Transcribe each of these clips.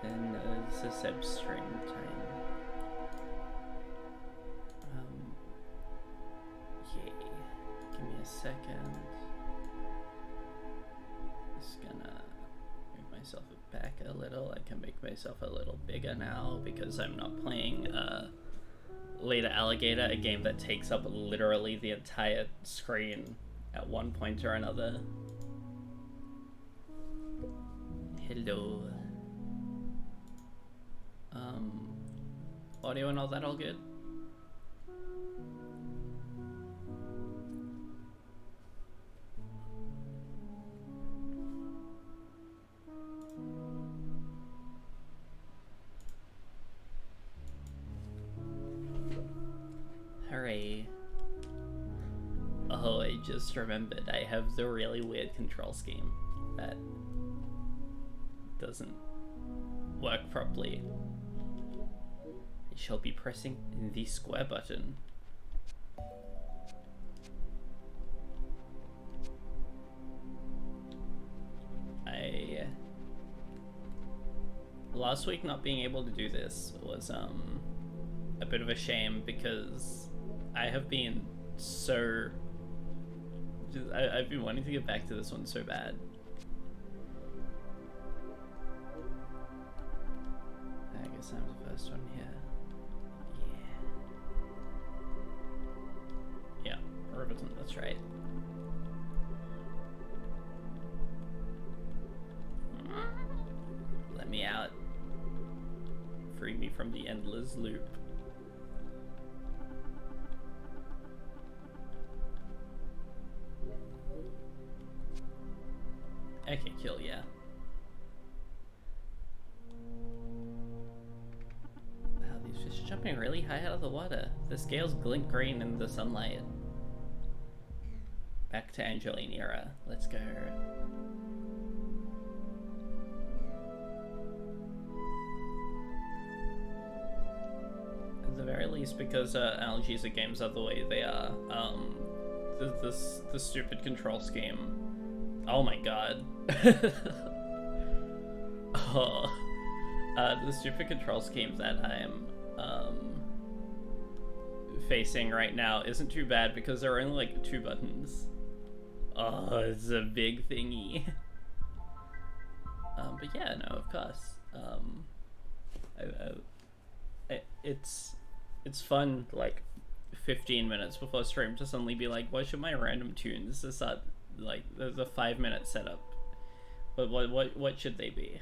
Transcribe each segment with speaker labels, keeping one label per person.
Speaker 1: And it's a sub stream time. Yay. Give me a second. Just gonna move myself back a little. I can make myself a little bigger now because I'm not playing Later Alligator, a game that takes up literally the entire screen at one point or another. Hello. Audio and all that all good? Hooray. Oh, I just remembered I have the really weird control scheme that doesn't work properly. I shall be pressing the square button. Last week not being able to do this was a bit of a shame because I have been so I've been wanting to get back to this one so bad. I guess I'm the first one here. Yeah. Yeah, Riverton, that's right. Let me out. Free me from the endless loop. Okay, kill, yeah. Wow, these fish are jumping really high out of the water. The scales glint green in the sunlight. Back to Angeline era. Let's go. At the very least, because Analgesic games are the way they are, the stupid control scheme. Oh my god. Oh. The stupid control scheme that I'm facing right now isn't too bad because there are only like 2 buttons. Oh, it's a big thingy. But yeah, no, of course. It's fun, like 15 minutes before stream to suddenly be like, what should my random tunes to start, like the 5-minute setup, but what should they be?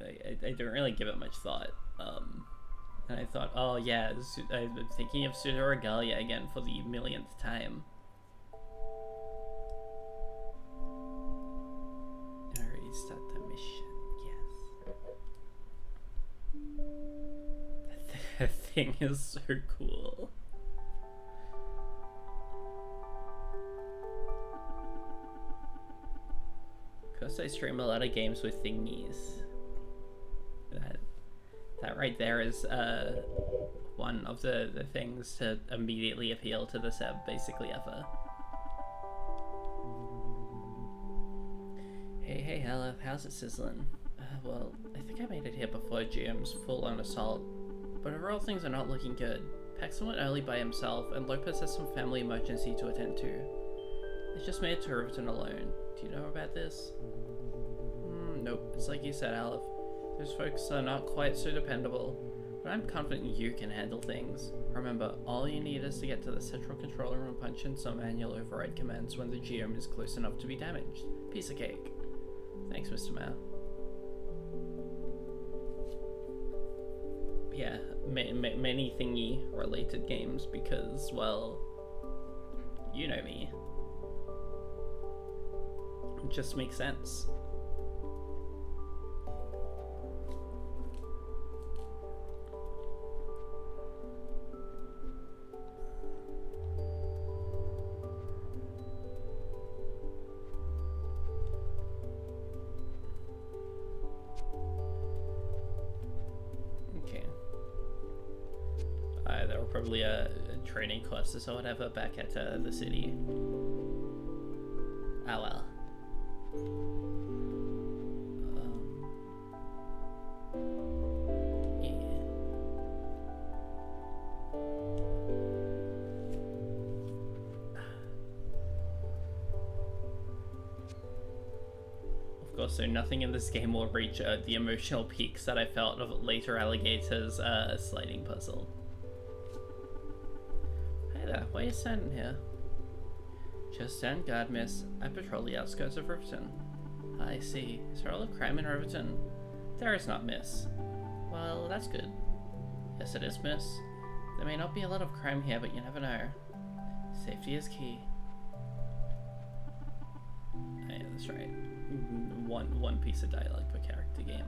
Speaker 1: I don't really give it much thought, and I thought, oh yeah, I've been thinking of Pseudo Regalia again for the millionth time. Alright, start the mission. Yes. That thing is so cool. Because I stream a lot of games with thingies. That right there is one of the things to immediately appeal to the Seb basically ever. Hey, hello, how's it sizzling? Well, I think I made it here before GM's full-on assault, but overall things are not looking good. Paxton went early by himself, and Lopez has some family emergency to attend to. They just made it to Riverton alone. Do you know about this? Nope, it's like you said, Aleph. Those folks are not quite so dependable, but I'm confident you can handle things. Remember, all you need is to get to the central control room and punch in some manual override commands when the geome is close enough to be damaged. Piece of cake. Thanks, Mr. Mao. Yeah, many thingy-related games because, well, you know me. It just makes sense. There were probably training courses or whatever back at the city. Ah well. Also, nothing in this game will reach the emotional peaks that I felt of later Alligator's sliding puzzle. Hey there, why are you standing here? Just stand guard, miss. I patrol the outskirts of Riverton. I see. Is there a lot of crime in Riverton? There is not, miss. Well, that's good. Yes, it is, miss. There may not be a lot of crime here, but you never know. Safety is key. Oh, yeah, that's right. One piece of dialogue per character game.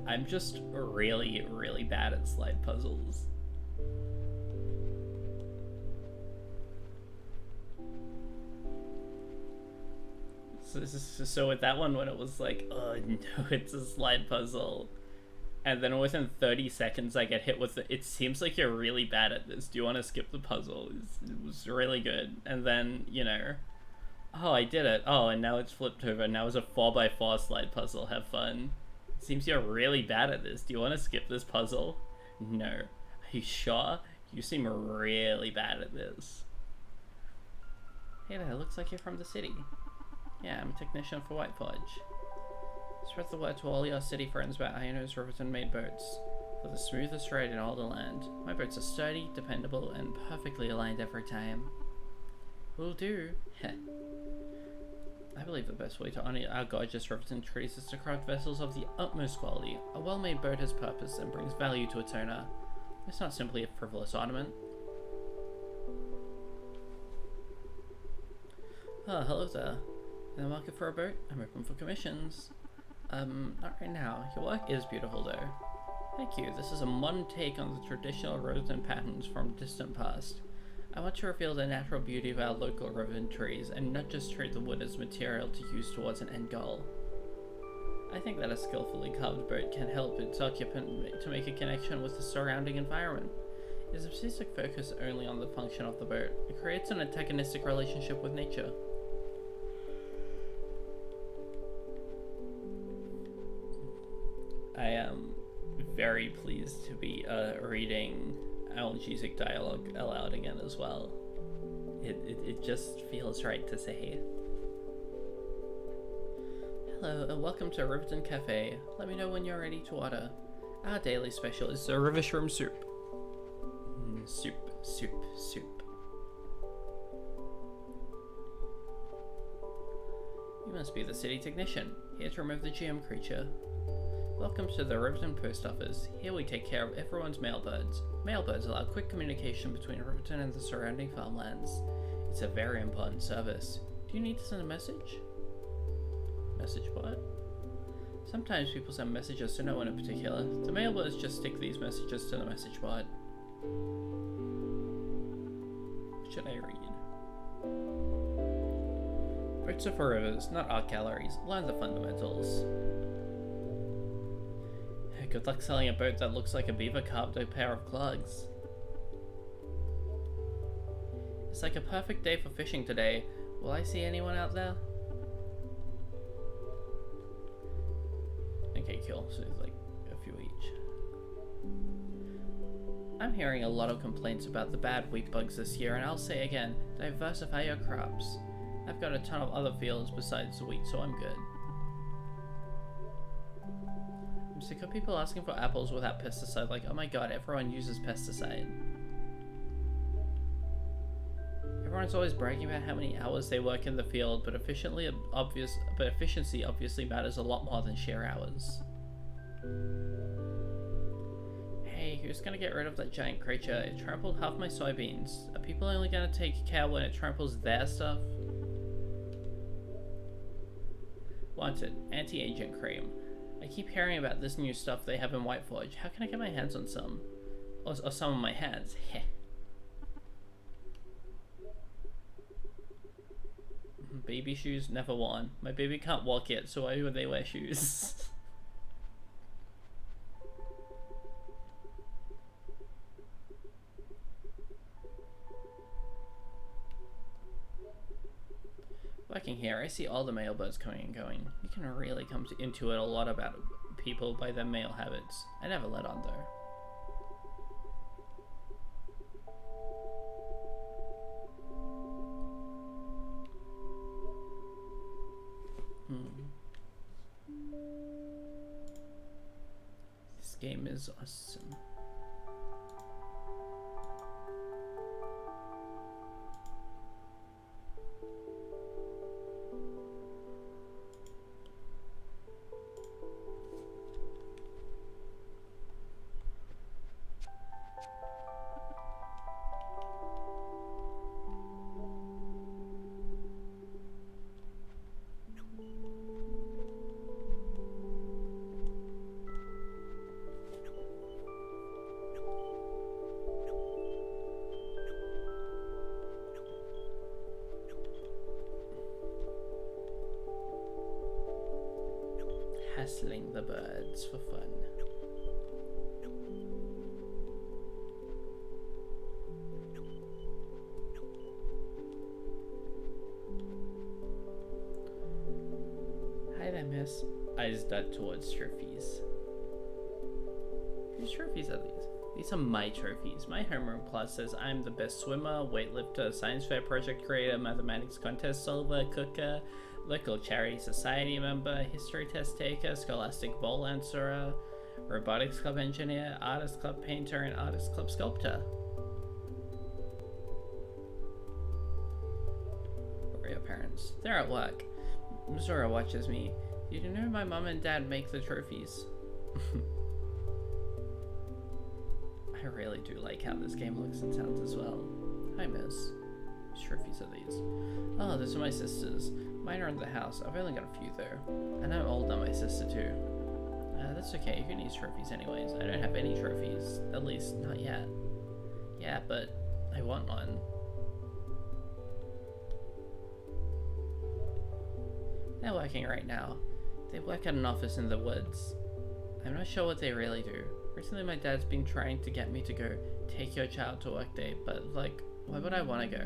Speaker 1: I'm just really, really bad at slide puzzles. So with that one, when it was like, oh no, it's a slide puzzle, and then within 30 seconds I get hit with it seems like you're really bad at this. Do you want to skip the puzzle? It was really good. And then, you know, oh, I did it. Oh, and now it's flipped over. Now it's a 4x4 slide puzzle. Have fun. It seems you're really bad at this. Do you want to skip this puzzle? No. Are you sure? You seem really bad at this. Hey there, looks like you're from the city. Yeah, I'm a technician for White Forge. Spread the word to all your city friends about Iono's Riverton-made boats. For the smoothest ride in all the land. My boats are sturdy, dependable, and perfectly aligned every time. Will do. Heh. I believe the best way to honor our gorgeous Riverton trees is to craft vessels of the utmost quality. A well-made boat has purpose and brings value to its owner. It's not simply a frivolous ornament. Oh, hello there. In the market for a boat? I'm open for commissions. Not right now. Your work is beautiful though. Thank you. This is a modern take on the traditional Riverton patterns from distant past. I want to reveal the natural beauty of our local Riverton trees and not just treat the wood as material to use towards an end goal. I think that a skillfully carved boat can help its occupant to make a connection with the surrounding environment. Its artistic focus only on the function of the boat. It creates an antagonistic relationship with nature. I am very pleased to be reading Analgesic dialogue aloud again as well. It just feels right to say. Hello and welcome to Riverton Cafe. Let me know when you're ready to order. Our daily special is the river shroom soup. Soup. You must be the city technician, here to remove the GM creature. Welcome to the Riverton Post Office. Here we take care of everyone's mailbirds. Mailbirds allow quick communication between Riverton and the surrounding farmlands. It's a very important service. Do you need to send a message? Message bot? Sometimes people send messages to no one in particular. The mailbirds just stick these messages to the message bot. What should I read? Boats are for rivers, not art galleries. Learn the fundamentals. Good luck selling a boat that looks like a beaver carved a pair of clogs. It's like a perfect day for fishing today. Will I see anyone out there? Okay, cool. So it's like a few each. I'm hearing a lot of complaints about the bad wheat bugs this year, and I'll say again, diversify your crops. I've got a ton of other fields besides wheat, so I'm good. I'm sick of people asking for apples without pesticide, like, oh my god, everyone uses pesticide. Everyone's always bragging about how many hours they work in the field, but efficiency obviously matters a lot more than sheer hours. Hey, who's gonna get rid of that giant creature? It trampled half my soybeans. Are people only gonna take care when it tramples their stuff? Wanted, anti-aging cream. I keep hearing about this new stuff they have in White Forge. How can I get my hands on some? Or some of my hands. Heh. Baby shoes never worn. My baby can't walk yet, so why would they wear shoes? Working here, I see all the mailbirds coming and going. You can really come into it a lot about people by their male habits. I never let on though. This game is awesome. Hassling the birds for fun. Hi there, miss. Eyes dart towards trophies. Whose trophies are these? These are my trophies. My homeroom class says I'm the best swimmer, weightlifter, science fair project creator, mathematics contest solver, cooker, local charity society member, history test taker, scholastic bowl answerer, robotics club engineer, artist club painter, and artist club sculptor. Where are your parents? They're at work. Missouri watches me. You know my mom and dad make the trophies. I really do like how this game looks and sounds as well. Hi, miss. Whose trophies are these? Oh, those are my sisters. Mine are in the house. I've only got a few though. And I'm older than my sister too. That's okay. You can use trophies anyways. I don't have any trophies. At least, not yet. Yeah, but I want one. They're working right now. They work at an office in the woods. I'm not sure what they really do. Recently my dad's been trying to get me to go take your child to work day, but like, why would I want to go?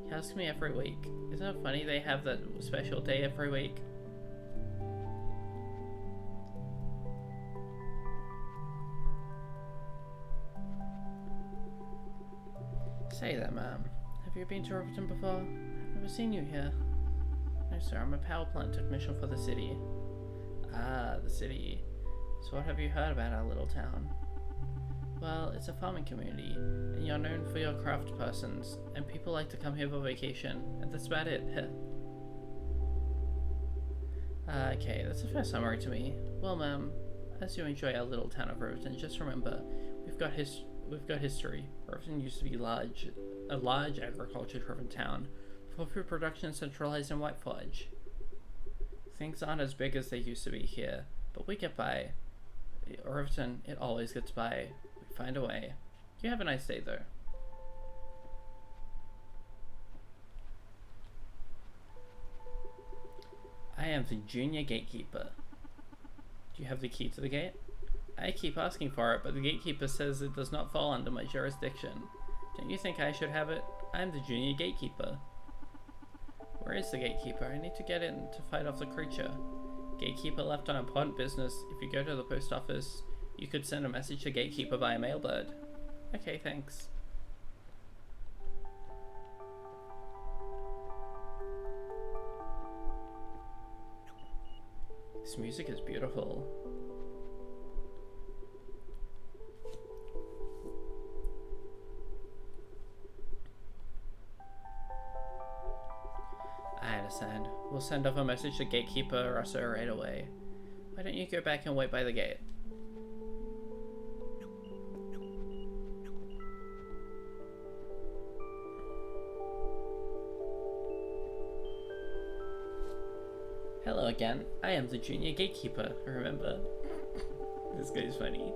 Speaker 1: He asks me every week. Isn't it funny they have that special day every week? Say that, ma'am. Have you been to Riverton before? I've never seen you here. No, sir. I'm a power plant technician for the city. Ah, the city. So what have you heard about our little town? Well, it's a farming community, and you're known for your craft persons, and people like to come here for vacation, and that's about it. Okay, that's a fair summary to me. Well, ma'am, as you enjoy our little town of Riverton, just remember, we've got history. Riverton used to be a large agriculture-driven town, for food production centralized in White Forge. Things aren't as big as they used to be here, but we get by. Riverton, it always gets by. We find a way. You have a nice day, though. I am the junior gatekeeper. Do you have the key to the gate? I keep asking for it, but the gatekeeper says it does not fall under my jurisdiction. Don't you think I should have it? I am the junior gatekeeper. Where is the gatekeeper? I need to get in to fight off the creature. Gatekeeper left on important business. If you go to the post office, you could send a message to Gatekeeper via mailbird. Okay, thanks. This music is beautiful. I understand. We'll send off a message to Gatekeeper Russo right away. Why don't you go back and wait by the gate? Hello again. I am the junior gatekeeper, remember? This guy's funny.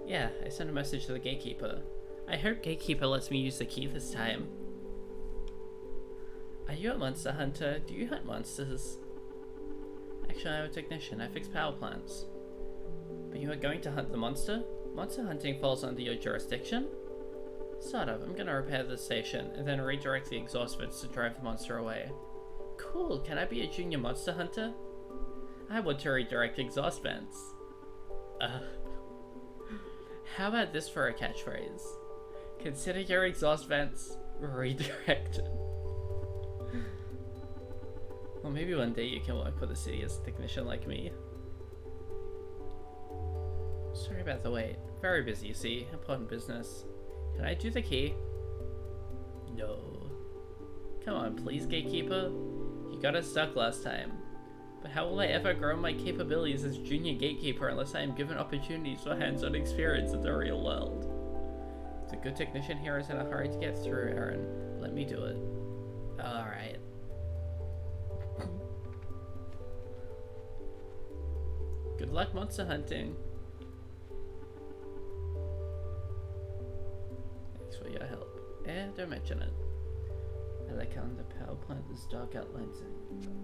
Speaker 1: Yeah, I sent a message to the gatekeeper. I hope Gatekeeper lets me use the key this time. Are you a monster hunter? Do you hunt monsters? Actually, I'm a technician. I fix power plants. But you are going to hunt the monster? Monster hunting falls under your jurisdiction? Sort of. I'm gonna repair the station, and then redirect the exhaust vents to drive the monster away. Cool. Can I be a junior monster hunter? I want to redirect exhaust vents. Uh, how about this for a catchphrase? Consider your exhaust vents redirected. Well, maybe one day you can work for the city as a technician like me. Sorry about the wait. Very busy, you see. Important business. Can I do the key? No. Come on, please, gatekeeper. You got us stuck last time. But how will I ever grow my capabilities as junior gatekeeper unless I am given opportunities for hands-on experience in the real world? The good technician here is in a hurry to get through, Aaron. Let me do it. Alright. Good luck monster hunting. Thanks for your help. Don't mention it. I like how on the power plant there's dark outlines and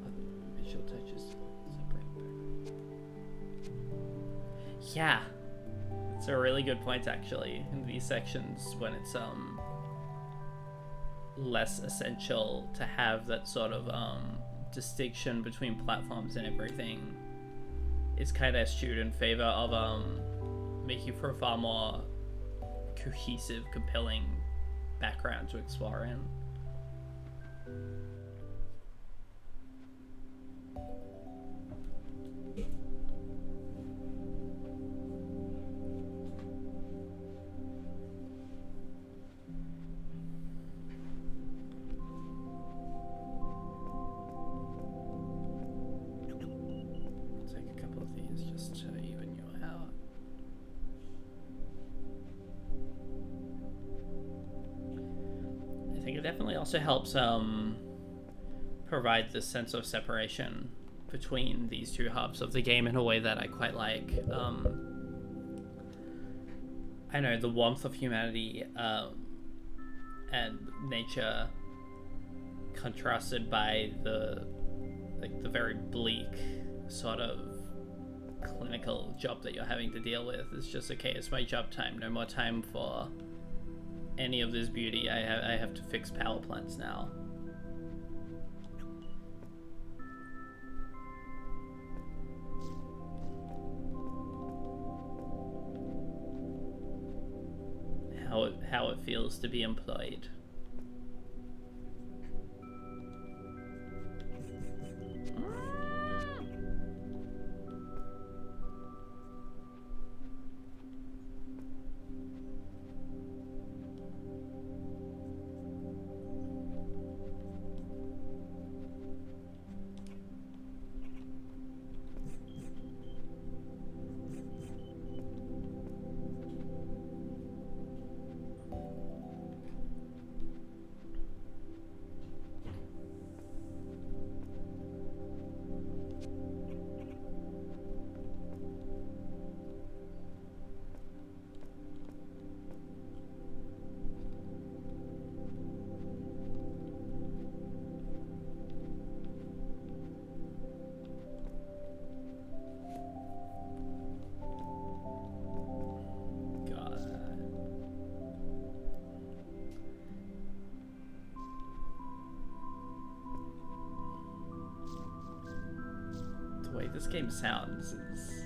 Speaker 1: other visual touches separate. Yeah. It's a really good point actually in these sections when it's less essential to have that sort of distinction between platforms and everything. It's kind of skewed in favor of making for a far more cohesive, compelling background to explore in. Also helps provide this sense of separation between these two halves of the game in a way that I quite like. I know the warmth of humanity and nature contrasted by the very bleak sort of clinical job that you're having to deal with. It's just okay, it's my job time, no more time for any of this beauty. I have to fix power plants now. How it feels to be employed. This game sounds is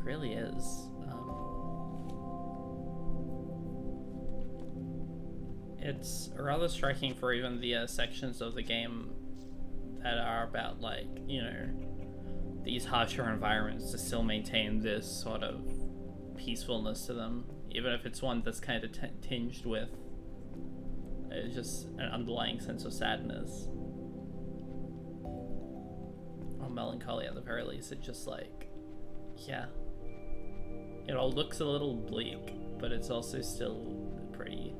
Speaker 1: really is. It's rather striking for even the sections of the game that are about, like, you know, these harsher environments to still maintain this sort of peacefulness to them, even if it's one that's kind of tinged with just an underlying sense of sadness or melancholy at the very least. It just, like, yeah. It all looks a little bleak, but it's also still pretty.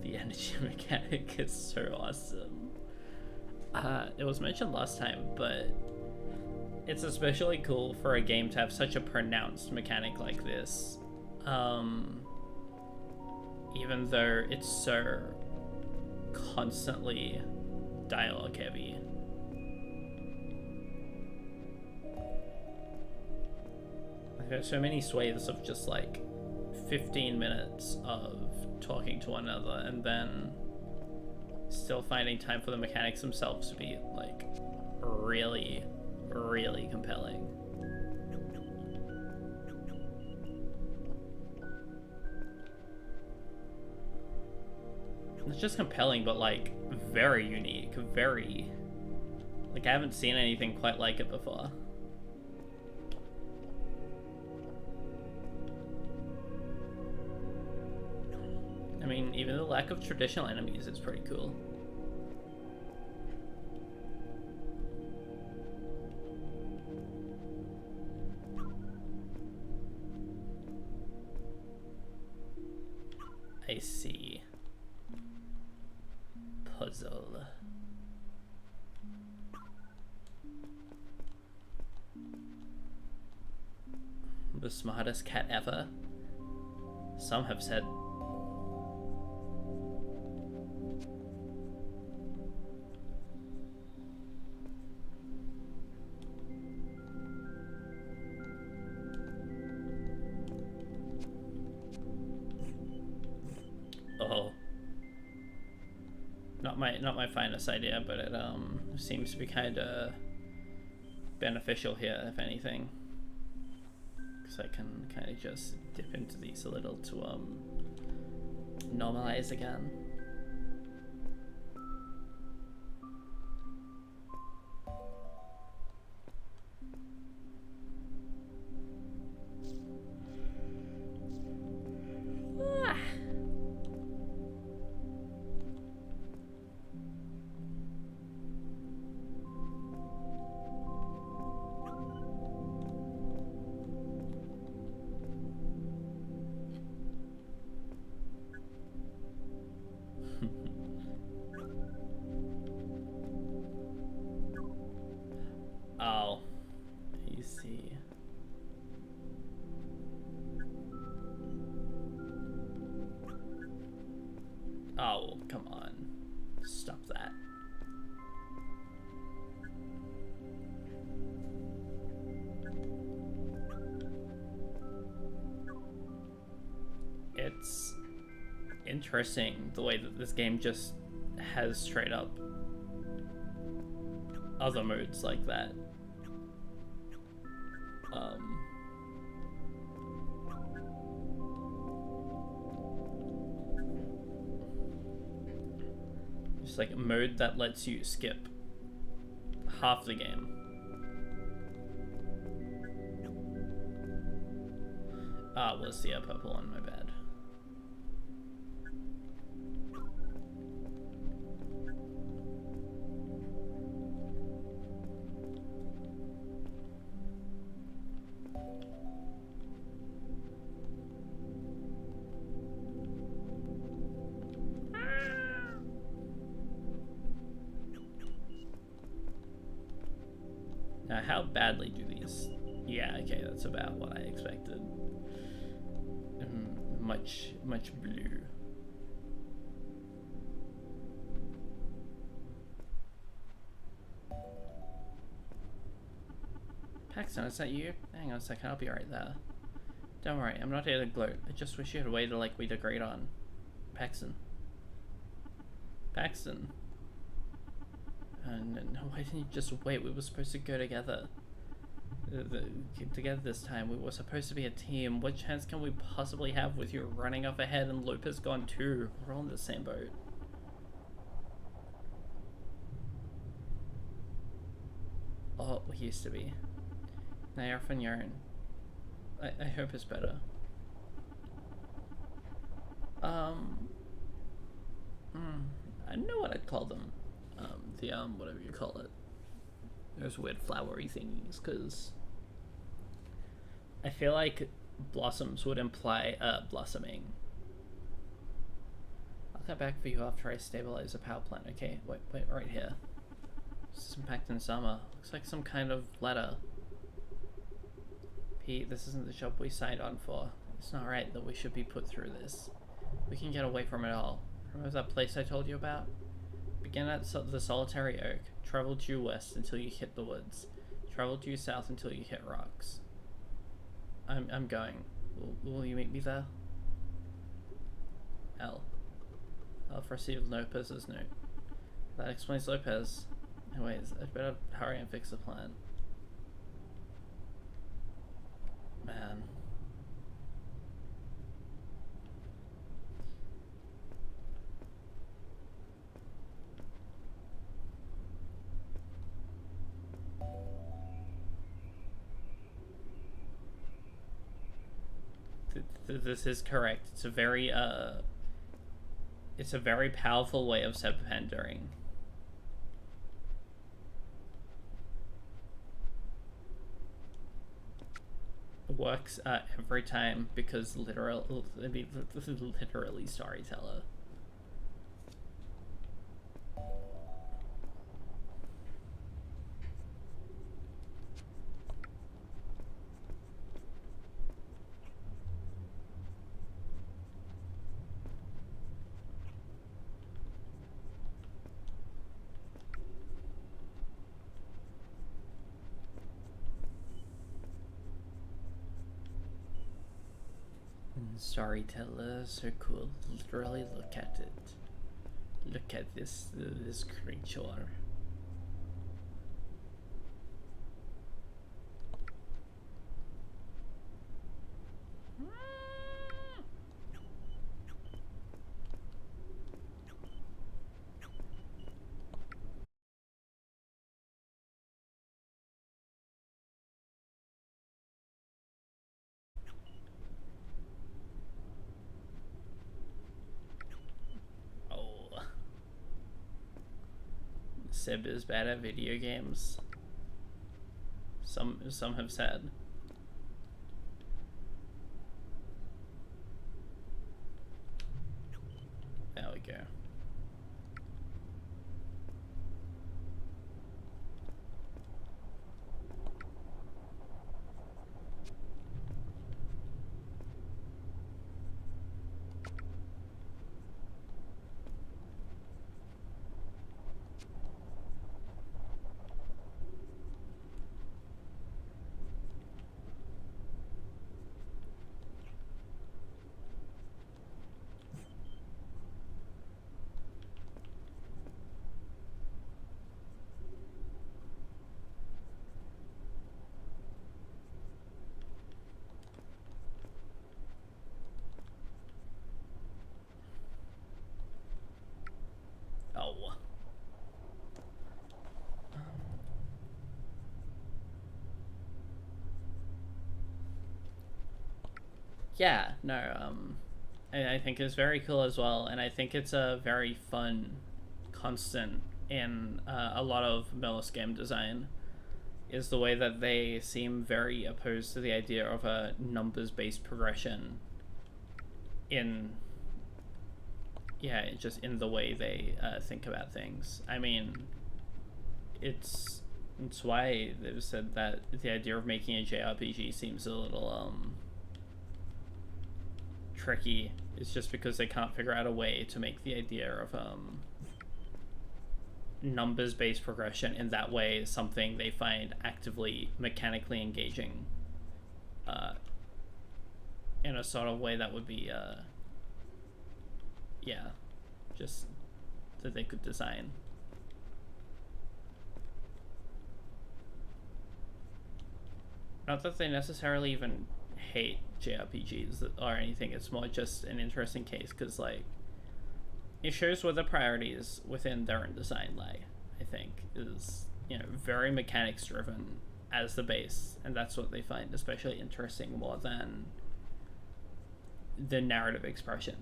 Speaker 1: The energy mechanic is so awesome. It was mentioned last time, but it's especially cool for a game to have such a pronounced mechanic like this. Even though it's so constantly dialogue heavy. Like, there's so many swathes of just like 15 minutes of talking to one another and then still finding time for the mechanics themselves to be like really, really compelling. It's just compelling, but like very unique, very like I haven't seen anything quite like it before. I mean, even the lack of traditional enemies is pretty cool. I see. Puzzle. The smartest cat ever? Some have said. Oh. Not my finest idea, but it seems to be kind of beneficial here, if anything. Because I can kind of just dip into these a little to normalize again. Oh, you see. Oh, come on. Stop that. It's interesting the way that this game just has straight up other modes like that. Just like a mode that lets you skip half the game. Ah, well, it's the purple one, my bad. Now, how badly do these... Yeah, okay, that's about what I expected. Much blue. Paxton, is that you? Hang on a second, I'll be right there. Don't worry, I'm not here to gloat. I just wish you had waited like we'd agreed on. Paxton. Paxton. No, why didn't you just wait? We were supposed to go together. Keep together this time. We were supposed to be a team. What chance can we possibly have with you running off ahead and Lupus gone too? We're all in the same boat. Oh, we used to be. Now you're off on your own. I hope it's better. I don't know what I'd call them. Whatever you call it. Those weird flowery thingies, because I feel like blossoms would imply blossoming. I'll come back for you after I stabilize the power plant, okay? Wait, right here. System packed in summer. Looks like some kind of letter. Pete, this isn't the job we signed on for. It's not right that we should be put through this. We can get away from it all. Remember that place I told you about? Begin at the solitary oak. Travel due west until you hit the woods. Travel due south until you hit rocks. I'm going. Will you meet me there? L. I've received Lopez's note. That explains Lopez. Anyways, I'd better hurry and fix the plan. Man. This is correct. It's a very powerful way of septendering. Works every time because literally storyteller. Storyteller, so cool. Literally, look at it. Look at this creature. Seb is bad at video games. Some have said. There we go. Oh. Yeah, no, I think it's very cool as well, and I think it's a very fun constant in a lot of Millis game design, is the way that they seem very opposed to the idea of a numbers-based progression in, yeah, just in the way they think about things. I mean, it's why they've said that the idea of making a JRPG seems a little tricky. It's just because they can't figure out a way to make the idea of numbers-based progression in that way something they find actively mechanically engaging in a sort of way that would be yeah, just that they could design. Not that they necessarily even hate JRPGs or anything, it's more just an interesting case because, like, it shows where the priorities within their own design lie, I think, is, you know, very mechanics driven as the base, and that's what they find especially interesting more than the narrative expression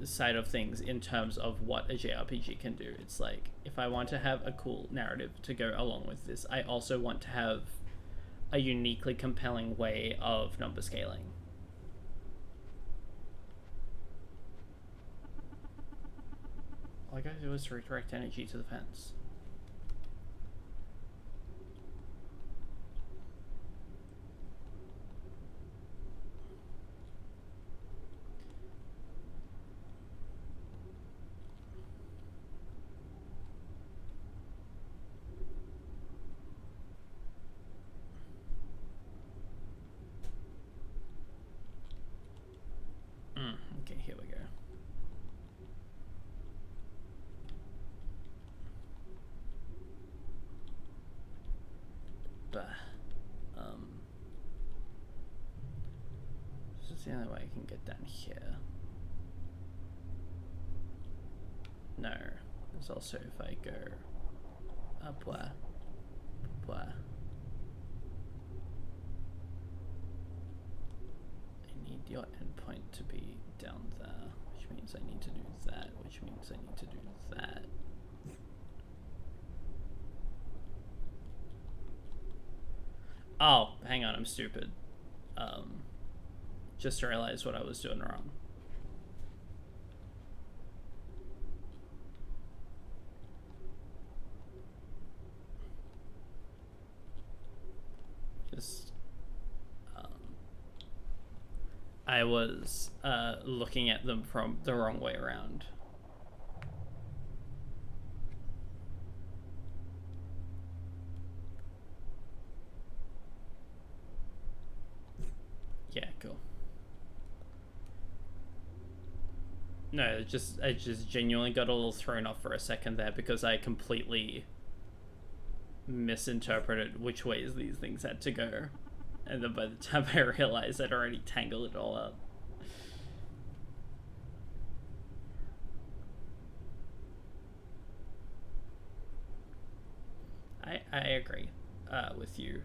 Speaker 1: side of things in terms of what a JRPG can do. It's like, if I want to have a cool narrative to go along with this, I also want to have a uniquely compelling way of number scaling. All I gotta do is redirect energy to the fence. Okay, here we go. Bah. This is the only way I can get down here. No. There's also if I go up where? I need your endpoint to be down there, which means I need to do that, which means I need to do that. Oh, hang on, I'm stupid. Just realized what I was doing wrong. I was looking at them from the wrong way around. Yeah, cool. No, I just genuinely got a little thrown off for a second there because I completely misinterpreted which ways these things had to go. And then by the time I realized, I'd already tangled it all up. I agree with you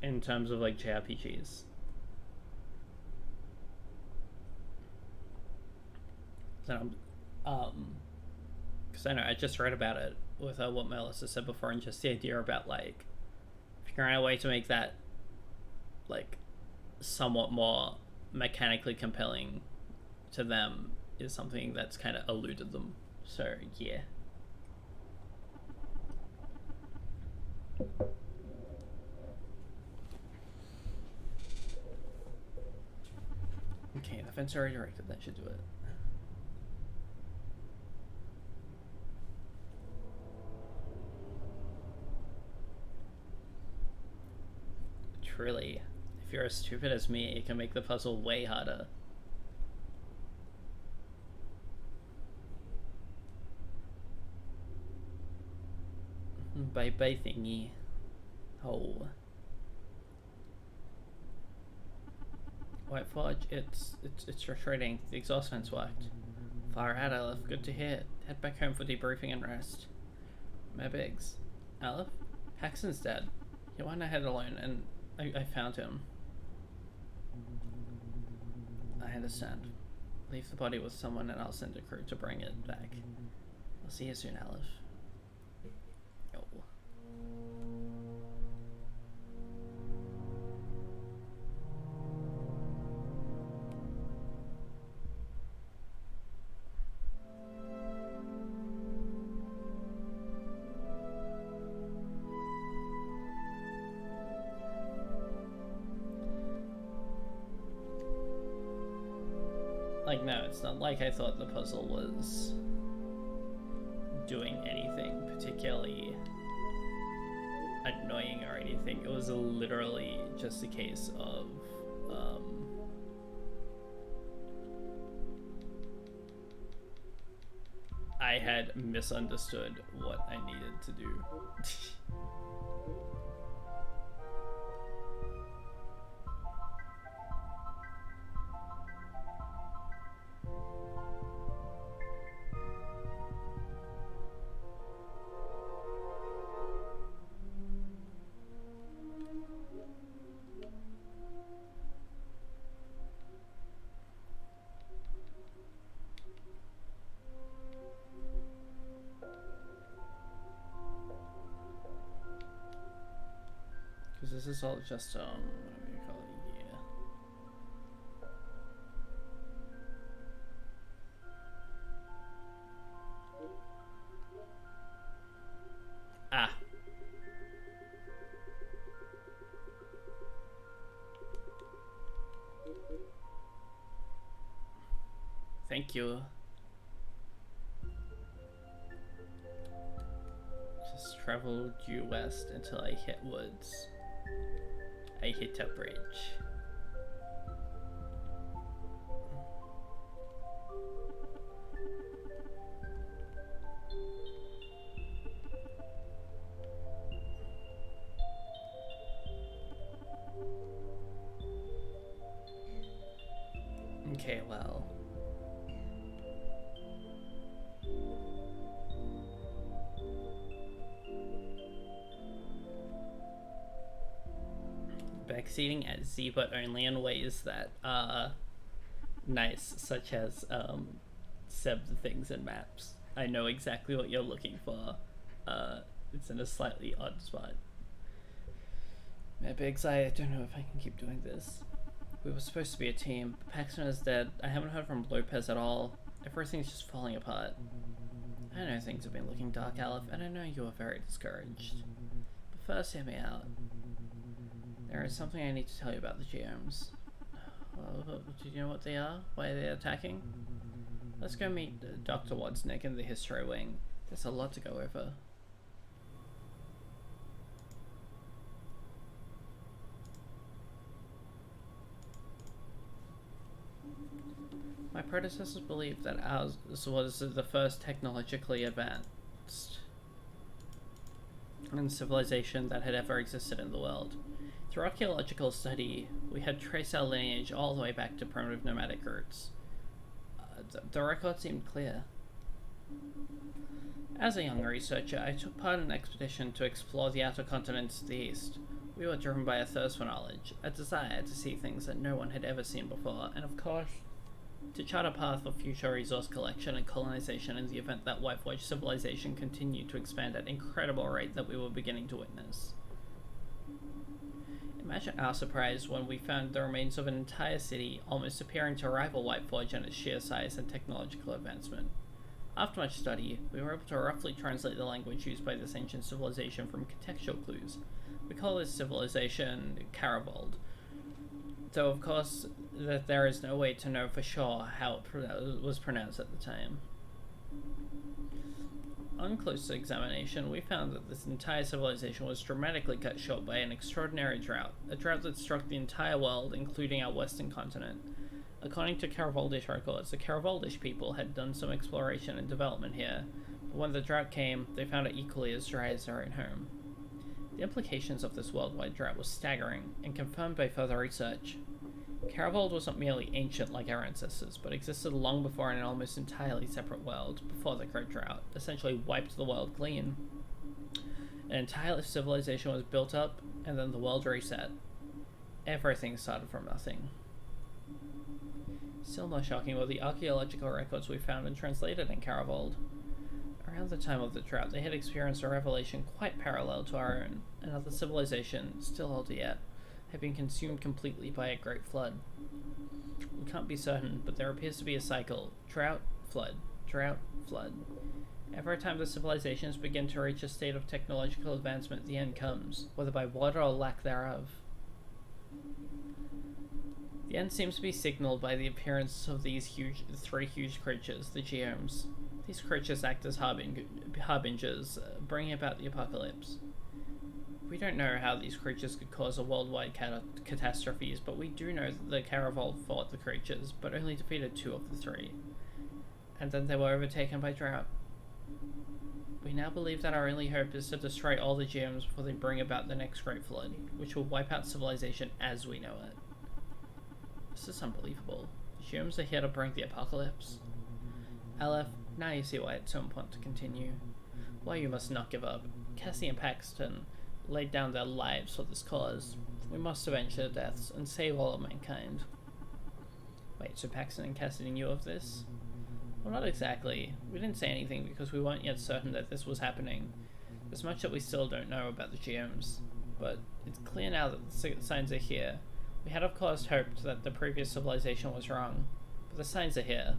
Speaker 1: in terms of like JRPGs. So, because I know I just read about it with what Melissa said before, and just the idea about like figuring out a way to make that like somewhat more mechanically compelling to them is something that's kind of eluded them. So yeah. Okay, the fence already directed, that should do it. Truly, if you're as stupid as me, it can make the puzzle way harder. Bye bye thingy. Oh. White Forge, it's frustrating. The exhaust vents worked. Far out, Aleph. Good to hear. Head back home for debriefing and rest. Mebiggs. Aleph? Paxton's dead. He went ahead alone, and I found him. I understand. Leave the body with someone, and I'll send a crew to bring it back. I'll see you soon, Aleph. Oh. Like, no, it's not like I thought the puzzle was doing anything particularly annoying or anything. It was literally just a case of I had misunderstood what I needed to do. This is all just what do you call it? Thank you. Just travel due west until I hit woods. I hit a bridge. Okay, well. Backseating at Z, but only in ways that are nice, such as sub the things in maps. I know exactly what you're looking for. It's in a slightly odd spot. Biggs, I don't know if I can keep doing this. We were supposed to be a team, but Paxton is dead. I haven't heard from Lopez at all. Everything's just falling apart. I know things have been looking dark, Aleph, and I know you are very discouraged. But first, hear me out. There is something I need to tell you about the GMs. Well, do you know what they are? Why they're attacking? Let's go meet Dr. Wodsnick in the history wing. There's a lot to go over. My predecessors believed that ours was the first technologically advanced civilization that had ever existed in the world. Through archaeological study, we had traced our lineage all the way back to primitive nomadic roots. The record seemed clear. As a young researcher, I took part in an expedition to explore the outer continents to the east. We were driven by a thirst for knowledge, a desire to see things that no one had ever seen before, and of course, to chart a path for future resource collection and colonization in the event that Whiteforge civilization continued to expand at an incredible rate that we were beginning to witness. Imagine our surprise when we found the remains of an entire city almost appearing to rival Whiteforge in its sheer size and technological advancement. After much study, we were able to roughly translate the language used by this ancient civilization from contextual clues. We call this civilization Caravold, though of course that there is no way to know for sure how it was pronounced at the time. On closer examination, we found that this entire civilization was dramatically cut short by an extraordinary drought, a drought that struck the entire world, including our western continent. According to Caravoldish records, the Caravoldish people had done some exploration and development here, but when the drought came, they found it equally as dry as their own home. The implications of this worldwide drought were staggering, and confirmed by further research. Caravold wasn't merely ancient like our ancestors, but existed long before in an almost entirely separate world, before the Great Drought essentially wiped the world clean. An entire civilization was built up, and then the world reset. Everything started from nothing. Still more shocking were the archaeological records we found and translated in Caravold. Around the time of the drought, they had experienced a revelation quite parallel to our own. Another civilization, still older yet, had been consumed completely by a great flood. We can't be certain, but there appears to be a cycle. Drought, flood, drought, flood. Every time the civilizations begin to reach a state of technological advancement, the end comes, whether by water or lack thereof. The end seems to be signaled by the appearance of these three huge creatures, the geomes. These creatures act as harbingers, bringing about the apocalypse. We don't know how these creatures could cause a worldwide catastrophes, but we do know that the Caravold fought the creatures, but only defeated 2 of the 3. And then they were overtaken by drought. We now believe that our only hope is to destroy all the gems before they bring about the next great flood, which will wipe out civilization as we know it. This is unbelievable. The gems are here to bring the apocalypse. Aleph, now you see why it's so important to continue. Why you must not give up. Cassie and Paxton laid down their lives for this cause. We must avenge their deaths and save all of mankind. Wait, so Paxton and Cassidy knew of this? Well, not exactly. We didn't say anything because we weren't yet certain that this was happening. There's much that we still don't know about the GMs, but it's clear now that the signs are here. We had of course hoped that the previous civilization was wrong, but the signs are here.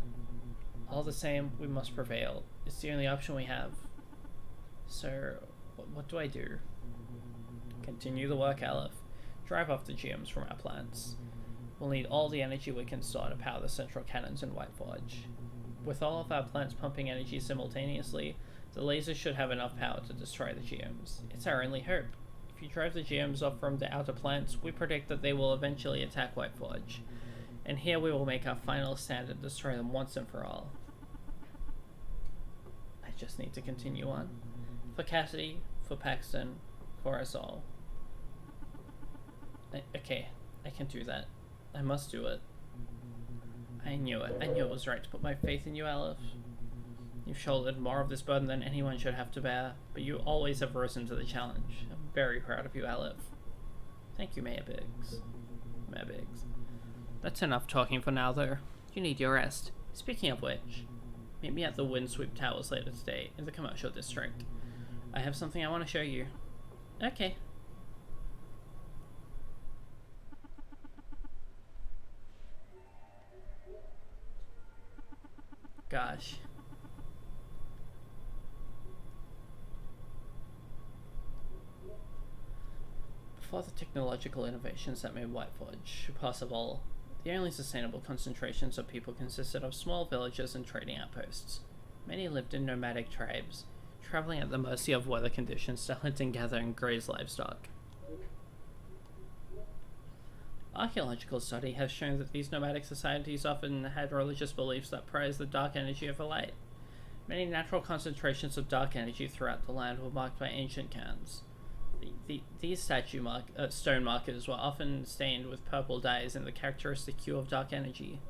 Speaker 1: All the same, we must prevail. It's the only option we have. So, what do I do? Continue the work, Aleph. Drive off the GMs from our plants. We'll need all the energy we can store to power the central cannons in Whiteforge. With all of our plants pumping energy simultaneously, the lasers should have enough power to destroy the gems. It's our only hope. If you drive the gems off from the outer plants, we predict that they will eventually attack White Forge. And here we will make our final stand and destroy them once and for all. I just need to continue on. For Cassidy, for Paxton, for us all. Okay, I can do that. I must do it. I knew it. I knew it was right to put my faith in you, Aleph. You've shouldered more of this burden than anyone should have to bear, but you always have risen to the challenge. I'm very proud of you, Aleph. Thank you, Mayor Biggs. Mayor Biggs. That's enough talking for now, though. You need your rest. Speaking of which, meet me at the Windsweep Towers later today in the commercial district. I have something I want to show you. Okay. Gosh. Before the technological innovations that made White Forge possible, the only sustainable concentrations of people consisted of small villages and trading outposts. Many lived in nomadic tribes, traveling at the mercy of weather conditions to hunt and gather and graze livestock. Archaeological study has shown that these nomadic societies often had religious beliefs that prized the dark energy over light. Many natural concentrations of dark energy throughout the land were marked by ancient cairns. These stone markers were often stained with purple dyes in the characteristic hue of dark energy.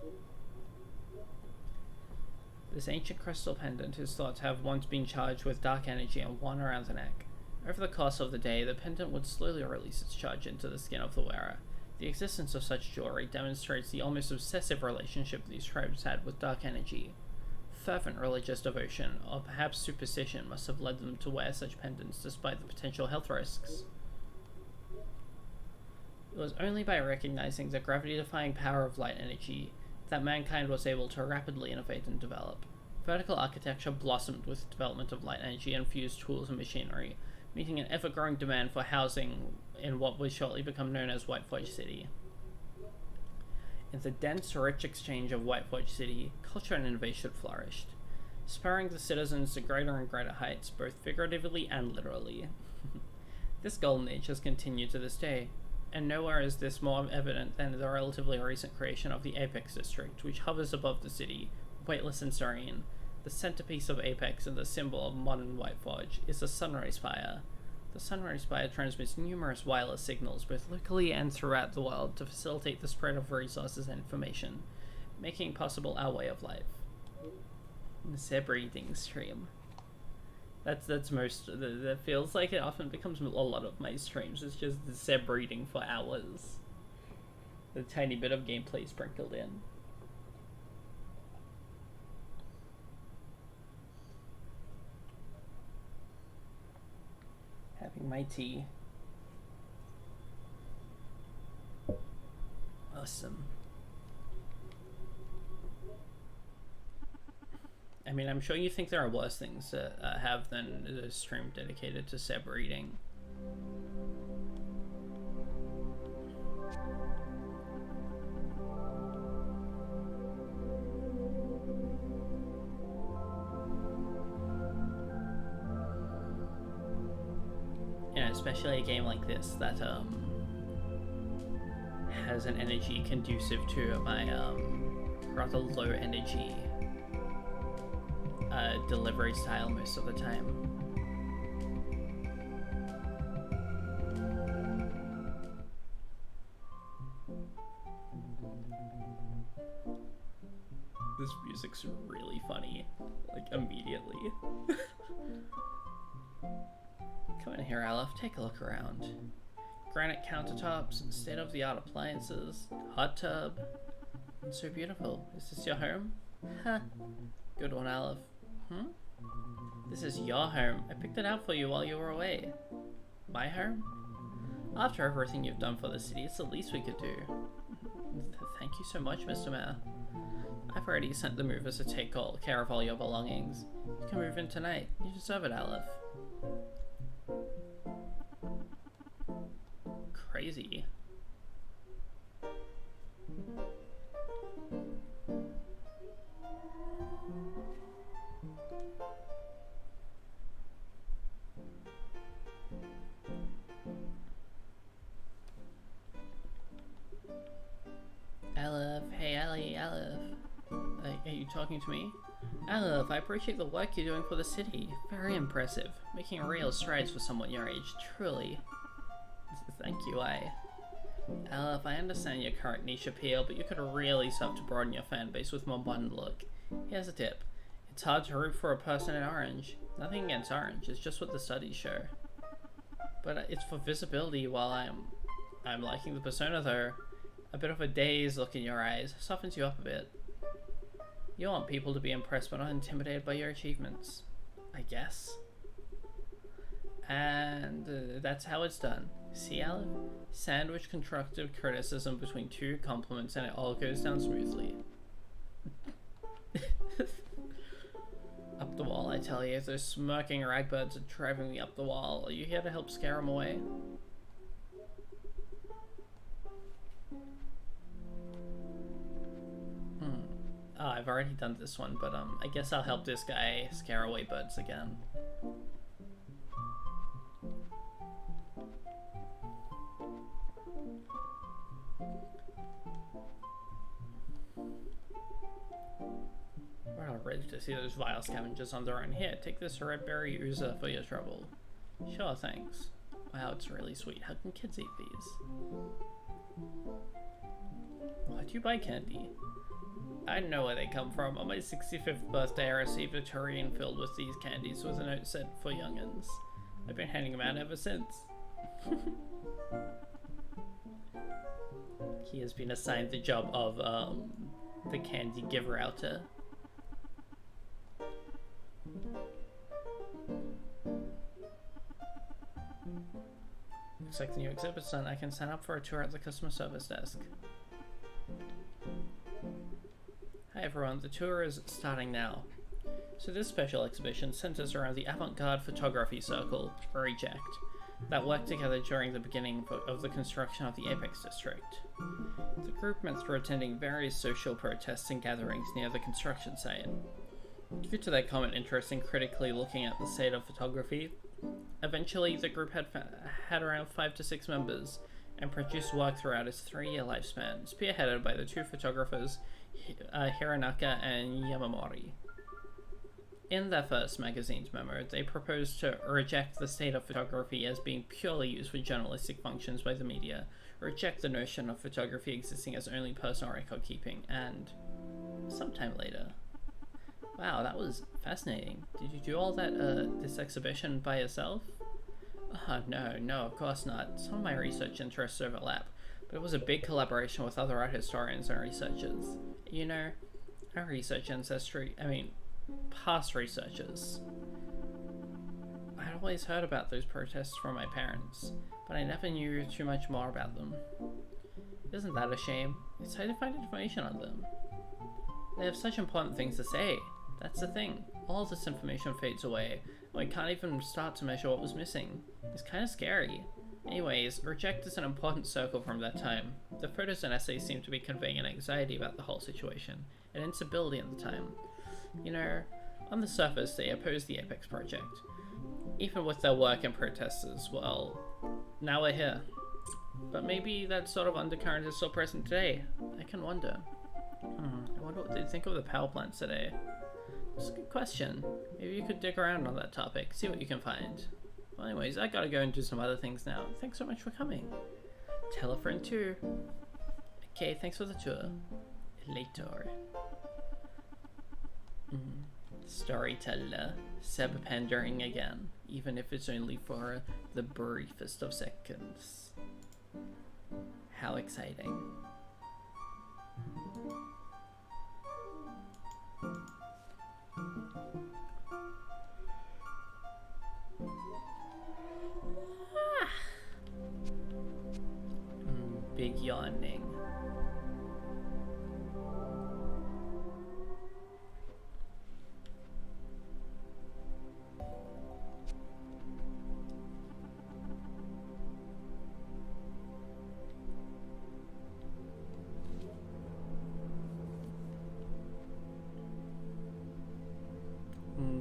Speaker 1: This ancient crystal pendant is thought to have once been charged with dark energy and worn around the neck. Over the course of the day, the pendant would slowly release its charge into the skin of the wearer. The existence of such jewelry demonstrates the almost obsessive relationship these tribes had with dark energy. Fervent religious devotion, or perhaps superstition, must have led them to wear such pendants despite the potential health risks. It was only by recognizing the gravity-defying power of light energy that mankind was able to rapidly innovate and develop. Vertical architecture blossomed with the development of light energy-infused tools and machinery, meeting an ever-growing demand for housing in what would shortly become known as White Forge City. In the dense, rich exchange of White Forge City, culture and innovation flourished, spurring the citizens to greater and greater heights, both figuratively and literally. This golden age has continued to this day, and nowhere is this more evident than the relatively recent creation of the Apex District, which hovers above the city, weightless and serene. The centerpiece of Apex and the symbol of modern White Forge is the Sunray Spire. The Sunray Spire transmits numerous wireless signals both locally and throughout the world to facilitate the spread of resources and information, making possible our way of life. The zeb reading stream. That's most. That feels like it often becomes a lot of my streams. It's just the zeb reading for hours. The tiny bit of gameplay sprinkled in. Having my tea. Awesome. I mean, I'm sure you think there are worse things to have than a stream dedicated to zeb reading. You know, especially a game like this that has an energy conducive to my rather low energy delivery style most of the time. This music's really funny, like immediately. Come in here, Aleph, take a look around. Granite countertops, state-of-the-art appliances, hot tub. It's so beautiful. Is this your home? Huh. Good one, Aleph. This is your home. I picked it out for you while you were away. My home? After everything you've done for the city, it's the least we could do. Thank you so much, Mr. Mayor. I've already sent the movers to take care of all your belongings. You can move in tonight. You deserve it, Aleph. Crazy. Are you talking to me? Alef, I appreciate the work you're doing for the city. Very impressive. Making real strides for someone your age, truly. Thank you, Alef, I understand your current niche appeal, but you could really serve to broaden your fan base with more modern look. Here's a tip. It's hard to root for a person in orange. Nothing against orange, it's just what the studies show. But it's for visibility while I'm liking the persona though. A bit of a dazed look in your eyes softens you up a bit. You want people to be impressed but not intimidated by your achievements, I guess. And that's how it's done. See, Alef? Sandwich constructive criticism between two compliments and it all goes down smoothly. Up the wall, I tell you. Those smirking ragbirds are driving me up the wall. Are you here to help scare them away? Oh, I've already done this one, but I guess I'll help this guy scare away birds again. We're not ready to see those vile scavengers on their own. Here, take this red berry oozer for your trouble. Sure, thanks. Wow, it's really sweet. How can kids eat these? Why do you buy candy? I know where they come from. On my 65th birthday, I received a tureen filled with these candies with a note said, "For young'uns." I've been handing them out ever since. He has been assigned the job of the candy giver-outer. Looks like the new exhibit's done. I can sign up for a tour at the customer service desk. Hi everyone, the tour is starting now. So this special exhibition centers around the avant-garde photography circle, or Reject, that worked together during the beginning of the construction of the Apex District. The group met through attending various social protests and gatherings near the construction site. Due to their common interest in critically looking at the state of photography, eventually the group had around 5 to 6 members and produced work throughout its 3-year lifespan, spearheaded by the two photographers Hironaka and Yamamori. In their first magazine's memo, they proposed to reject the state of photography as being purely used for journalistic functions by the media, reject the notion of photography existing as only personal record keeping, and sometime later. Wow, that was fascinating. Did you do all that, this exhibition by yourself? No, of course not. Some of my research interests overlap, but it was a big collaboration with other art historians and researchers. You know, our research ancestry, past researchers. I'd always heard about those protests from my parents, but I never knew too much more about them. Isn't that a shame? It's hard to find information on them. They have such important things to say. That's the thing. All this information fades away, and we can't even start to measure what was missing. It's kind of scary. Anyways, Reject is an important circle from that time. The photos and essays seem to be conveying an anxiety about the whole situation, and instability at the time. You know, on the surface they opposed the Apex project. Even with their work and protests, well, now we're here. But maybe that sort of undercurrent is still present today. I can wonder. I wonder what they think of the power plants today. That's a good question. Maybe you could dig around on that topic, see what you can find. Well, anyways, I gotta go and do some other things now. Thanks so much for coming. Tell a friend too. Okay, thanks for the tour. Later. Storyteller. Seb pandering again, even if it's only for the briefest of seconds. How exciting. Big yawning.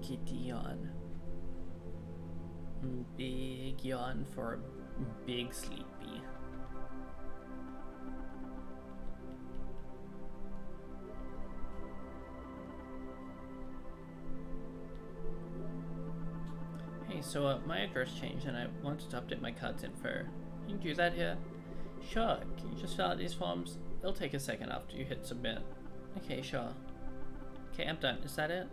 Speaker 1: Kitty yawn. Big yawn for a big sleepy. so my address changed and I wanted to update my card's info. You can do that here? Sure, can you just fill out these forms? It'll take a second after you hit submit. Okay, sure. Okay, I'm done. Is that it?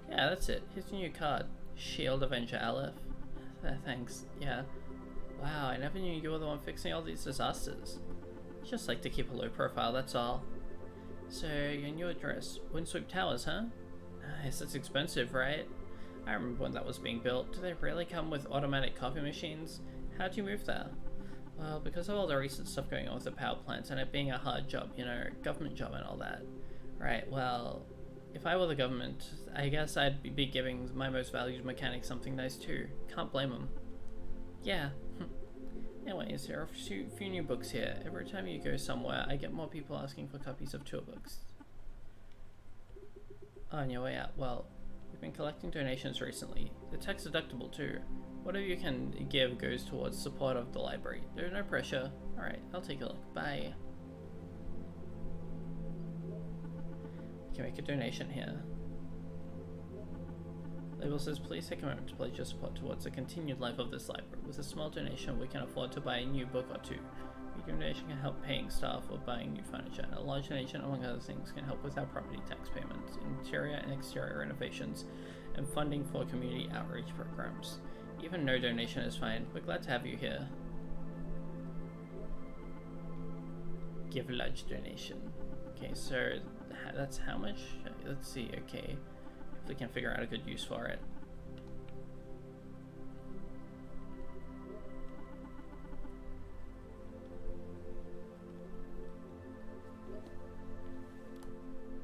Speaker 1: Yeah, that's it. Here's your new card. Shield Avenger Aleph. Thanks. Yeah. Wow, I never knew you were the one fixing all these disasters. I just like to keep a low profile, that's all. So, your new address. Windsweep Towers, huh? Nice, that's expensive, right? I remember when that was being built. Do they really come with automatic coffee machines? How'd you move there? Well, because of all the recent stuff going on with the power plants and it being a hard job, you know, government job and all that. Right, well, if I were the government, I guess I'd be giving my most valued mechanic something nice too. Can't blame them. Yeah. Anyways, there are a few new books here. Every time you go somewhere, I get more people asking for copies of tour books. On your way out, well, we've been collecting donations recently. They're tax deductible too. Whatever you can give goes towards support of the library. There's no pressure. Alright, I'll take a look. Bye. You can make a donation here. Label says, please take a moment to pledge your support towards the continued life of this library. With a small donation, we can afford to buy a new book or two. Your donation can help paying staff or buying new furniture, and a large donation, among other things, can help with our property tax payments, interior and exterior renovations, and funding for community outreach programs. Even no donation is fine. We're glad to have you here. Give large donation. Okay, so that's how much? Let's see, okay. If we can figure out a good use for it.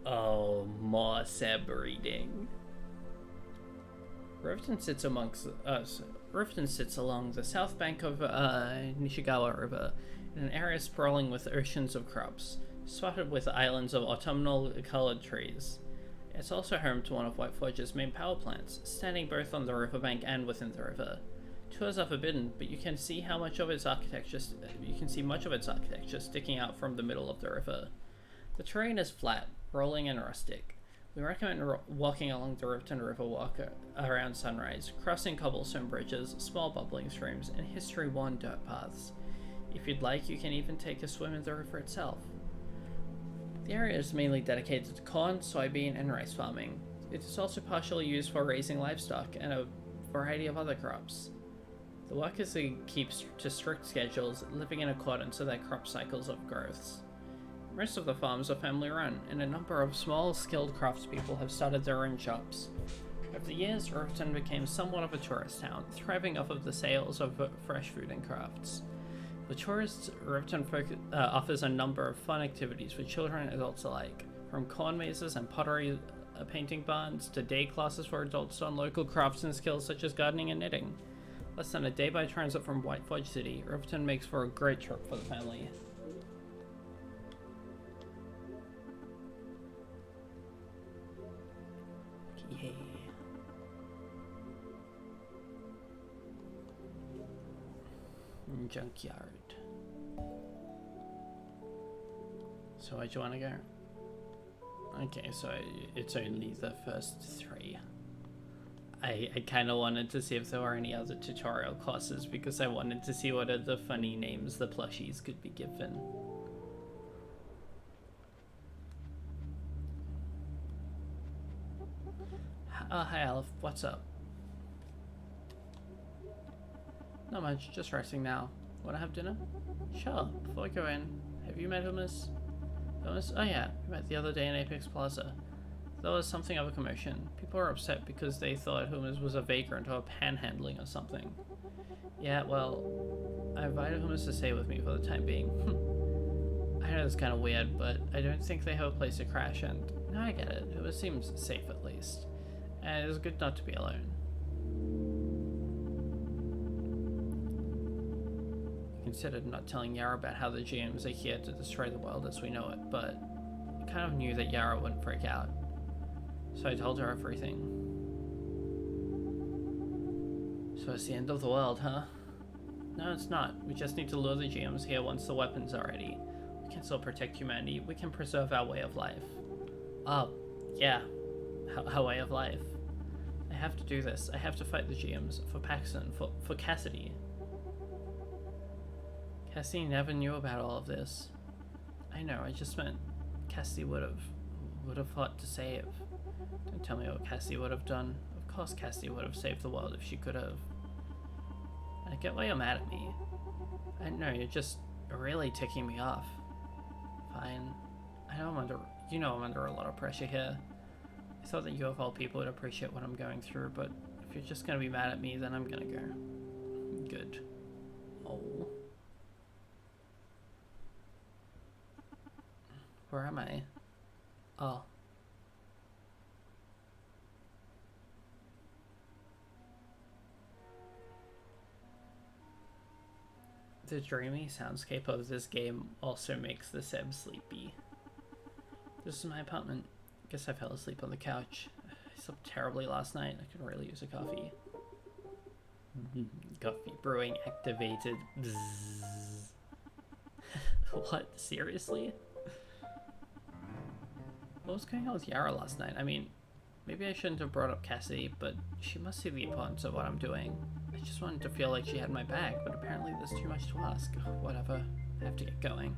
Speaker 1: Oh, more Seb reading. Riverton sits along the south bank of Nishigawa River, in an area sprawling with oceans of crops, spotted with islands of autumnal-colored trees. It's also home to one of Whiteforge's main power plants, standing both on the riverbank and within the river. Tours are forbidden, but you can see much of its architecture sticking out from the middle of the river. The terrain is flat, rolling and rustic. We recommend walking along the Riverton River Walk around sunrise, crossing cobblestone bridges, small bubbling streams, and history-worn dirt paths. If you'd like, you can even take a swim in the river itself. The area is mainly dedicated to corn, soybean, and rice farming. It is also partially used for raising livestock and a variety of other crops. The workers keep to strict schedules, living in accordance with their crop cycles of growths. Most of the farms are family-run, and a number of small, skilled craftspeople have started their own shops. Over the years, Riverton became somewhat of a tourist town, thriving off of the sales of fresh food and crafts. For tourists, Riverton offers a number of fun activities for children and adults alike, from corn mazes and pottery painting barns to day classes for adults to learn local crafts and skills such as gardening and knitting. Less than a day by transit from Whiteforge City, Riverton makes for a great trip for the family. Yay. Junkyard. So where'd you want to go? Okay, so it's only the first 3. I kind of wanted to see if there were any other tutorial classes because I wanted to see what other funny names the plushies could be given. Oh, hi Aleph, what's up? Not much, just resting now. Wanna have dinner? Sure, before I go in, have you met Hummus? Hummus? Oh yeah, we met the other day in Apex Plaza. There was something of a commotion. People were upset because they thought Hummus was a vagrant or panhandling or something. Yeah, well, I invited Hummus to stay with me for the time being. I know it's kind of weird, but I don't think they have a place to crash, and no, I get it. Hummus seems safe at least. And it's good not to be alone. I considered not telling Yara about how the GMs are here to destroy the world as we know it, but I kind of knew that Yara wouldn't freak out. So I told her everything. So it's the end of the world, huh? No, it's not. We just need to lure the GMs here once the weapons are ready. We can still protect humanity. We can preserve our way of life. Oh, yeah. Our way of life. I have to do this. I have to fight the GMs for Paxton, for Cassidy. Cassidy never knew about all of this. I know, I just meant Cassidy would have fought to save. Don't tell me what Cassidy would have done. Of course Cassidy would have saved the world if she could have. I get why you're mad at me. I know, you're just really ticking me off. Fine. I know I'm under a lot of pressure here. I thought that you of all people would appreciate what I'm going through, but if you're just gonna be mad at me, then I'm gonna go. Good. Oh. Where am I? Oh. The dreamy soundscape of this game also makes the Seb sleepy. This is my apartment. Guess I fell asleep on the couch. I slept terribly last night. I could really use a coffee. Coffee brewing activated. What? Seriously? What was going on with Yara last night? I mean, maybe I shouldn't have brought up Cassidy, but she must see the importance of what I'm doing. I just wanted to feel like she had my back, but apparently there's too much to ask. Whatever. I have to get going.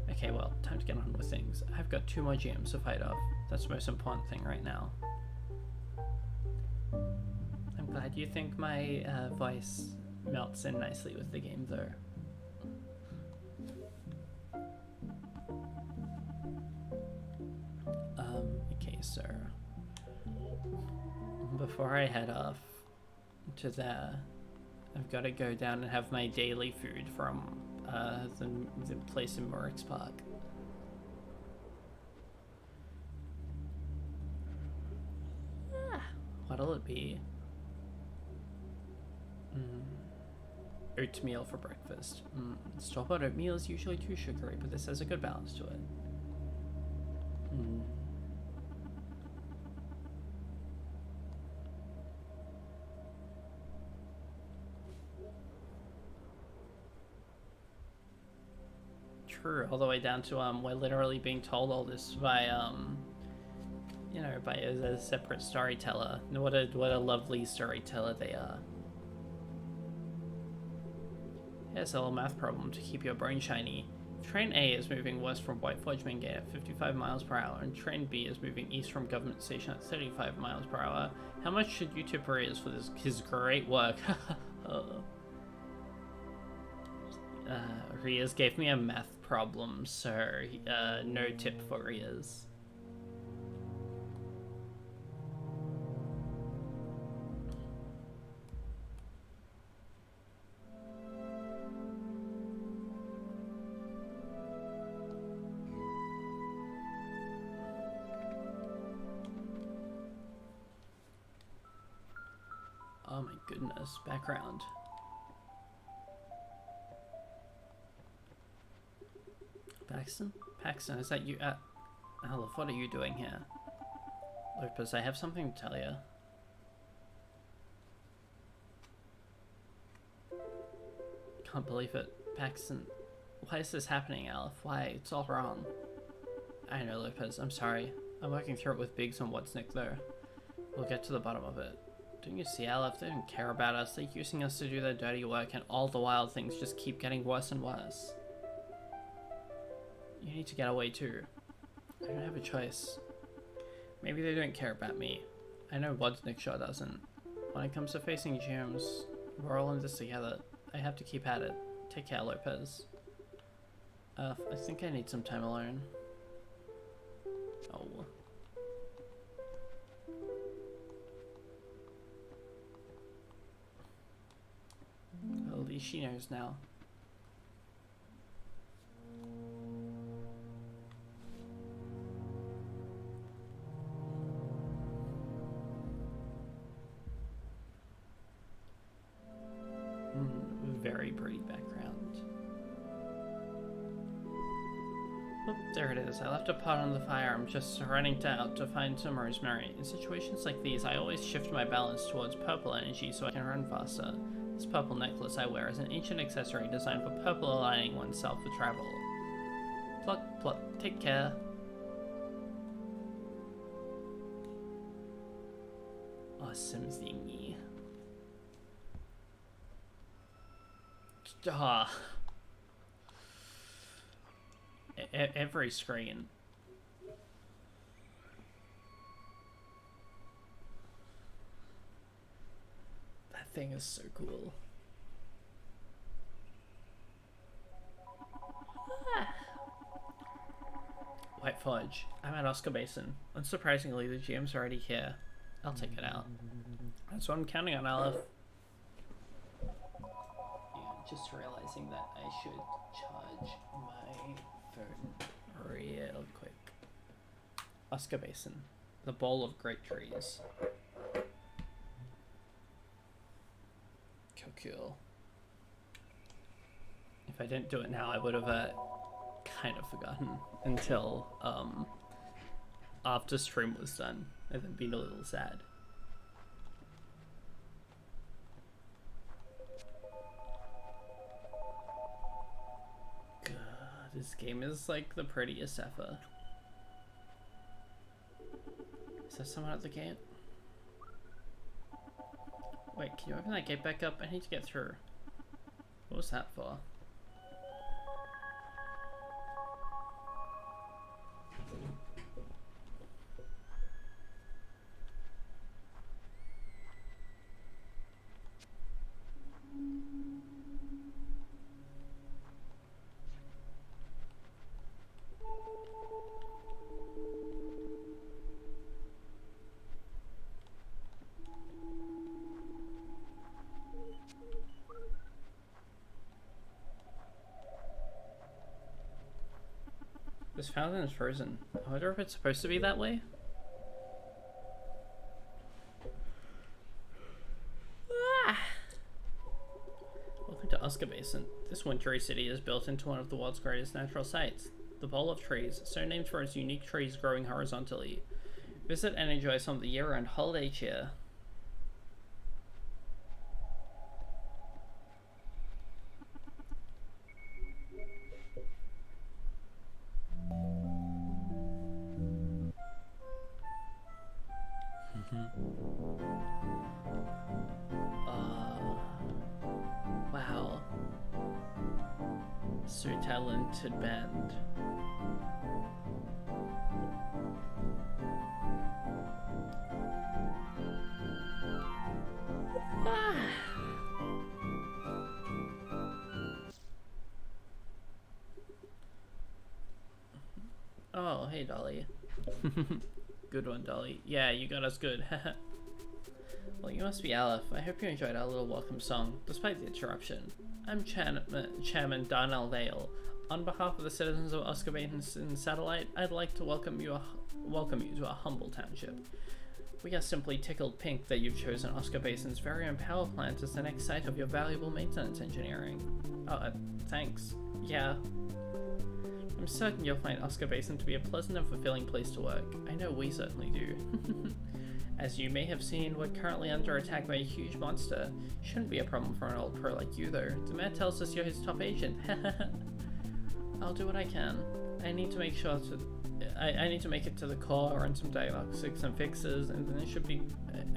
Speaker 1: Okay, well, time to get on with things. I've got 2 more GMs to fight off. That's the most important thing right now. I'm glad you think my voice melts in nicely with the game, though. Okay, so before I head off to there, I've got to go down and have my daily food from the place in Morix Park. What'll it be? Oatmeal for breakfast. Store-bought oatmeal is usually too sugary, but this has a good balance to it. True, all the way down to we're literally being told all this by you know, by a separate storyteller. What a lovely storyteller they are. Here's a little math problem to keep your brain shiny. If train A is moving west from White Forge Main Gate at 55 miles per hour and train B is moving east from Government Station at 35 miles per hour, how much should you tip Riaz for his great work? Riaz gave me a math problem, so no tip for Riaz. Oh my goodness, background. Paxton, is that you? Olive, what are you doing here? Lopez, I have something to tell you. Can't believe it. Paxton, why is this happening, Aleph? Why? It's all wrong. I know, Lopez, I'm sorry. I'm working through it with Biggs and Whatsnick, though. We'll get to the bottom of it. Don't you see, Aleph? They don't care about us. They're using us to do their dirty work, and all the while things just keep getting worse and worse. You need to get away too. I don't have a choice. Maybe they don't care about me. I know Whatsnick sure doesn't. When it comes to facing GMs, we're all in this together. I have to keep at it. Take care, Lopez. I think I need some time alone. Oh. Well, at least she knows now. Very pretty background. Oh, there it is. I left a pot on the fire. I'm just running out to find some rosemary. In situations like these, I always shift my balance towards purple energy so I can run faster. This purple necklace I wear is an ancient accessory designed for purple aligning oneself for travel. Pluck, pluck, take care. Awesome thingy. Ah. Every screen. That thing is so cool. White fudge. I'm at Oscar Basin. Unsurprisingly, the GM's already here. I'll take it out. That's what I'm counting on, Aleph. Yeah, just realizing that I should charge my phone real quick. Oscar Basin. The bowl of great trees. Cool. If I didn't do it now, I would have kind of forgotten until after stream was done, and then been a little sad. God, this game is like the prettiest ever. Is there someone at the gate? Wait, can you open that gate back up? I need to get through. What was that for? This fountain is frozen. I wonder if it's supposed to be that way? Ah! Welcome to Oscar Basin. This wintry city is built into one of the world's greatest natural sites. The Bowl of Trees, so named for its unique trees growing horizontally. Visit and enjoy some of the year-round holiday cheer. Wow. So talented band. Oh, hey, Dolly. Good one, Dolly. Yeah, you got us good. Well, you must be Aleph. I hope you enjoyed our little welcome song, despite the interruption. I'm Chairman Darnell Vale. On behalf of the citizens of Oscar Basin Satellite, I'd like to welcome you to our humble township. We are simply tickled pink that you've chosen Oscar Basin's very own power plant as the next site of your valuable maintenance engineering. Oh, thanks. Yeah. I'm certain you'll find Oscar Basin to be a pleasant and fulfilling place to work. I know we certainly do. As you may have seen, we're currently under attack by a huge monster. Shouldn't be a problem for an old pro like you, though. The mayor tells us you're his top agent. I'll do what I can. I need to make it to the core, run some diagnostics and fixes, and then I should be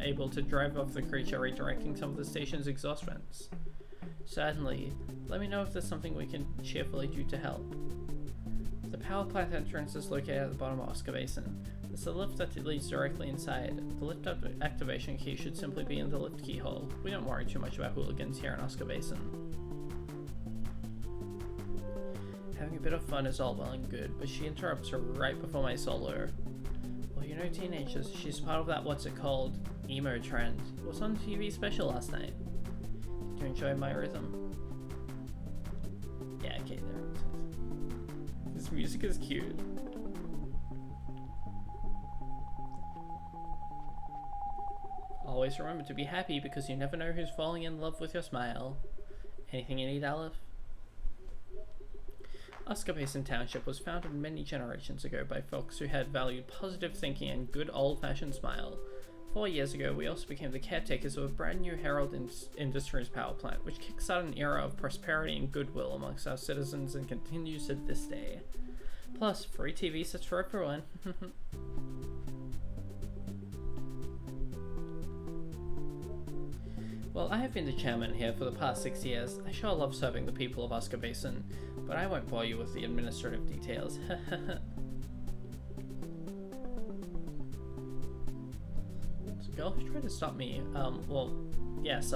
Speaker 1: able to drive off the creature, redirecting some of the station's exhaust vents. Certainly. Let me know if there's something we can cheerfully do to help. The power plant entrance is located at the bottom of Oscar Basin. There's a lift that leads directly inside. The lift activation key should simply be in the lift keyhole. We don't worry too much about hooligans here in Oscar Basin. Having a bit of fun is all well and good, but she interrupts her right before my solo. Well, you know teenagers, she's part of that what's it called? Emo trend. It was on TV special last night. Did you enjoy my rhythm? Yeah, okay, there it is. This music is cute. Always remember to be happy because you never know who's falling in love with your smile. Anything you need, Aleph? Oscar Basin Township was founded many generations ago by folks who had valued positive thinking and good old-fashioned smile. 4 years ago, we also became the caretakers of a brand new Herald Industries power plant, which kickstarted an era of prosperity and goodwill amongst our citizens and continues to this day. Plus, free TV sets for everyone. Well, I have been the chairman here for the past 6 years. I sure love serving the people of Oscar Basin, but I won't bore you with the administrative details. The girl who tried to stop me, well, yes,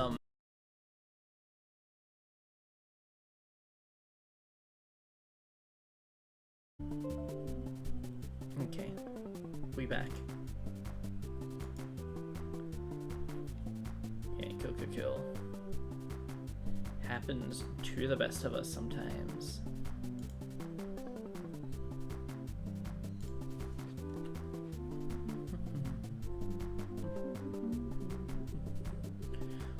Speaker 1: okay, we back. Yeah, cool. Happens to the best of us sometimes.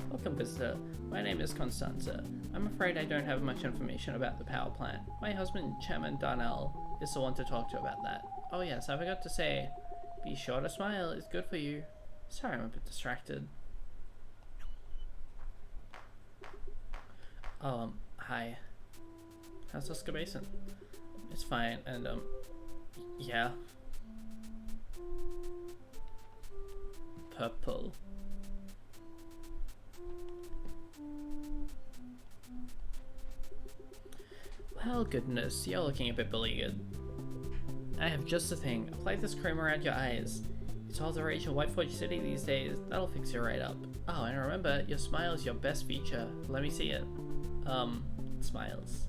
Speaker 1: Welcome, visitor. My name is Constanza. I'm afraid I don't have much information about the power plant. My husband, Chairman Darnell, is the one to talk to about that. Oh yes, I forgot to say, be sure to smile, it's good for you. Sorry, I'm a bit distracted. Hi. How's Oscar Basin? It's fine, and, yeah. Purple. Well, goodness, you're looking a bit beleaguered. I have just the thing. Apply this cream around your eyes. It's all the rage in Whiteforge City these days. That'll fix you right up. Oh, and remember, your smile is your best feature. Let me see it. Smiles.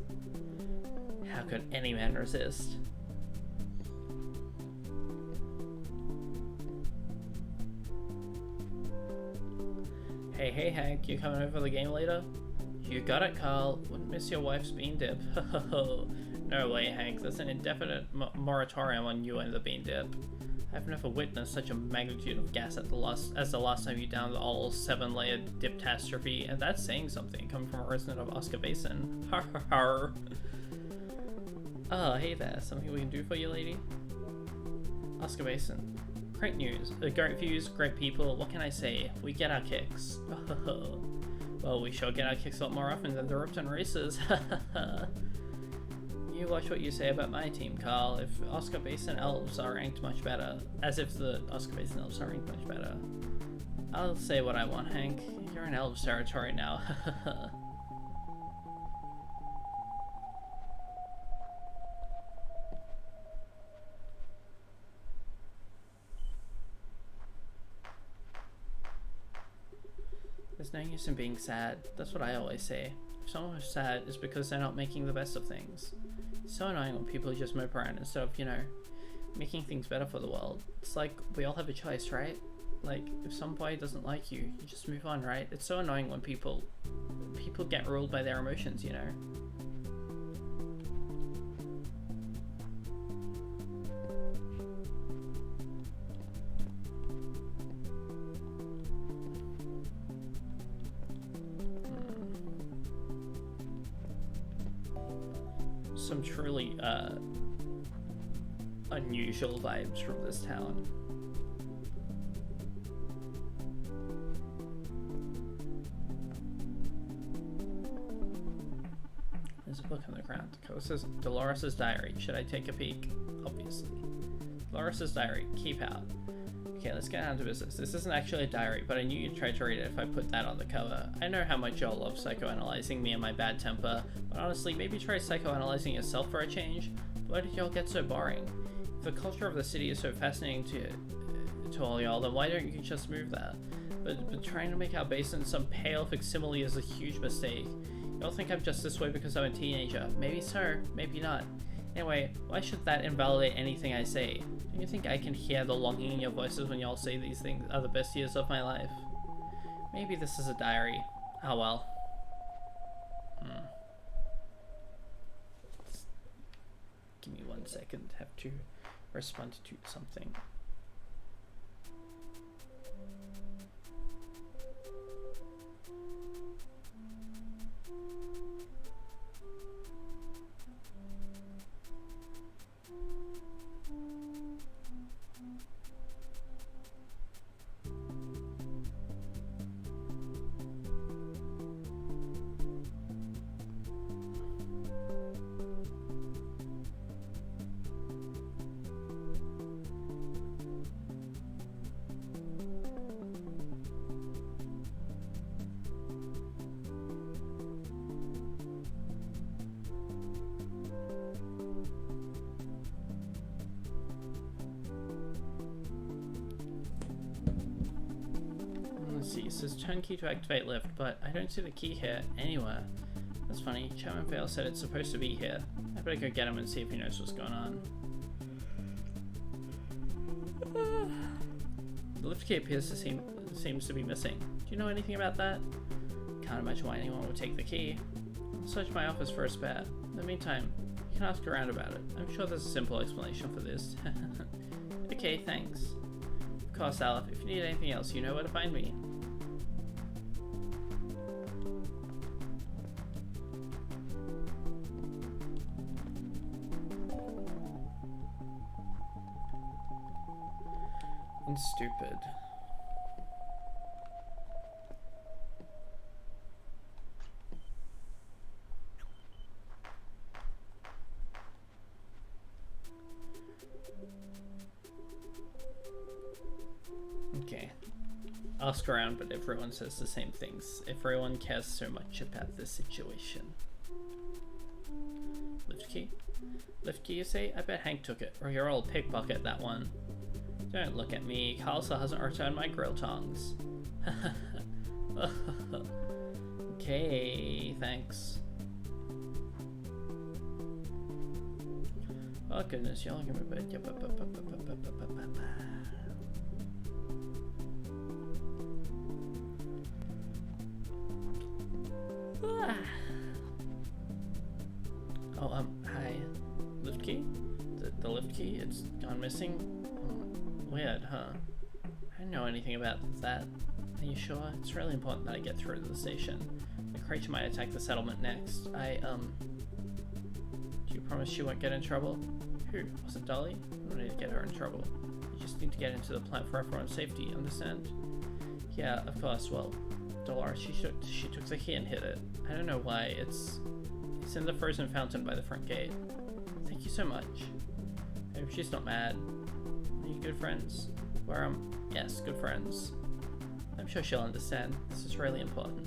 Speaker 1: How could any man resist? Hey Hank, you coming over the game later? You got it, Carl. Wouldn't miss your wife's bean dip. No way, Hank. There's an indefinite moratorium on you and the bean dip. I've never witnessed such a magnitude of gas as the last time you downed the all 7-layered diptastrophe, and that's saying something, coming from a resident of Oscar Basin. Har har har. Oh, hey there. Something we can do for you, lady? Oscar Basin. Great news. Great views, great people. What can I say? We get our kicks. Well, we sure get our kicks a lot more often than the Ripton races. You watch what you say about my team, Carl. If Oscar Basin Elves are ranked much better, as if the Oscar Basin Elves are ranked much better, I'll say what I want, Hank. You're in Elves territory now. There's no use in being sad. That's what I always say. If someone is sad, it's because they're not making the best of things. It's so annoying when people just mope around instead of, you know, making things better for the world. It's like, we all have a choice, right? Like, if somebody doesn't like you, you just move on, right? It's so annoying when people get ruled by their emotions, you know? Some truly unusual vibes from this town. There's a book on the ground. It says Dolores' diary. Should I take a peek? Obviously. Dolores' diary. Keep out. Okay, let's get down to business. This isn't actually a diary, but I knew you'd try to read it if I put that on the cover. I know how much y'all love psychoanalyzing me and my bad temper, but honestly, maybe try psychoanalyzing yourself for a change. Why did y'all get so boring? If the culture of the city is so fascinating to all y'all, then why don't you just move there? But trying to make our basin some pale facsimile is a huge mistake. Y'all think I'm just this way because I'm a teenager. Maybe so, maybe not. Anyway, why should that invalidate anything I say? Do you think I can hear the longing in your voices when y'all say these things are the best years of my life? Maybe this is a diary. Oh well. Give me 1 second. Have to respond to something. see, it says turn key to activate lift, but I don't see the key here anywhere. That's funny. Chairman Vale said it's supposed to be here. I better go get him and see if he knows what's going on. The lift key appears to seems to be missing. Do you know anything about that? Can't imagine why anyone would take the key. I'll search my office for a spare. In the meantime, you can ask around about it. I'm sure there's a simple explanation for this. Okay, thanks. Of course, Aleph, if you need anything else, you know where to find me. And stupid. Okay. Ask around, but everyone says the same things. Everyone cares so much about the situation. Lift key? Lift key, you say? I bet Hank took it, or your old pickpocket that one. Don't look at me. Carl still hasn't returned my grill tongs. Okay, thanks. Oh goodness, y'all give me a bit. Oh, hi. Lift key? The lift key? It's gone missing? Weird, huh? I don't know anything about that. Are you sure? It's really important that I get through to the station. The creature might attack the settlement next. Do you promise she won't get in trouble? Who? Was it Dolly? I don't need to get her in trouble. You just need to get into the plant for everyone's safety, understand? Yeah, of course. Well, Dolores, she took the key and hid it. I don't know why. It's in the frozen fountain by the front gate. Thank you so much. I hope she's not mad. Are you good friends? Yes, good friends. I'm sure she'll understand. This is really important.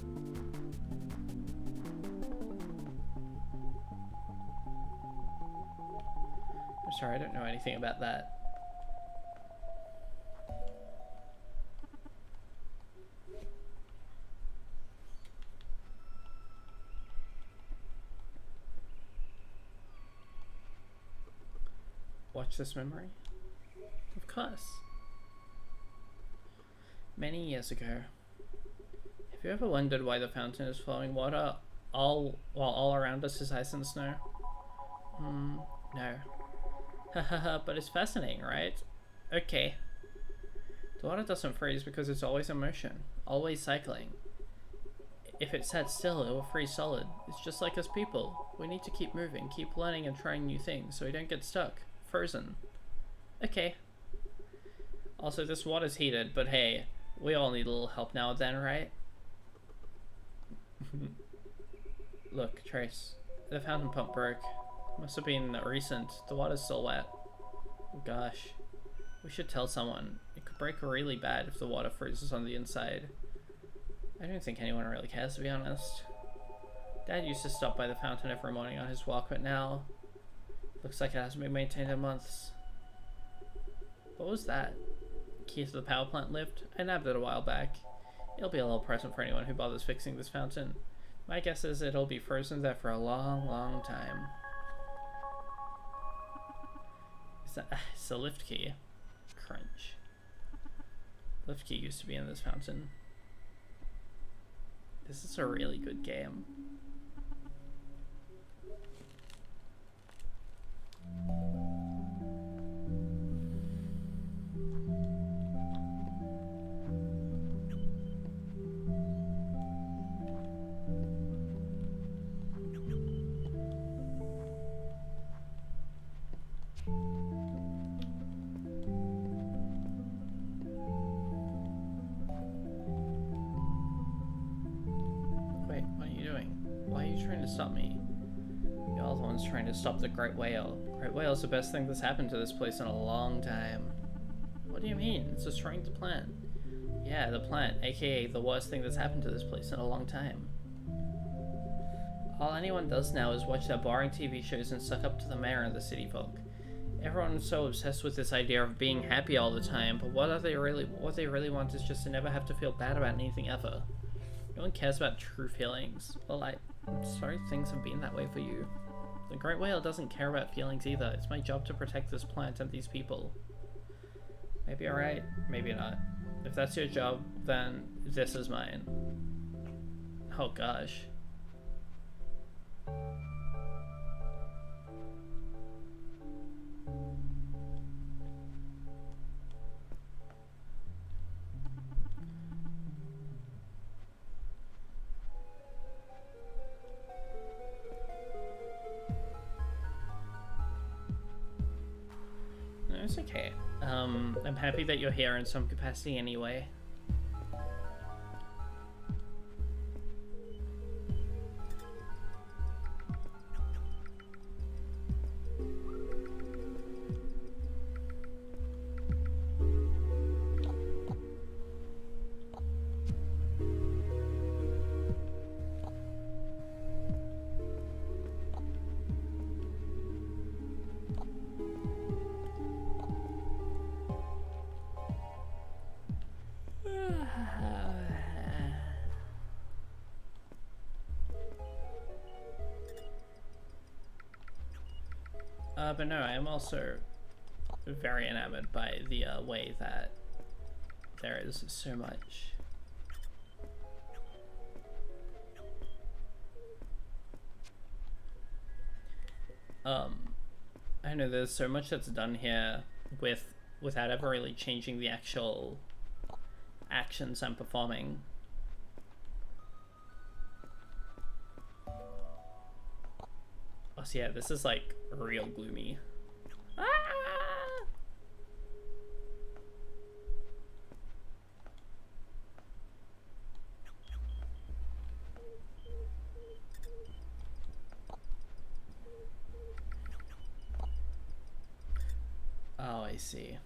Speaker 1: I'm sorry, I don't know anything about that. Watch this memory? Of course. Many years ago. Have you ever wondered why the fountain is flowing water while all around us is ice and snow? No. Hahaha, but it's fascinating, right? Okay. The water doesn't freeze because it's always in motion, always cycling. If it sat still, it will freeze solid. It's just like us people. We need to keep moving, keep learning and trying new things so we don't get stuck. Frozen. Okay. Also, this water's heated, but hey, we all need a little help now and then, right? Look, Trace. The fountain pump broke. Must have been recent. The water's still wet. Oh, gosh. We should tell someone. It could break really bad if the water freezes on the inside. I don't think anyone really cares, to be honest. Dad used to stop by the fountain every morning on his walk, but now... looks like it hasn't been maintained in months. What was that? Key to the power plant lift? I nabbed it a while back. It'll be a little present for anyone who bothers fixing this fountain. My guess is it'll be frozen there for a long, long time. It's a lift key. Crunch. Lift key used to be in this fountain. This is a really good game. Stop me. You're the ones trying to stop the great whale. Great whale's the best thing that's happened to this place in a long time. What do you mean? It's destroying the plant. Yeah, the plant, aka the worst thing that's happened to this place in a long time. All anyone does now is watch their boring TV shows and suck up to the mayor and the city folk. Everyone's so obsessed with this idea of being happy all the time, but what they really want is just to never have to feel bad about anything ever. No one cares about true feelings. Well, I'm sorry things have been that way for you. The great whale doesn't care about feelings either. It's my job to protect this plant and these people. Maybe you're right, maybe not. If that's your job, then this is mine. Oh gosh. No, it's okay. I'm happy that you're here in some capacity anyway. But no, I am also very enamored by the way that there is so much. I know there's so much that's done here without ever really changing the actual actions I'm performing. Oh, so yeah, this is like real gloomy. Ah! Oh, I see.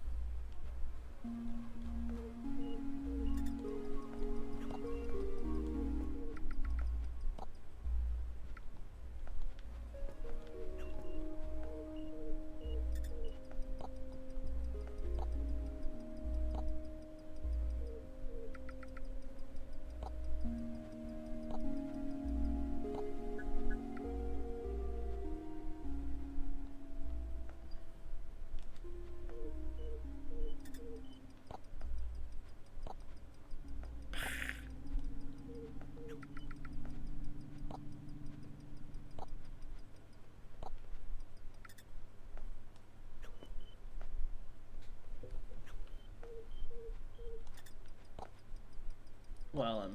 Speaker 1: Well,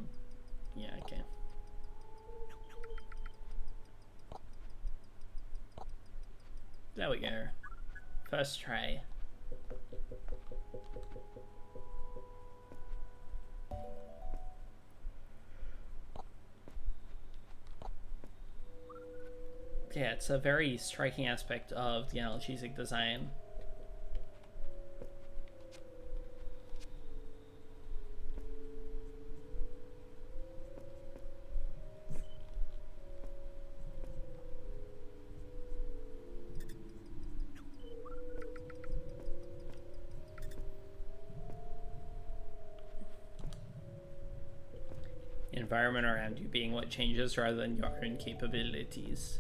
Speaker 1: yeah, okay. There we go. First try. Yeah, it's a very striking aspect of the analgesic design. The environment around you being what changes rather than your own capabilities.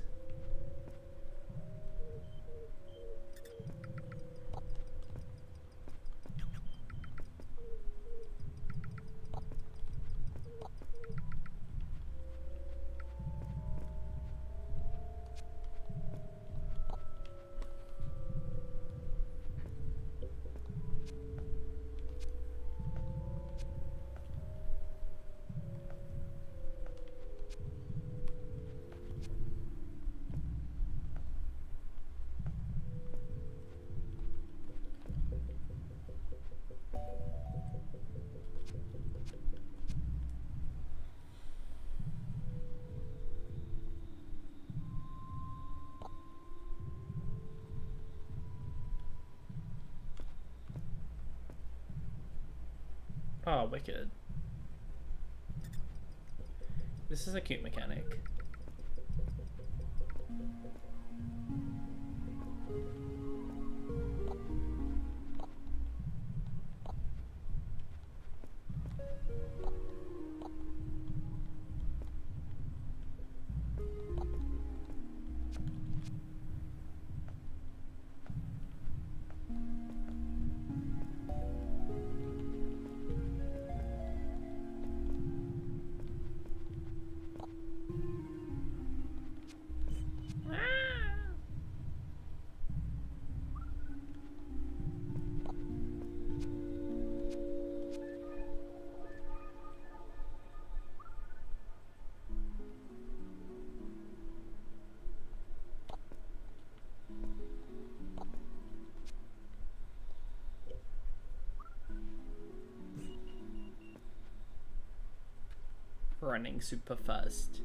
Speaker 1: Oh, wicked. This is a cute mechanic. running super fast.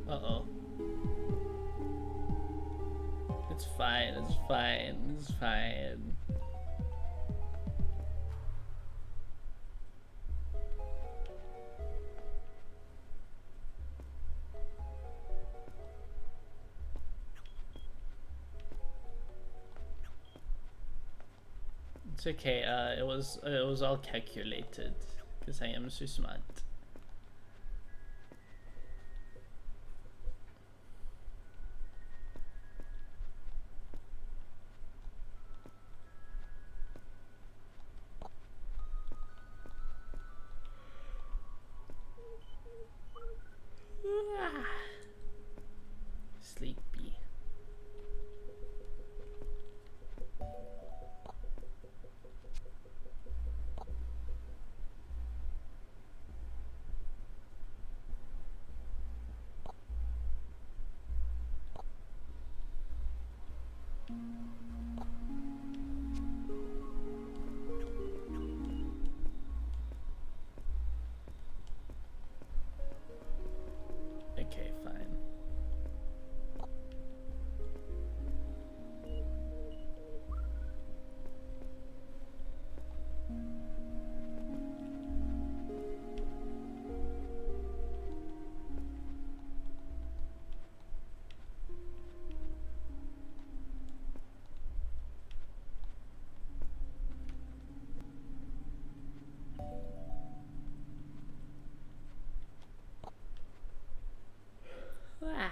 Speaker 1: Uh-oh. It's fine, it's fine, it's fine. It's okay, it was all calculated, because I am so smart. Sleepy. Okay, fine. Ah.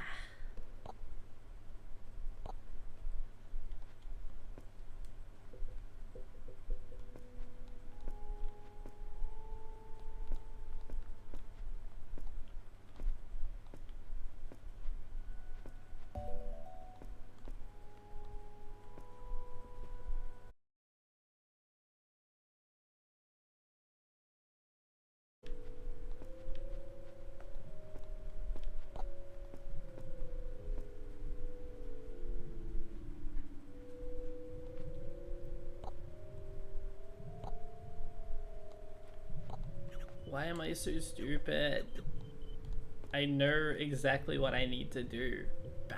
Speaker 1: Why am I so stupid? I know exactly what I need to do. Bah.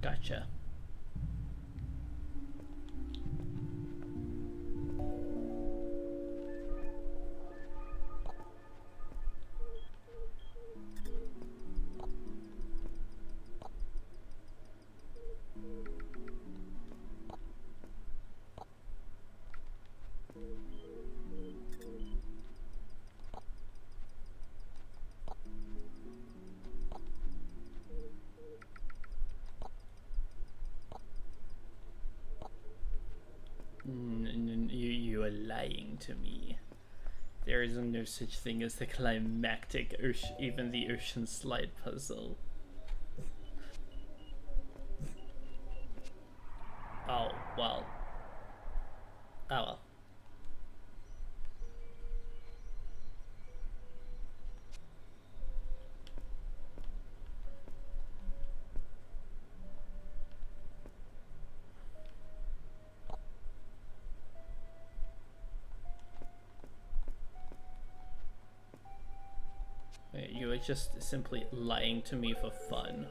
Speaker 1: Gotcha. You are lying to me. There is no such thing as the climactic ocean, even the ocean slide puzzle. Oh, well. Oh well. You are just simply lying to me for fun.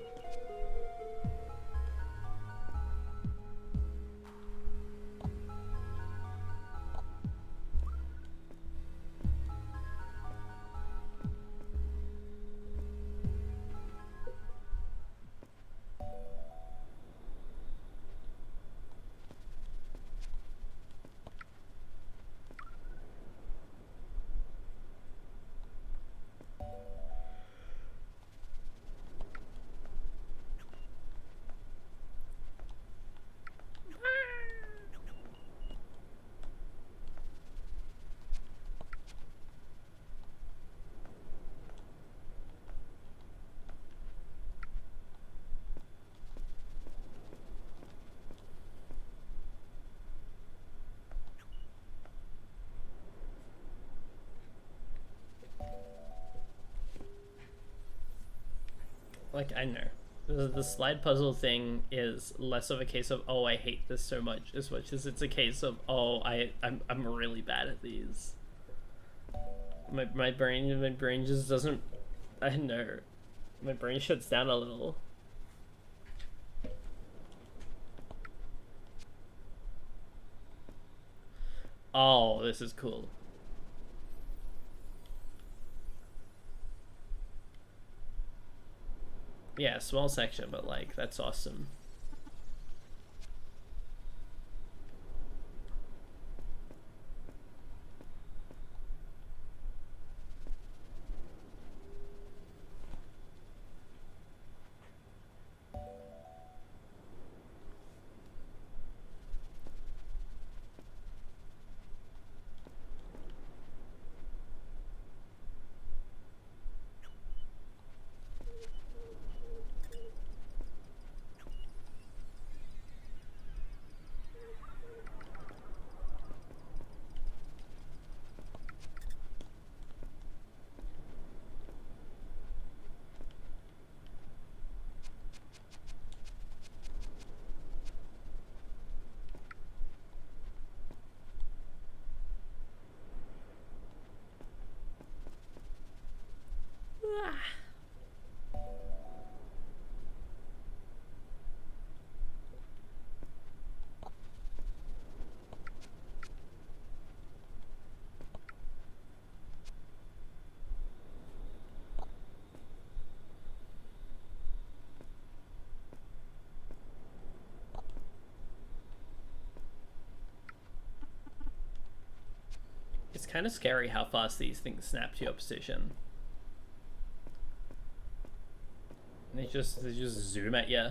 Speaker 1: Like, I know. The slide puzzle thing is less of a case of, oh, I hate this so much, as much as it's a case of, oh, I'm really bad at these. My brain just doesn't, I know. My brain shuts down a little. Oh, this is cool. Yeah, small section, but like, that's awesome. It's kind of scary how fast these things snap to your position. They just zoom at you.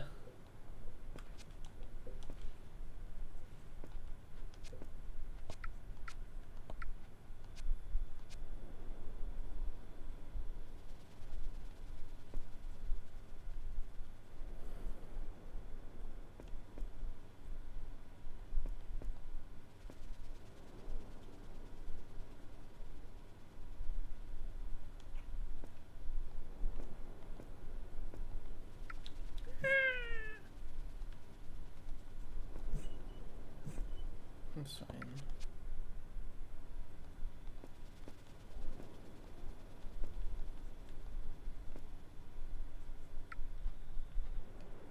Speaker 1: That's fine.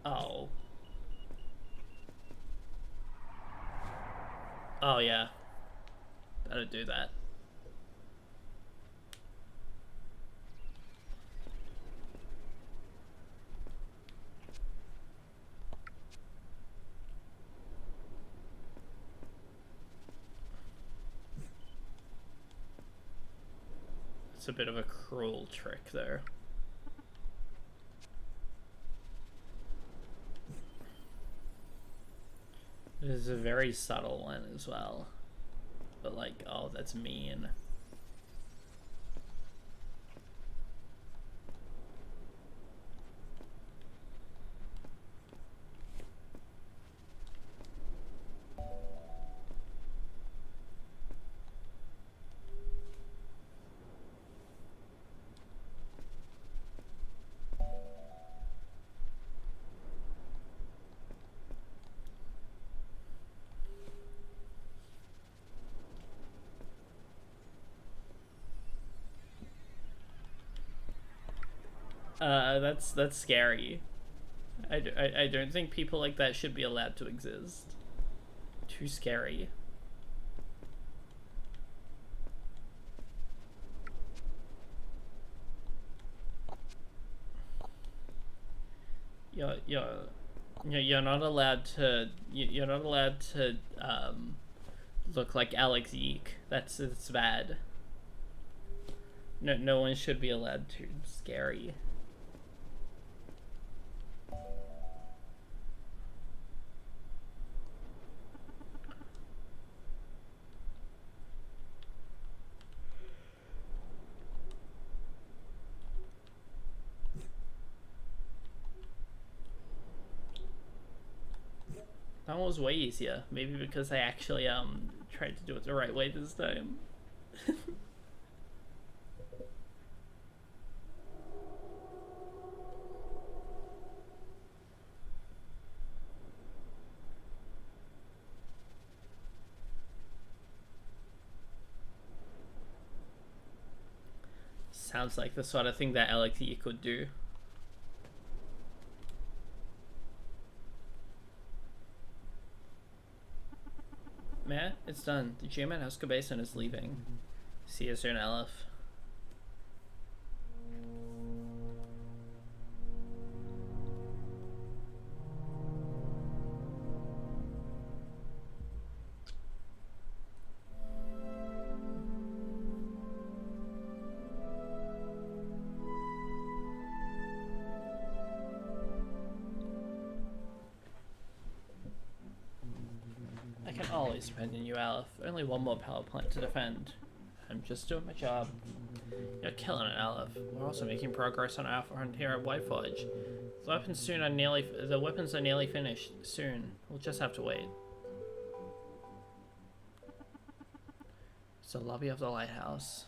Speaker 1: Oh. Oh yeah, better do that. It's a bit of a cruel trick there. It is a very subtle one as well. But like, oh, that's mean. That's scary. I don't think people like that should be allowed to exist. Too scary. You're you're you're not allowed to you're not allowed to look like Alex Yeek. It's bad. No one should be allowed to. Scary. That one was way easier. Maybe because I actually tried to do it the right way this time. Sounds like the sort of thing that LXE could do. Man, it's done. The GM at Husker Basin is leaving. See you soon, Aleph. I can always depend on you, Aleph. Only one more power plant to defend. I'm just doing my job. You're killing it, Aleph. We're also making progress on our front here at Whiteforge. The weapons are nearly finished. Soon. We'll just have to wait. It's the lobby of the lighthouse.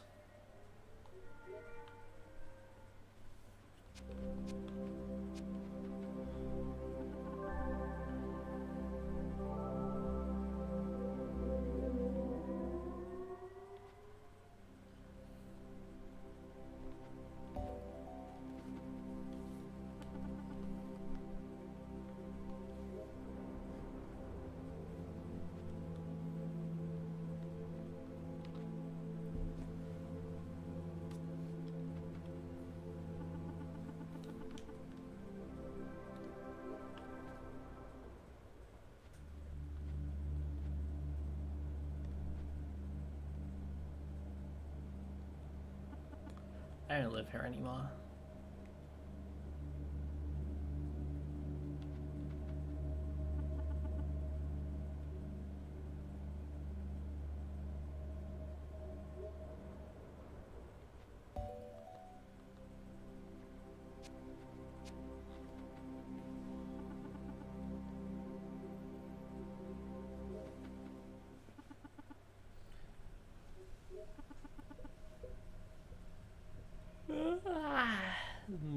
Speaker 1: I don't live here anymore.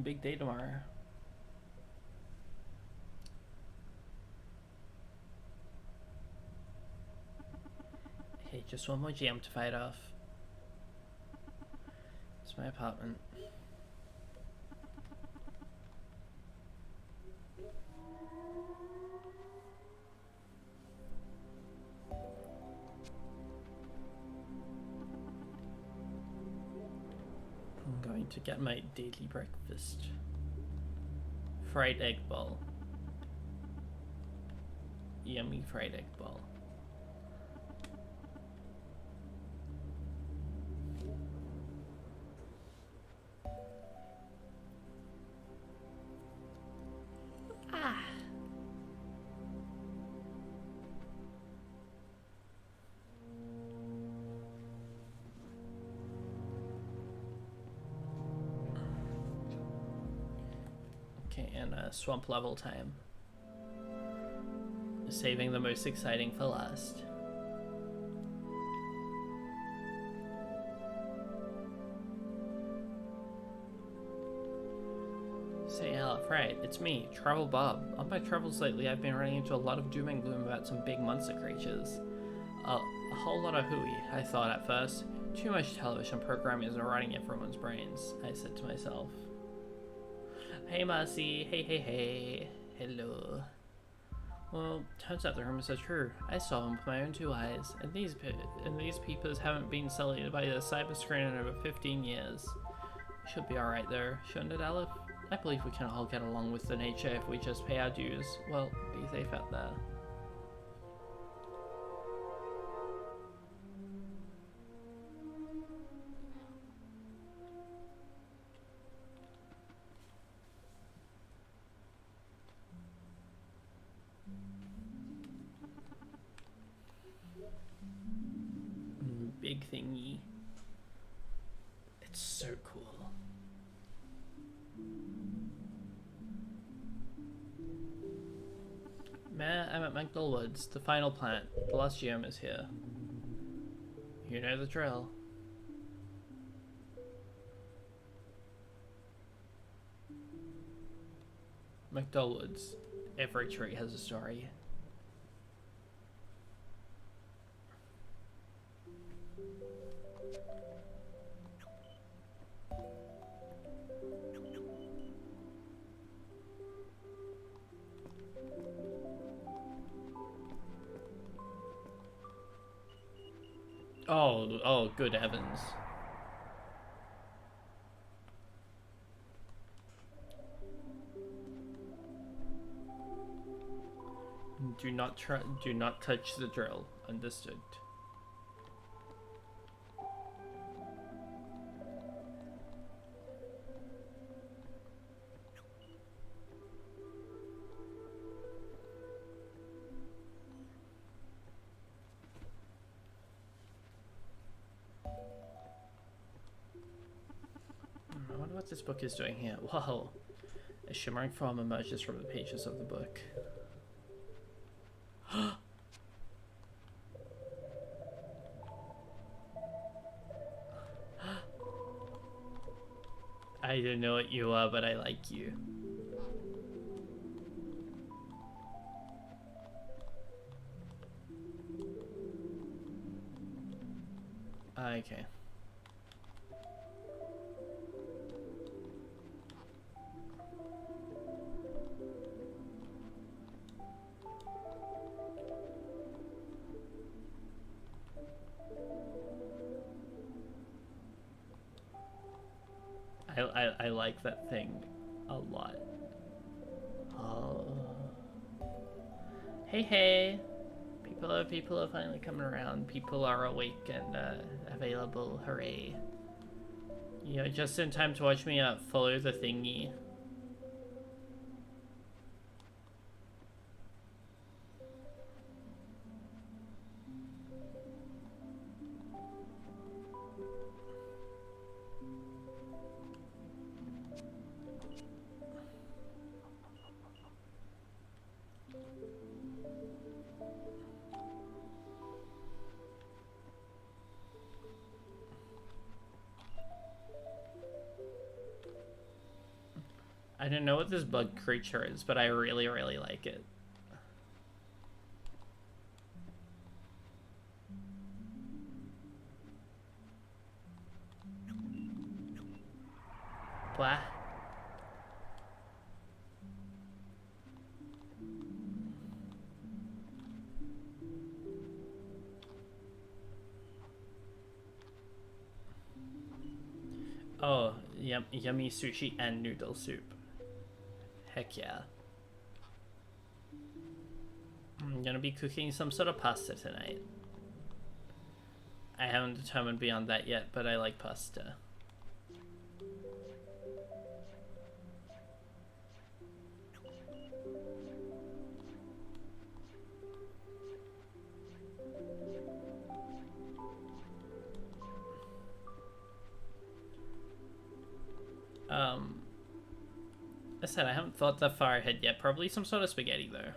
Speaker 1: Big day tomorrow. Hey, just one more jam to fight off. It's my apartment. time to get my daily breakfast. Fried egg ball. Yummy fried egg ball. Ah. Okay, and swamp level time. Saving the most exciting for last. Say Aleph, right, it's me, Travel Bob. On my travels lately, I've been running into a lot of doom and gloom about some big monster creatures. A whole lot of hooey, I thought at first. Too much television programming is rotting everyone's brains, I said to myself. Hey Marcy, hey, hello. Well, turns out the rumors are true. I saw them with my own 2 eyes, and these peepers haven't been sullied by the cyber screen in over 15 years. Should be alright though, shouldn't it, Aleph? I believe we can all get along with the nature if we just pay our dues. Well, be safe out there. Big thingy. It's so cool. Man, I'm at Magdal Woods, the final plant. The last geom is here. You know the drill. Magdal Woods. Every tree has a story. Oh, good heavens. Do not touch the drill. Understood. I wonder what this book is doing here. Whoa. A shimmering form emerges from the pages of the book. I don't know what you are, but I like you. Okay. I like that thing a lot. Oh. Hey. People are finally coming around. People are awake and available. Hooray. You know, just in time to watch me follow the thingy. I don't know what this bug creature is, but I really like it. Blah. Oh, yummy sushi and noodle soup. Heck yeah. I'm gonna be cooking some sort of pasta tonight. I haven't determined beyond that yet, but I like pasta. I said I haven't thought that far ahead yet. Probably some sort of spaghetti though.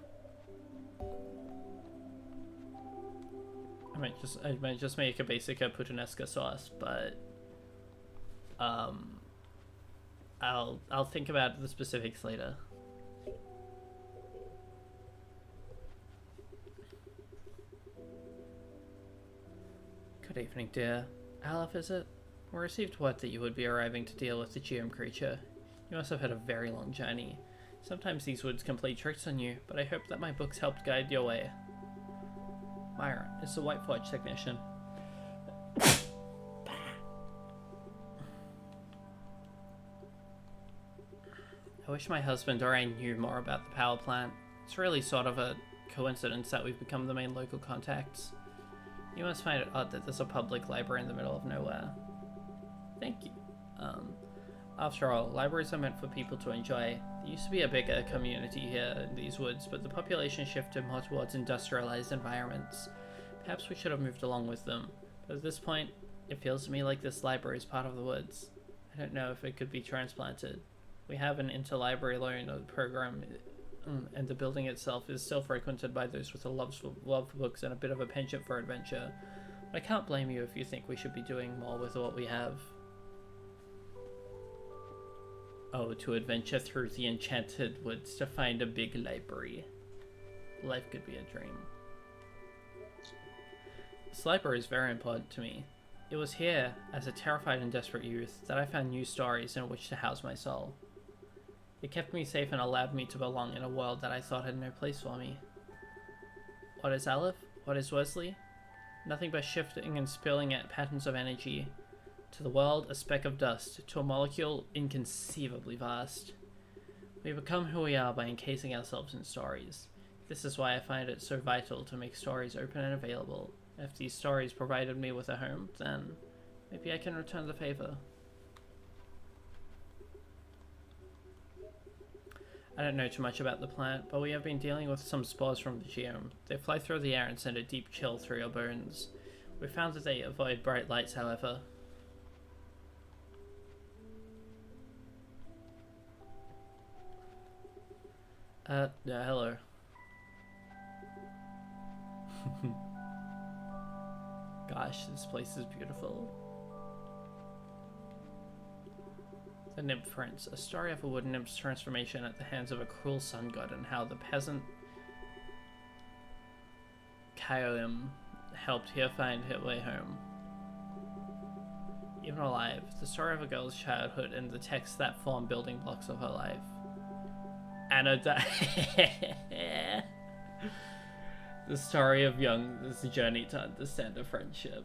Speaker 1: I might just make a basic puttanesca sauce, but I'll think about the specifics later. Good evening, dear. Aleph, is it? We received word that you would be arriving to deal with the GM creature. You must have had a very long journey. Sometimes these woods can play tricks on you, but I hope that my books helped guide your way. Myron, it's the White Forge technician. I wish my husband or I knew more about the power plant. It's really sort of a coincidence that we've become the main local contacts. You must find it odd that there's a public library in the middle of nowhere. Thank you. After all, libraries are meant for people to enjoy. There used to be a bigger community here in these woods, but the population shifted more towards industrialized environments. Perhaps we should have moved along with them, but at this point, it feels to me like this library is part of the woods. I don't know if it could be transplanted. We have an interlibrary loan program, and the building itself is still frequented by those with a love for books and a bit of a penchant for adventure. But I can't blame you if you think we should be doing more with what we have. Oh, to adventure through the enchanted woods to find a big library. Life could be a dream. This library is very important to me. It was here, as a terrified and desperate youth, that I found new stories in which to house my soul. It kept me safe and allowed me to belong in a world that I thought had no place for me. What is Aleph? What is Wesley? Nothing but shifting and spilling at patterns of energy. To the world, a speck of dust. To a molecule, inconceivably vast. We become who we are by encasing ourselves in stories. This is why I find it so vital to make stories open and available. If these stories provided me with a home, then maybe I can return the favor. I don't know too much about the plant, but we have been dealing with some spores from the geom. They fly through the air and send a deep chill through your bones. We found that they avoid bright lights, however. Yeah, hello. Gosh, this place is beautiful. The Nymph Prince, a story of a wood nymph's transformation at the hands of a cruel sun god and how the peasant Kaoim helped her find her way home. Even alive, the story of a girl's childhood and the texts that form building blocks of her life. The story of Young's journey to understand a friendship.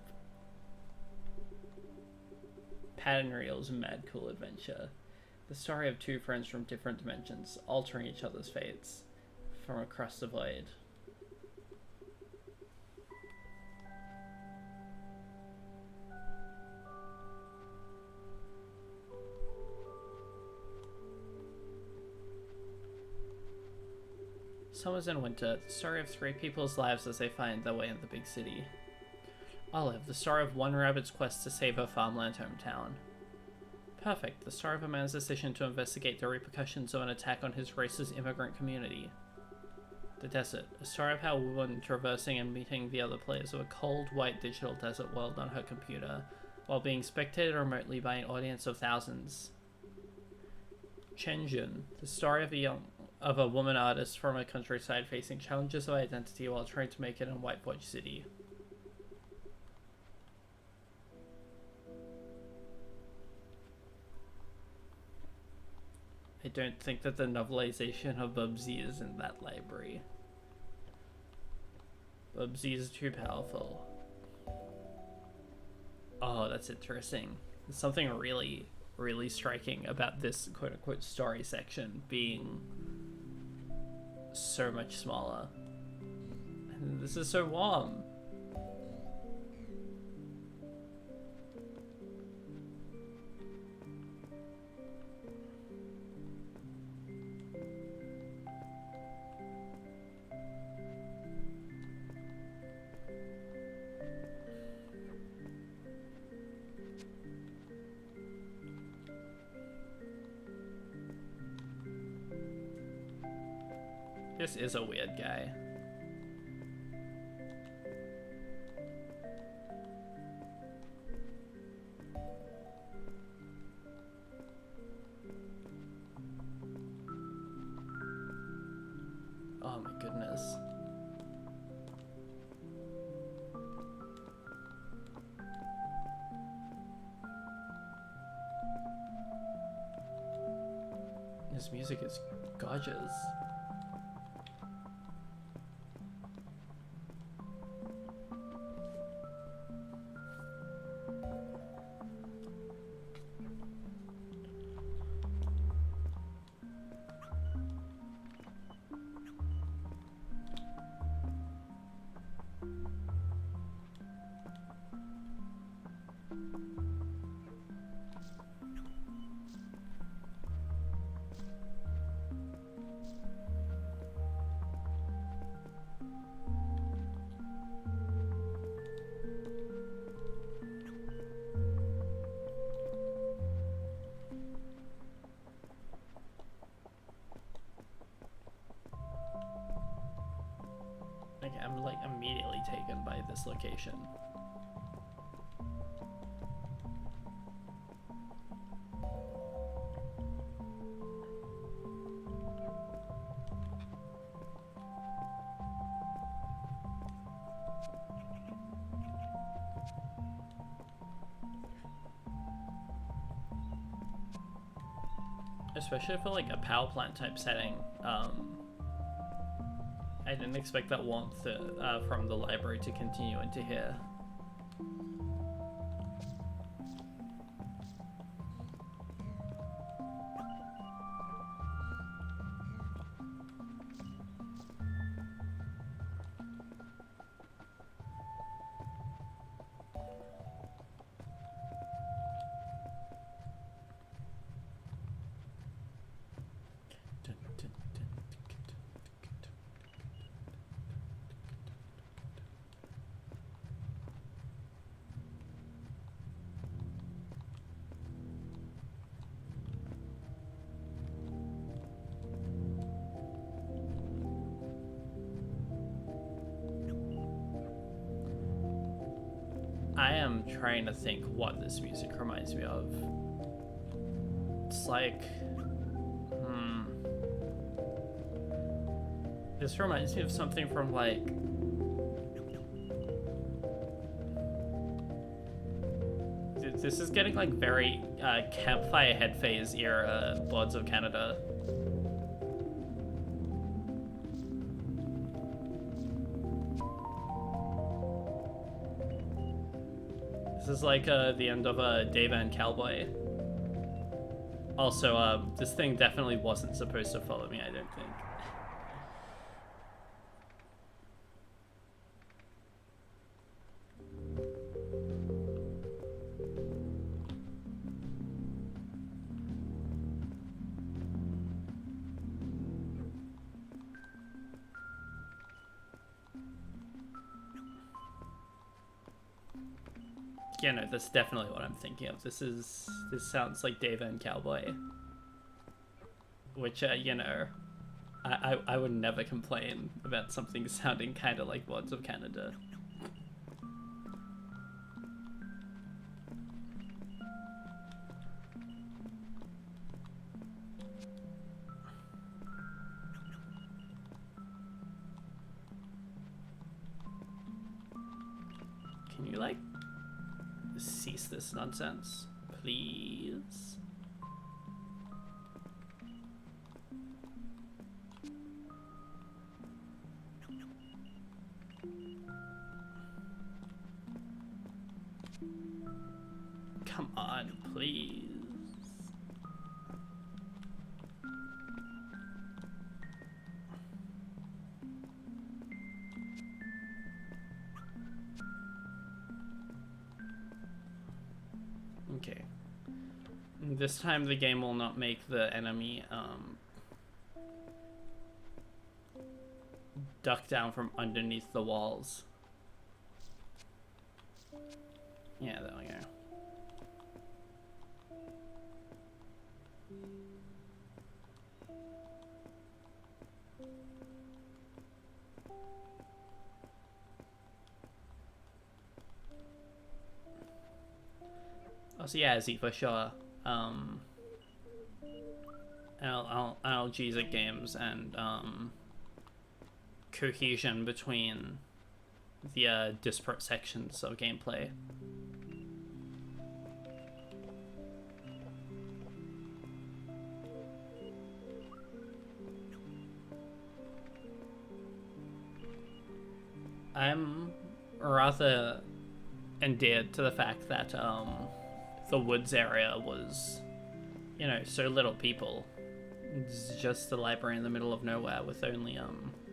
Speaker 1: Pattern Reel's mad cool adventure. The story of two friends from different dimensions, altering each other's fates from across the void. Summers and Winter, the story of three people's lives as they find their way in the big city. Olive, the story of one rabbit's quest to save her farmland hometown. Perfect, the story of a man's decision to investigate the repercussions of an attack on his race's immigrant community. The Desert, a story of how a woman traversing and meeting the other players of a cold, white digital desert world on her computer, while being spectated remotely by an audience of thousands. Chenjun, the story of a woman artist from a countryside facing challenges of identity while trying to make it in White Forge City. I don't think that the novelization of Bubsy is in that library. Bubsy is too powerful. Oh, that's interesting. There's something really really striking about this quote-unquote story section being so much smaller. And this is so warm. This is a weird guy. Oh my goodness. This music is gorgeous. Okay, I'm like immediately taken by this location. Especially for like a power plant type setting. I didn't expect that warmth from the library to continue into here. I am trying to think what this music reminds me of. It's like, this reminds me of something from like, this is getting like very Campfire Head Phase era Lords of Canada. This is like the end of Day Van Cowboy. Also, this thing definitely wasn't supposed to follow me, I don't think. Yeah, no, that's definitely what I'm thinking of. This sounds like Dave and Cowboy. Which, you know, I would never complain about something sounding kind of like Lords of Canada. Can you, like, cease this nonsense, please? Come on, please. Okay. This time the game will not make the enemy duck down from underneath the walls. Yeah, there we go. Oh, so yeah, Z for sure. Analgesic games and cohesion between the disparate sections of gameplay. I'm rather endeared to the fact that the woods area was, you know, so little people. It's just the library in the middle of nowhere with only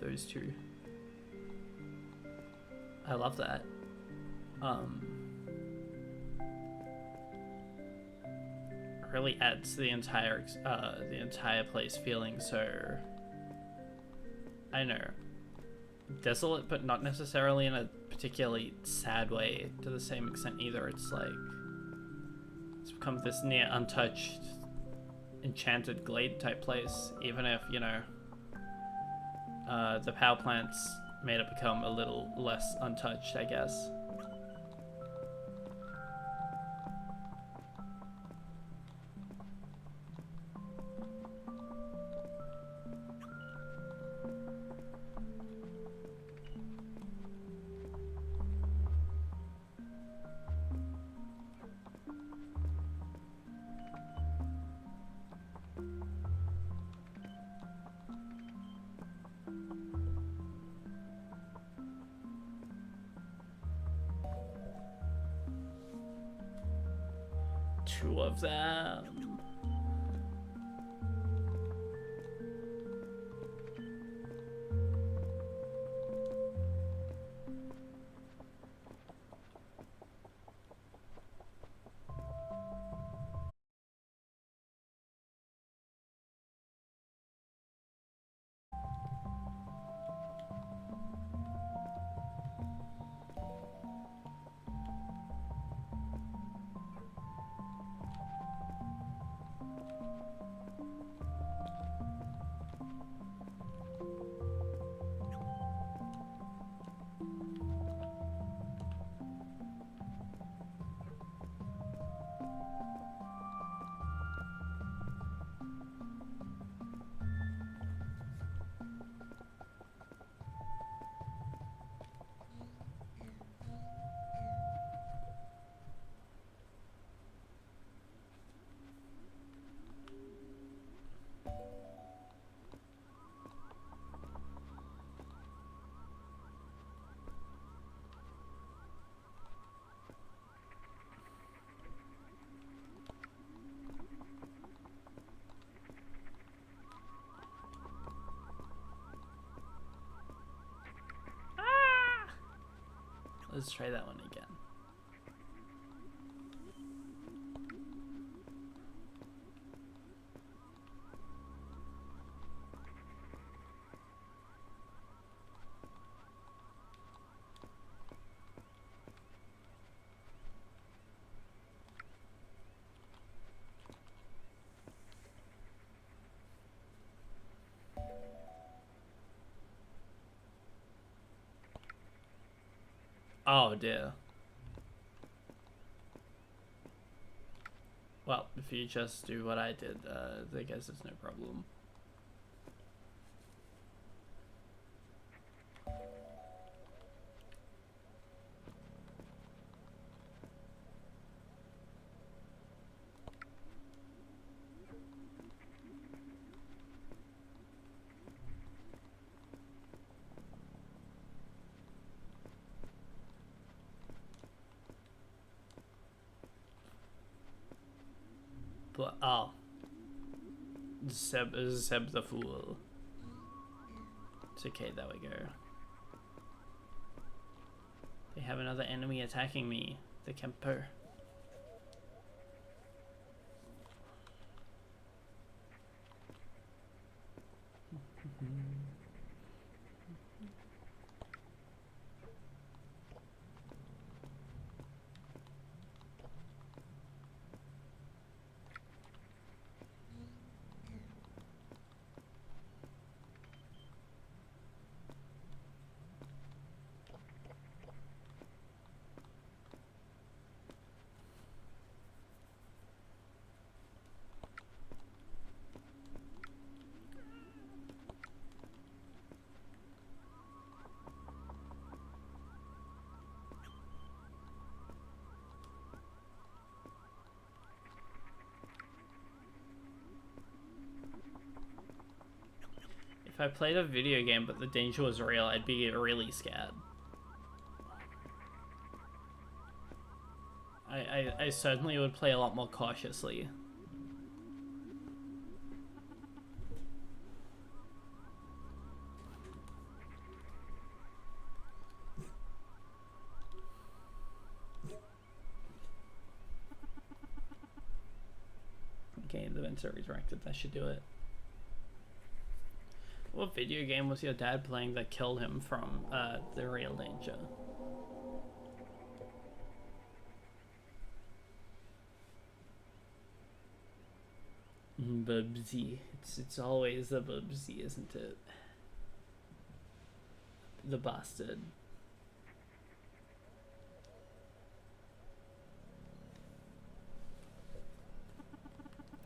Speaker 1: those two. I love that. Really adds the entire place feeling so, I don't know, desolate, but not necessarily in a particularly sad way to the same extent either. It's like it's become this near untouched, enchanted glade type place, even if, you know, the power plants made it become a little less untouched, I guess. Two of them. Let's try that one again. Oh dear. Well, if you just do what I did, I guess it's no problem. But, oh. Zeb the Fool. It's okay, there we go. They have another enemy attacking me. The Kemper. If I played a video game but the danger was real, I'd be really scared. I certainly would play a lot more cautiously. Okay, the vents are redirected. That should do it. What video game was your dad playing that killed him from the real danger? Bubsy. It's always the Bubsy, isn't it? The bastard.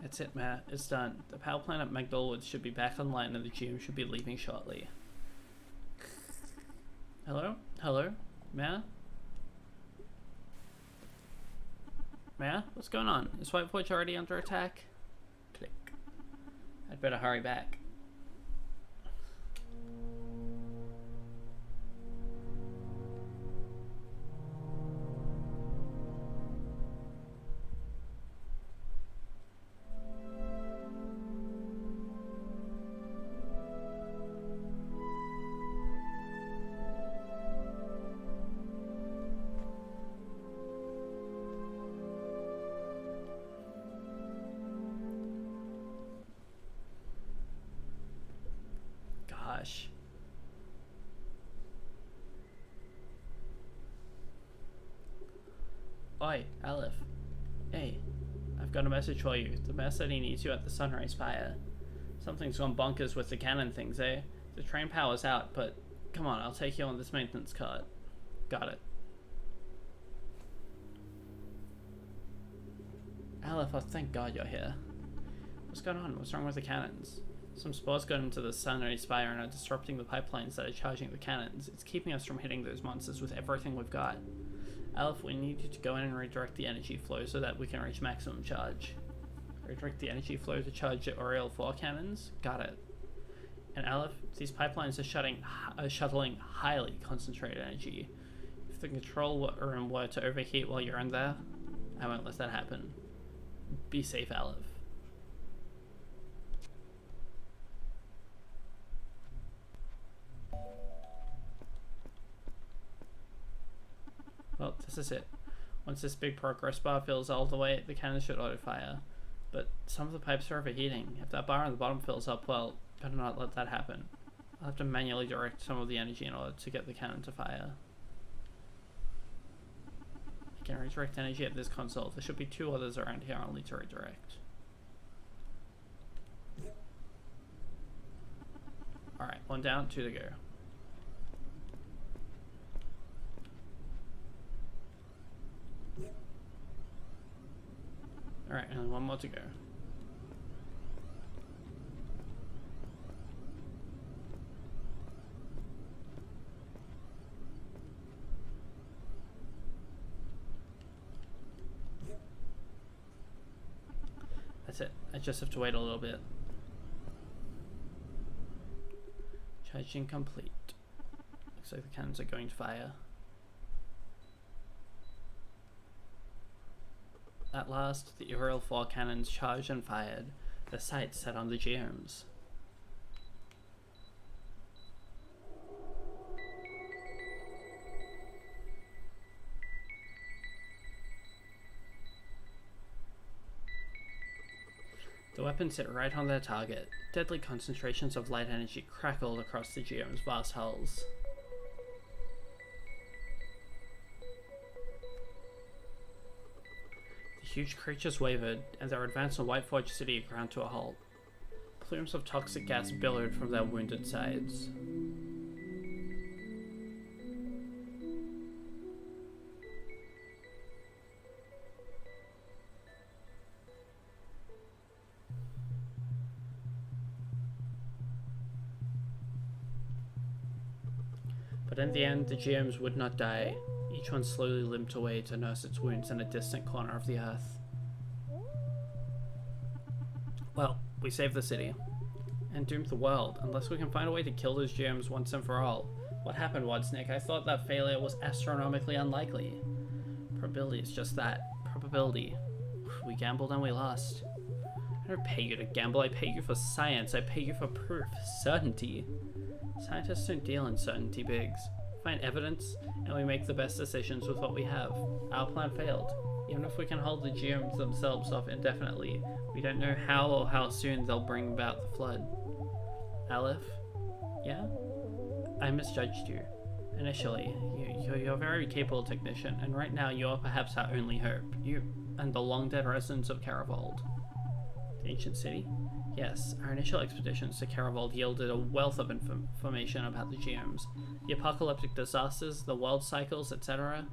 Speaker 1: That's it, Matt. It's done. The power plant at McDowellwood should be back online and the GM should be leaving shortly. Hello? Hello? Matt? Matt? What's going on? Is Whiteforge already under attack? Click. I'd better hurry back. Gosh. Oi, Aleph. Hey, I've got a message for you. The mayor said he needs you at the Sunrise Spire. Something's gone bonkers with the cannon things, eh? The train power's out, but come on, I'll take you on this maintenance cart. Got it. Aleph, oh, thank God you're here. What's going on? What's wrong with the cannons? Some spores got into the Sunrise Spire and are disrupting the pipelines that are charging the cannons. It's keeping us from hitting those monsters with everything we've got. Aleph, we need you to go in and redirect the energy flow so that we can reach maximum charge. Redirect the energy flow to charge the Oriole 4 cannons? Got it. And Aleph, these pipelines are shuttling highly concentrated energy. If the control room were to overheat while you're in there, I won't let that happen. Be safe, Aleph. Well, this is it. Once this big progress bar fills all the way, the cannon should auto-fire. But some of the pipes are overheating. If that bar on the bottom fills up, well, better not let that happen. I'll have to manually direct some of the energy in order to get the cannon to fire. I can redirect energy at this console. There should be 2 others around here only to redirect. Alright, 1 down, 2 to go. Alright, and 1 more to go. That's it. I just have to wait a little bit. Charging complete. Looks like the cannons are going to fire. At last, the Oriole 4 cannons charged and fired, their sights set on the gems. The weapons hit right on their target. Deadly concentrations of light energy crackled across the geome's vast hulls. The huge creatures wavered, and their advance on Whiteforge City ground to a halt. Plumes of toxic gas billowed from their wounded sides. But in the end, the GMs would not die. Each one slowly limped away to nurse its wounds in a distant corner of the earth. Well, we saved the city. And doomed the world, unless we can find a way to kill those GMs once and for all. What happened, Wadsnick? I thought that failure was astronomically unlikely. Probability is just that. Probability. We gambled and we lost. I don't pay you to gamble, I pay you for science, I pay you for proof. Certainty. Scientists don't deal in certainty, Biggs. We find evidence, and we make the best decisions with what we have. Our plan failed. Even if we can hold the GMs themselves off indefinitely, we don't know how or how soon they'll bring about the flood. Aleph? Yeah? I misjudged you. Initially, you're a very capable technician, and right now you are perhaps our only hope. You and the long-dead residents of Caravold. The ancient city? Yes, our initial expeditions to Caravold yielded a wealth of information about the GMs, the apocalyptic disasters, the world cycles, etc.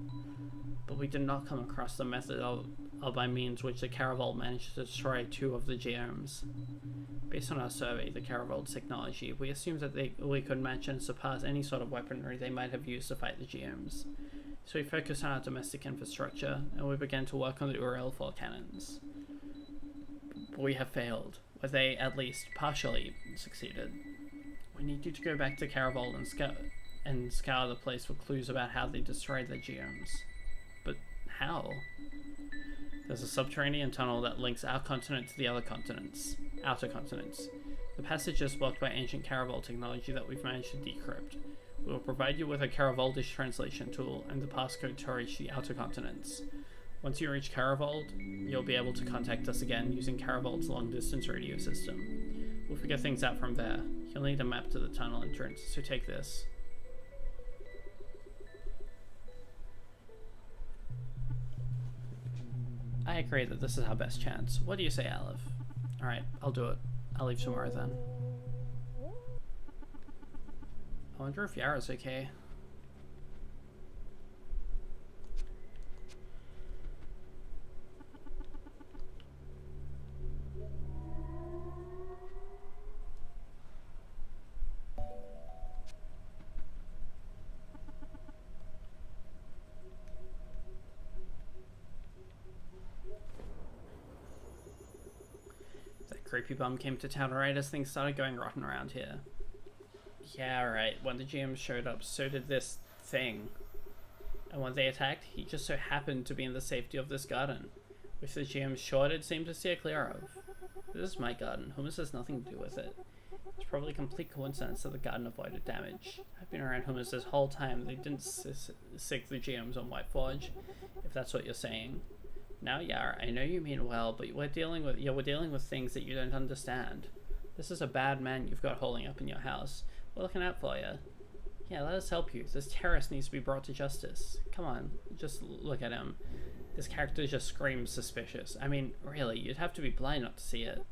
Speaker 1: But we did not come across the method of by means which the Caravold managed to destroy 2 of the GMs. Based on our survey, the Caravold's technology, we assumed that we could match and surpass any sort of weaponry they might have used to fight the GMs. So we focused on our domestic infrastructure, and we began to work on the Urel 4 cannons. But we have failed. But they, at least, partially succeeded. We need you to go back to Caravold and scour the place for clues about how they destroyed the GMs. But how? There's a subterranean tunnel that links our continent to the other continents, outer continents. The passage is blocked by ancient Caravold technology that we've managed to decrypt. We will provide you with a Caravoldish translation tool and the passcode to reach the outer continents. Once you reach Caravold, you'll be able to contact us again using Caravold's long-distance radio system. We'll figure things out from there. You'll need a map to the tunnel entrance, so take this. I agree that this is our best chance. What do you say, Aleph? Alright, I'll do it. I'll leave tomorrow then. I wonder if Yara's okay. Creepy bum came to town right as things started going rotten around here. Yeah, right. When the GM showed up, so did this thing. And when they attacked, he just so happened to be in the safety of this garden, which the GM sure did seem to steer clear of. This is my garden. Hummus has nothing to do with it. It's probably a complete coincidence that the garden avoided damage. I've been around Hummus this whole time. They didn't sick the GMs on Whiteforge, if that's what you're saying. Now, Yara, I know you mean well, but we're dealing with things that you don't understand. This is a bad man you've got holding up in your house. We're looking out for you. Yeah, let us help you. This terrorist needs to be brought to justice. Come on, just look at him. This character just screams suspicious. I mean, really, you'd have to be blind not to see it.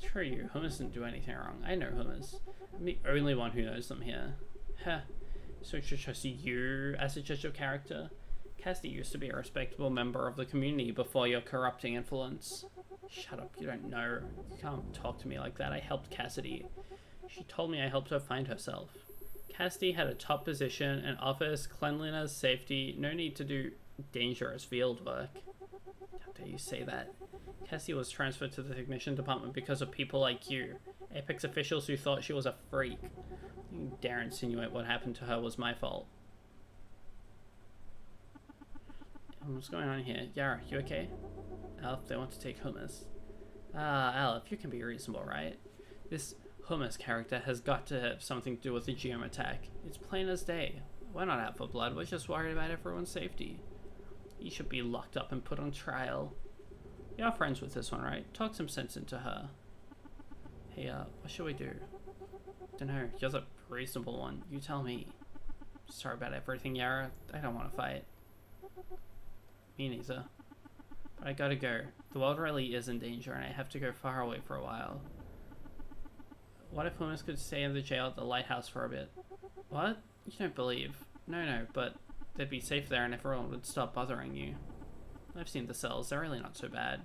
Speaker 1: Screw you, Hummus didn't do anything wrong. I know Hummus. I'm the only one who knows them here. Huh. So should trust you as a judge of character? Cassidy used to be a respectable member of the community before your corrupting influence. Shut up, you don't know. You can't talk to me like that. I helped Cassidy. She told me I helped her find herself. Cassidy had a top position, an office, cleanliness, safety, no need to do dangerous field work. How dare you say that? Cassidy was transferred to the technician department because of people like you. Apex officials who thought she was a freak. You dare insinuate what happened to her was my fault. What's going on here? Yara, you okay? Aleph, they want to take Hummus. Ah, Aleph, you can be reasonable, right? This Hummus character has got to have something to do with the GM attack. It's plain as day. We're not out for blood, we're just worried about everyone's safety. You should be locked up and put on trial. You're friends with this one, right? Talk some sense into her. Hey, what should we do? Dunno, you're the reasonable one. You tell me. Sorry about everything, Yara. I don't want to fight. Me neither. But I gotta go. The world really is in danger and I have to go far away for a while. What if Hummus could stay in the jail at the lighthouse for a bit? What? You don't believe. No, but they'd be safe there and everyone would stop bothering you. I've seen the cells, they're really not so bad.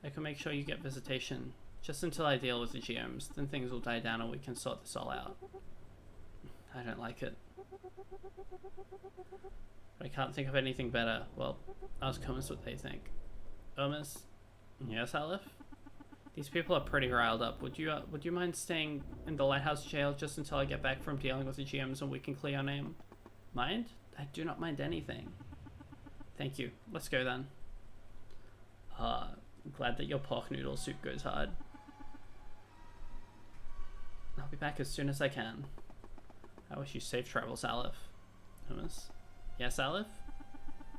Speaker 1: I can make sure you get visitation. Just until I deal with the GMs, then things will die down and we can sort this all out. I don't like it. But I can't think of anything better. Well, ask Hummus what they think. Hummus? Yes, Aleph? These people are pretty riled up. Would you mind staying in the lighthouse jail just until I get back from dealing with the GMs and we can clear your name? Mind? I do not mind anything. Thank you. Let's go then. I'm glad that your pork noodle soup goes hard. I'll be back as soon as I can. I wish you safe travels, Aleph. Hummus? Yes, Aleph?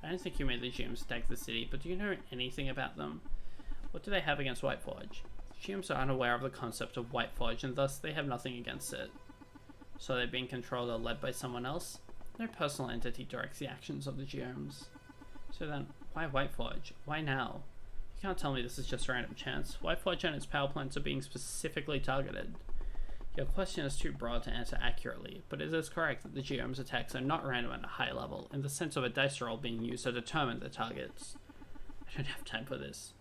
Speaker 1: I don't think you made the GMs attack the city, but do you know anything about them? What do they have against Whiteforge? The GMs are unaware of the concept of Whiteforge, and thus they have nothing against it. So they're being controlled or led by someone else? No personal entity directs the actions of the GMs. So then, why Whiteforge? Why now? You can't tell me this is just random chance. Whiteforge and its power plants are being specifically targeted. Your question is too broad to answer accurately, but it is correct that the GM's attacks are not random at a high level, in the sense of a dice roll being used to determine the targets. I don't have time for this.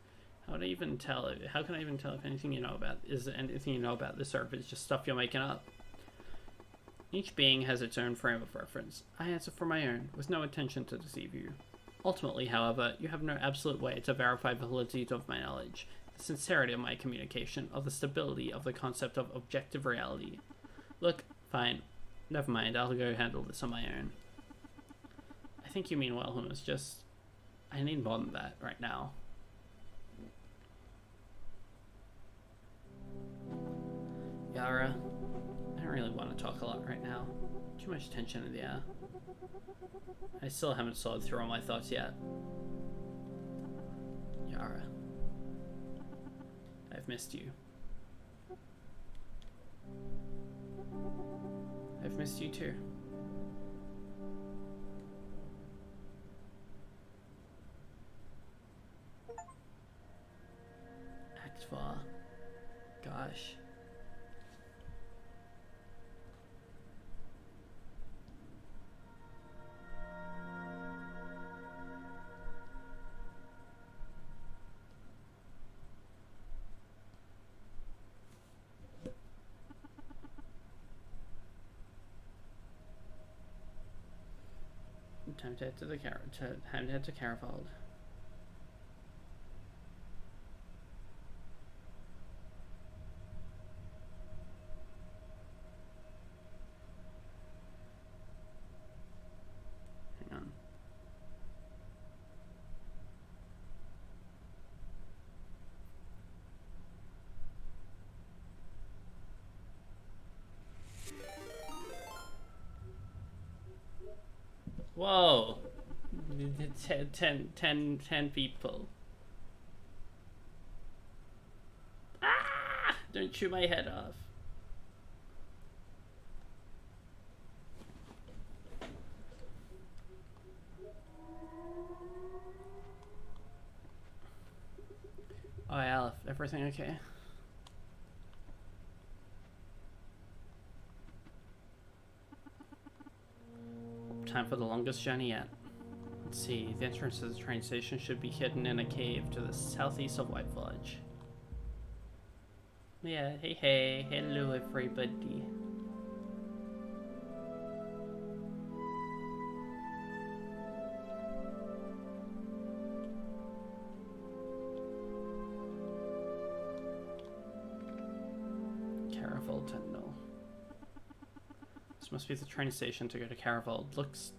Speaker 1: How can I even tell if anything you know about is anything you know about this, or if it's just stuff you're making up? Each being has its own frame of reference. I answer for my own, with no intention to deceive you. Ultimately, however, you have no absolute way to verify the validity of my knowledge, the sincerity of my communication, or the stability of the concept of objective reality. Look, fine. Never mind, I'll go handle this on my own. I think you mean well, Hummus, just... I need more than that right now. Yara, I don't really want to talk a lot right now. Too much tension in the air. I still haven't sorted through all my thoughts yet. Yara, I've missed you. I've missed you too. Act 4. Gosh. Time to head to Carafold. Hang on. Whoa! 10 people. Ah! Don't chew my head off. Oh, Aleph, everything okay? Time for the longest journey yet. Let's see, the entrance to the train station should be hidden in a cave to the southeast of Whiteforge. Yeah, hey, hello everybody. Carafold Tunnel. This must be the train station to go to Carafold. Looks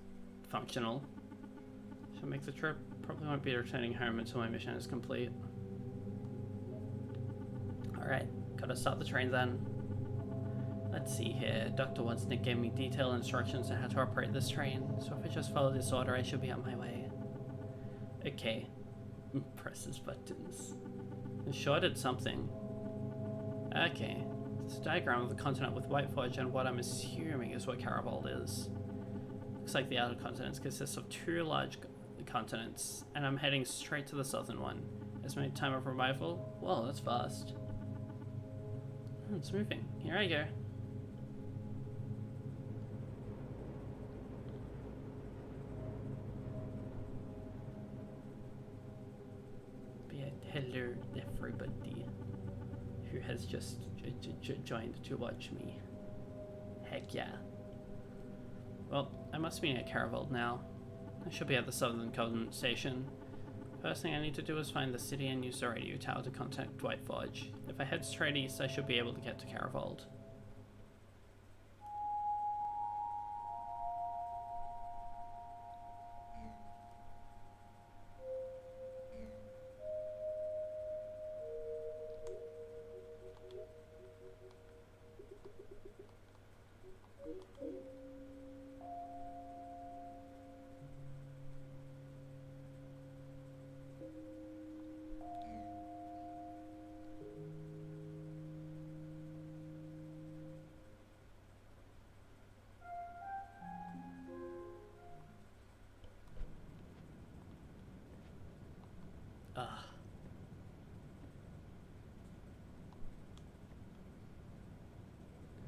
Speaker 1: functional. Should make the trip. Probably won't be returning home until my mission is complete. Alright, gotta start the train then. Let's see here. Dr. Wadsnick gave me detailed instructions on how to operate this train, so if I just follow this order, I should be on my way. Okay. Presses buttons. It sure did something. Okay. It's a diagram of the continent with white fudge and what I'm assuming is what Carabold is. Looks like the outer continents consist of two large continents, and I'm heading straight to the southern one. Estimated time of arrival? Whoa, that's fast. It's moving. Here I go. Hello, everybody who has just joined to watch me. Heck yeah. Well, I must be near Carabold now. I should be at the southern continent station. First thing I need to do is find the city and use the radio tower to contact Dwight Forge. If I head straight east, I should be able to get to Carabold.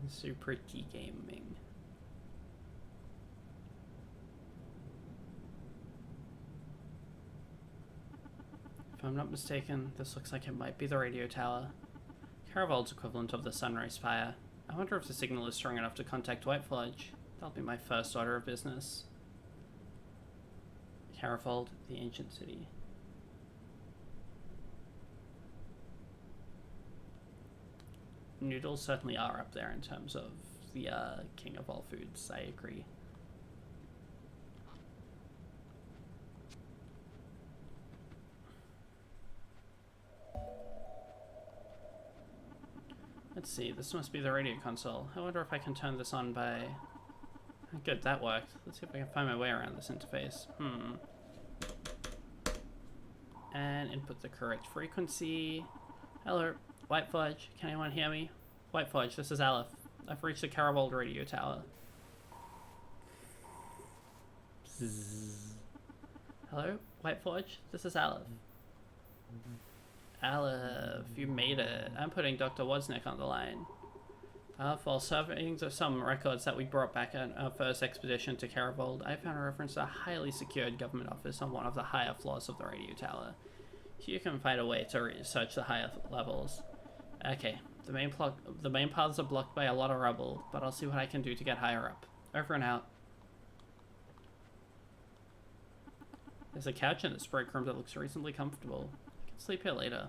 Speaker 1: Super T gaming. If I'm not mistaken, this looks like it might be the radio tower. Carabold's equivalent of the sunrise fire. I wonder if the signal is strong enough to contact White Fudge. That'll be my first order of business. Carabold, the ancient city. Noodles certainly are up there in terms of the king of all foods, I agree. Let's see, this must be the radio console. I wonder if I can turn this on by... Good, that worked. Let's see if I can find my way around this interface. And input the correct frequency. Hello. White Fudge, can anyone hear me? White Fudge, this is Aleph. I've reached the Carabold radio tower. Bzzz. Hello? White Fudge, this is Aleph. Aleph, you made it. I'm putting Dr. Wozniak on the line. While surveying some records that we brought back on our first expedition to Carabold, I found a reference to a highly secured government office on one of the higher floors of the radio tower. You can find a way to research the higher levels. Okay, the main paths are blocked by a lot of rubble, but I'll see what I can do to get higher up. Over and out. There's a couch in this break room that looks reasonably comfortable. I can sleep here later.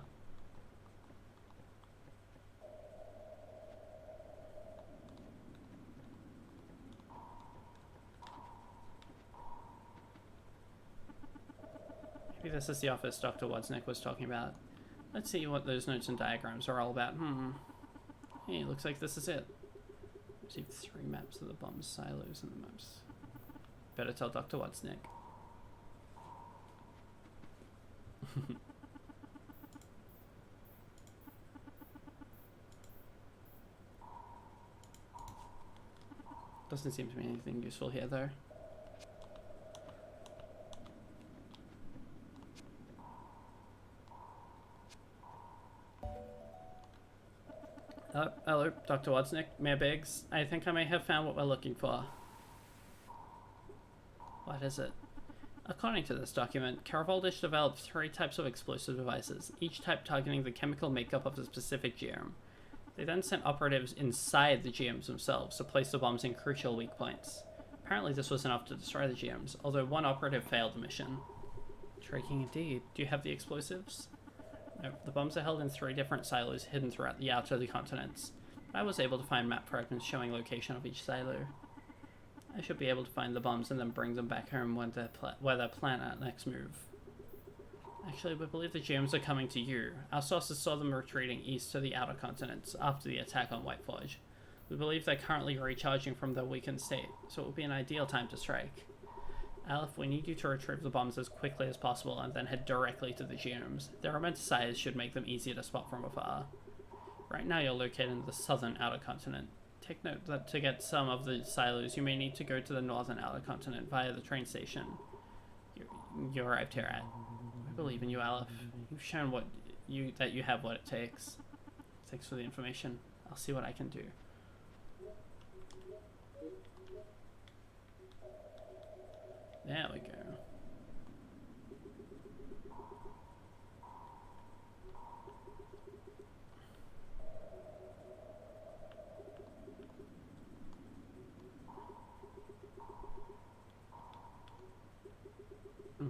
Speaker 1: Maybe this is the office Dr. Wozniak was talking about. Let's see what those notes and diagrams are all about. Hey, looks like this is it. Received 3 maps of the bomb silos and the maps. Better tell Dr. Wozniak. Doesn't seem to be anything useful here, though. Hello, Dr. Wozniak, Mayor Biggs. I think I may have found what we're looking for. What is it? According to this document, Caraboldish developed 3 types of explosive devices, each type targeting the chemical makeup of a specific GM. They then sent operatives inside the GMs themselves to place the bombs in crucial weak points. Apparently this was enough to destroy the GMs, although one operative failed the mission. Intriguing indeed. Do you have the explosives? No, the bombs are held in 3 different silos hidden throughout the outer of the continents. I was able to find map fragments showing location of each silo. I should be able to find the bombs and then bring them back home when where they're planned our next move. Actually, we believe the GMs are coming to you. Our sources saw them retreating east to the outer continents after the attack on White Forge. We believe they're currently recharging from their weakened state, so it would be an ideal time to strike. Aleph, we need you to retrieve the bombs as quickly as possible and then head directly to the GMs. Their immense size should make them easier to spot from afar. Right now you're located in the southern outer continent. Take note that to get some of the silos, you may need to go to the northern outer continent via the train station you arrived here at. I believe in you, Aleph. You've shown that you have what it takes. Thanks for the information. I'll see what I can do. There we go.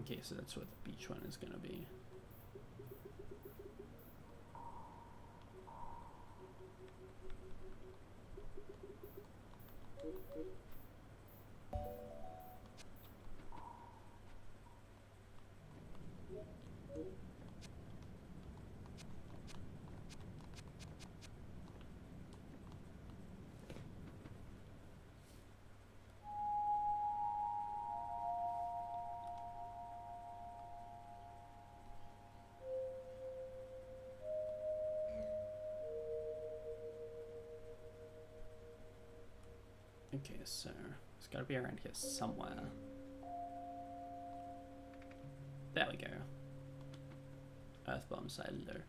Speaker 1: Okay, so that's what the beach one is gonna be. Okay, so it's got to be around here somewhere. There we go. Earthbomb silo.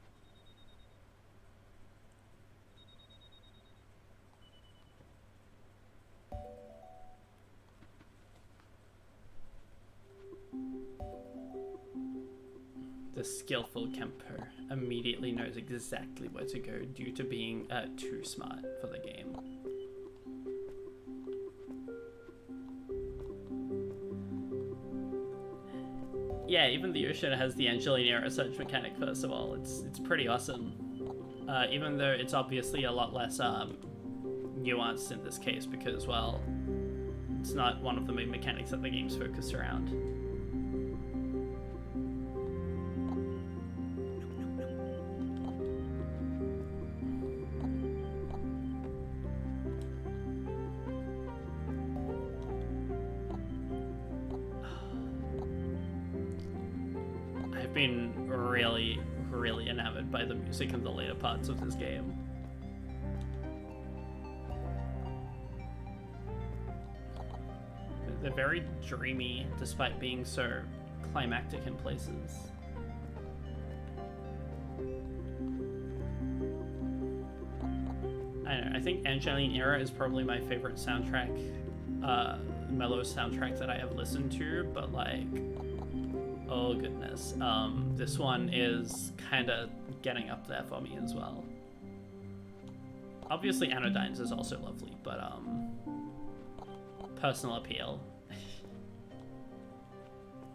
Speaker 1: The skillful camper immediately knows exactly where to go due to being too smart for the game. Yeah, even the ocean has the Angelina search mechanic, first of all. It's pretty awesome. Even though it's obviously a lot less nuanced in this case because, well, it's not one of the main mechanics that the game's focused around. Been really enamored by the music in the later parts of this game. They're very dreamy despite being so climactic in places. I don't know, I think Angeline Era is probably my favorite soundtrack, mellow soundtrack that I have listened to, but like, oh goodness, this one is kind of getting up there for me as well. Obviously Anodyne's is also lovely, but personal appeal.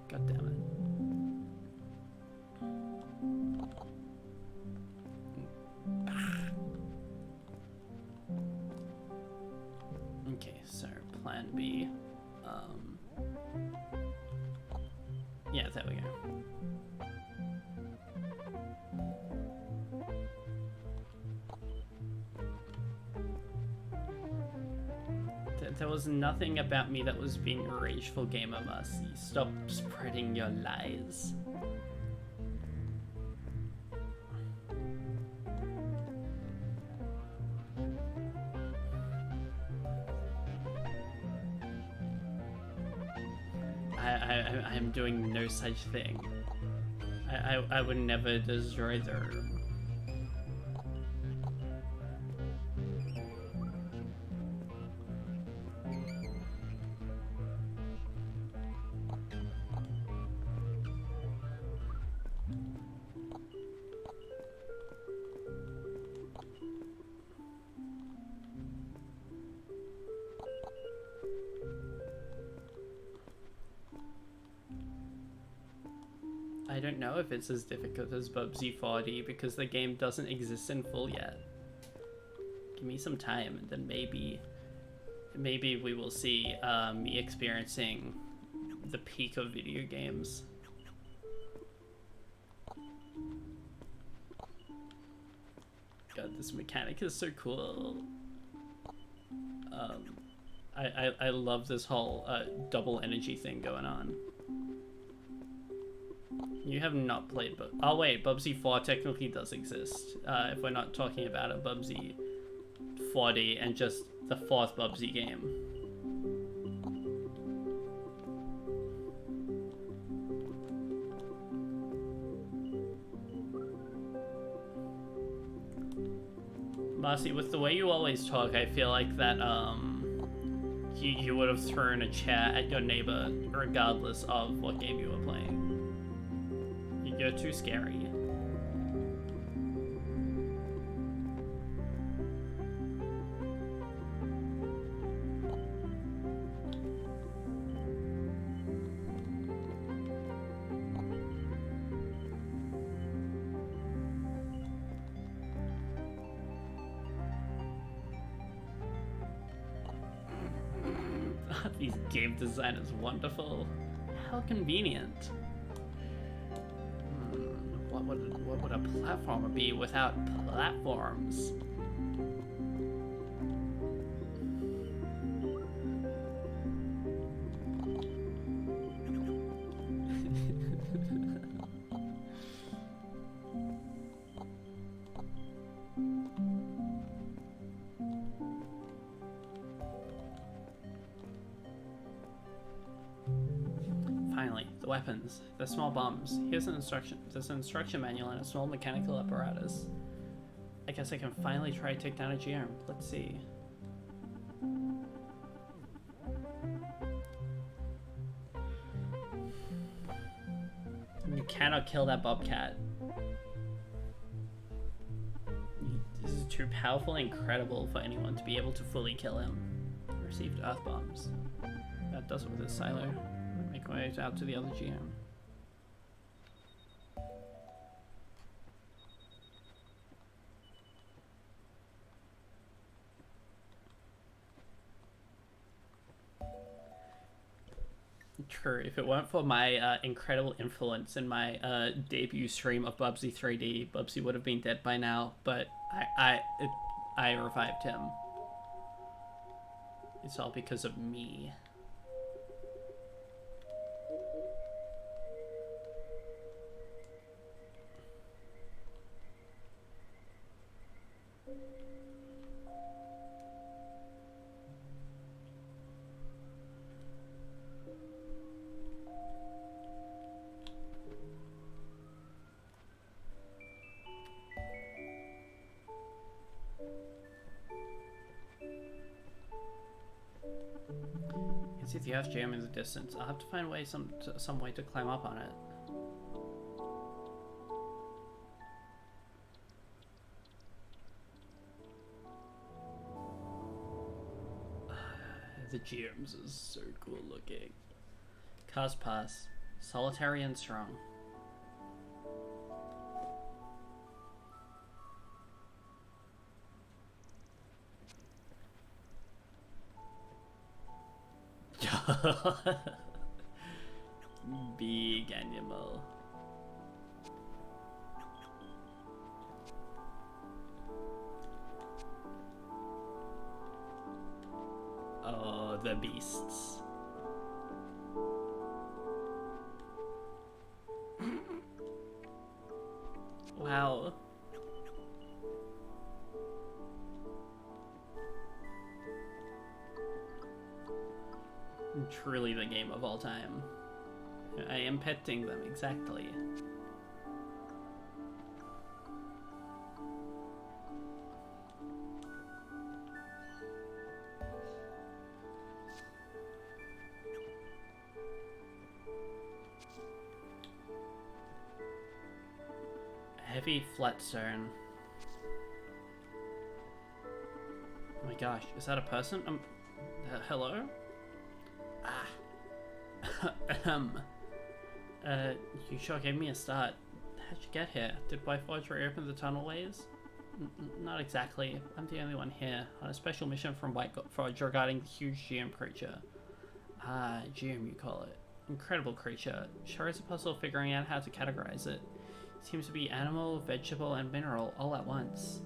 Speaker 1: God damn it. Okay, so plan B. Yeah, there we go. There was nothing about me that was being a rageful gamer, Mercy. Stop spreading your lies. I am doing no such thing. I would never destroy the room. I don't know if it's as difficult as Bubsy 4D because the game doesn't exist in full yet. Give me some time and then maybe we will see me experiencing the peak of video games. God, this mechanic is so cool. I love this whole double energy thing going on. You have not played, but oh wait, Bubsy 4 technically does exist. If we're not talking about a Bubsy 4D and just the fourth Bubsy game. Marcy, with the way you always talk, I feel like that you would have thrown a chair at your neighbor regardless of what game you were playing. You're too scary. These game design is wonderful. How convenient. What would a platformer be without platforms? Finally, the weapons. They're small bombs. Here's an instruction. There's an instruction manual and a small mechanical apparatus. I guess I can finally try to take down a GM. Let's see. You cannot kill that bobcat. This is too powerful and incredible for anyone to be able to fully kill him. Received earth bombs. That does it with this silo. Make my way out to the other GM. True, if it weren't for my incredible influence in my debut stream of Bubsy 3D, Bubsy would have been dead by now, but I revived him. It's all because of me. See the earth jam in the distance. I'll have to find some way to climb up on it. The gems is so cool looking. Cars pass. Solitary and strong. Big animal. Oh, the beasts. Wow. Truly the game of all time. I am petting them, exactly. Heavy flat stone. Oh my gosh, is that a person? Hello? You sure gave me a start. How'd you get here? Did Whiteforge reopen the tunnelways? Not exactly. I'm the only one here, on a special mission from Whiteforge regarding the huge GM creature. Ah, GM you call it. Incredible creature. Sure is a puzzle figuring out how to categorize it. Seems to be animal, vegetable, and mineral all at once.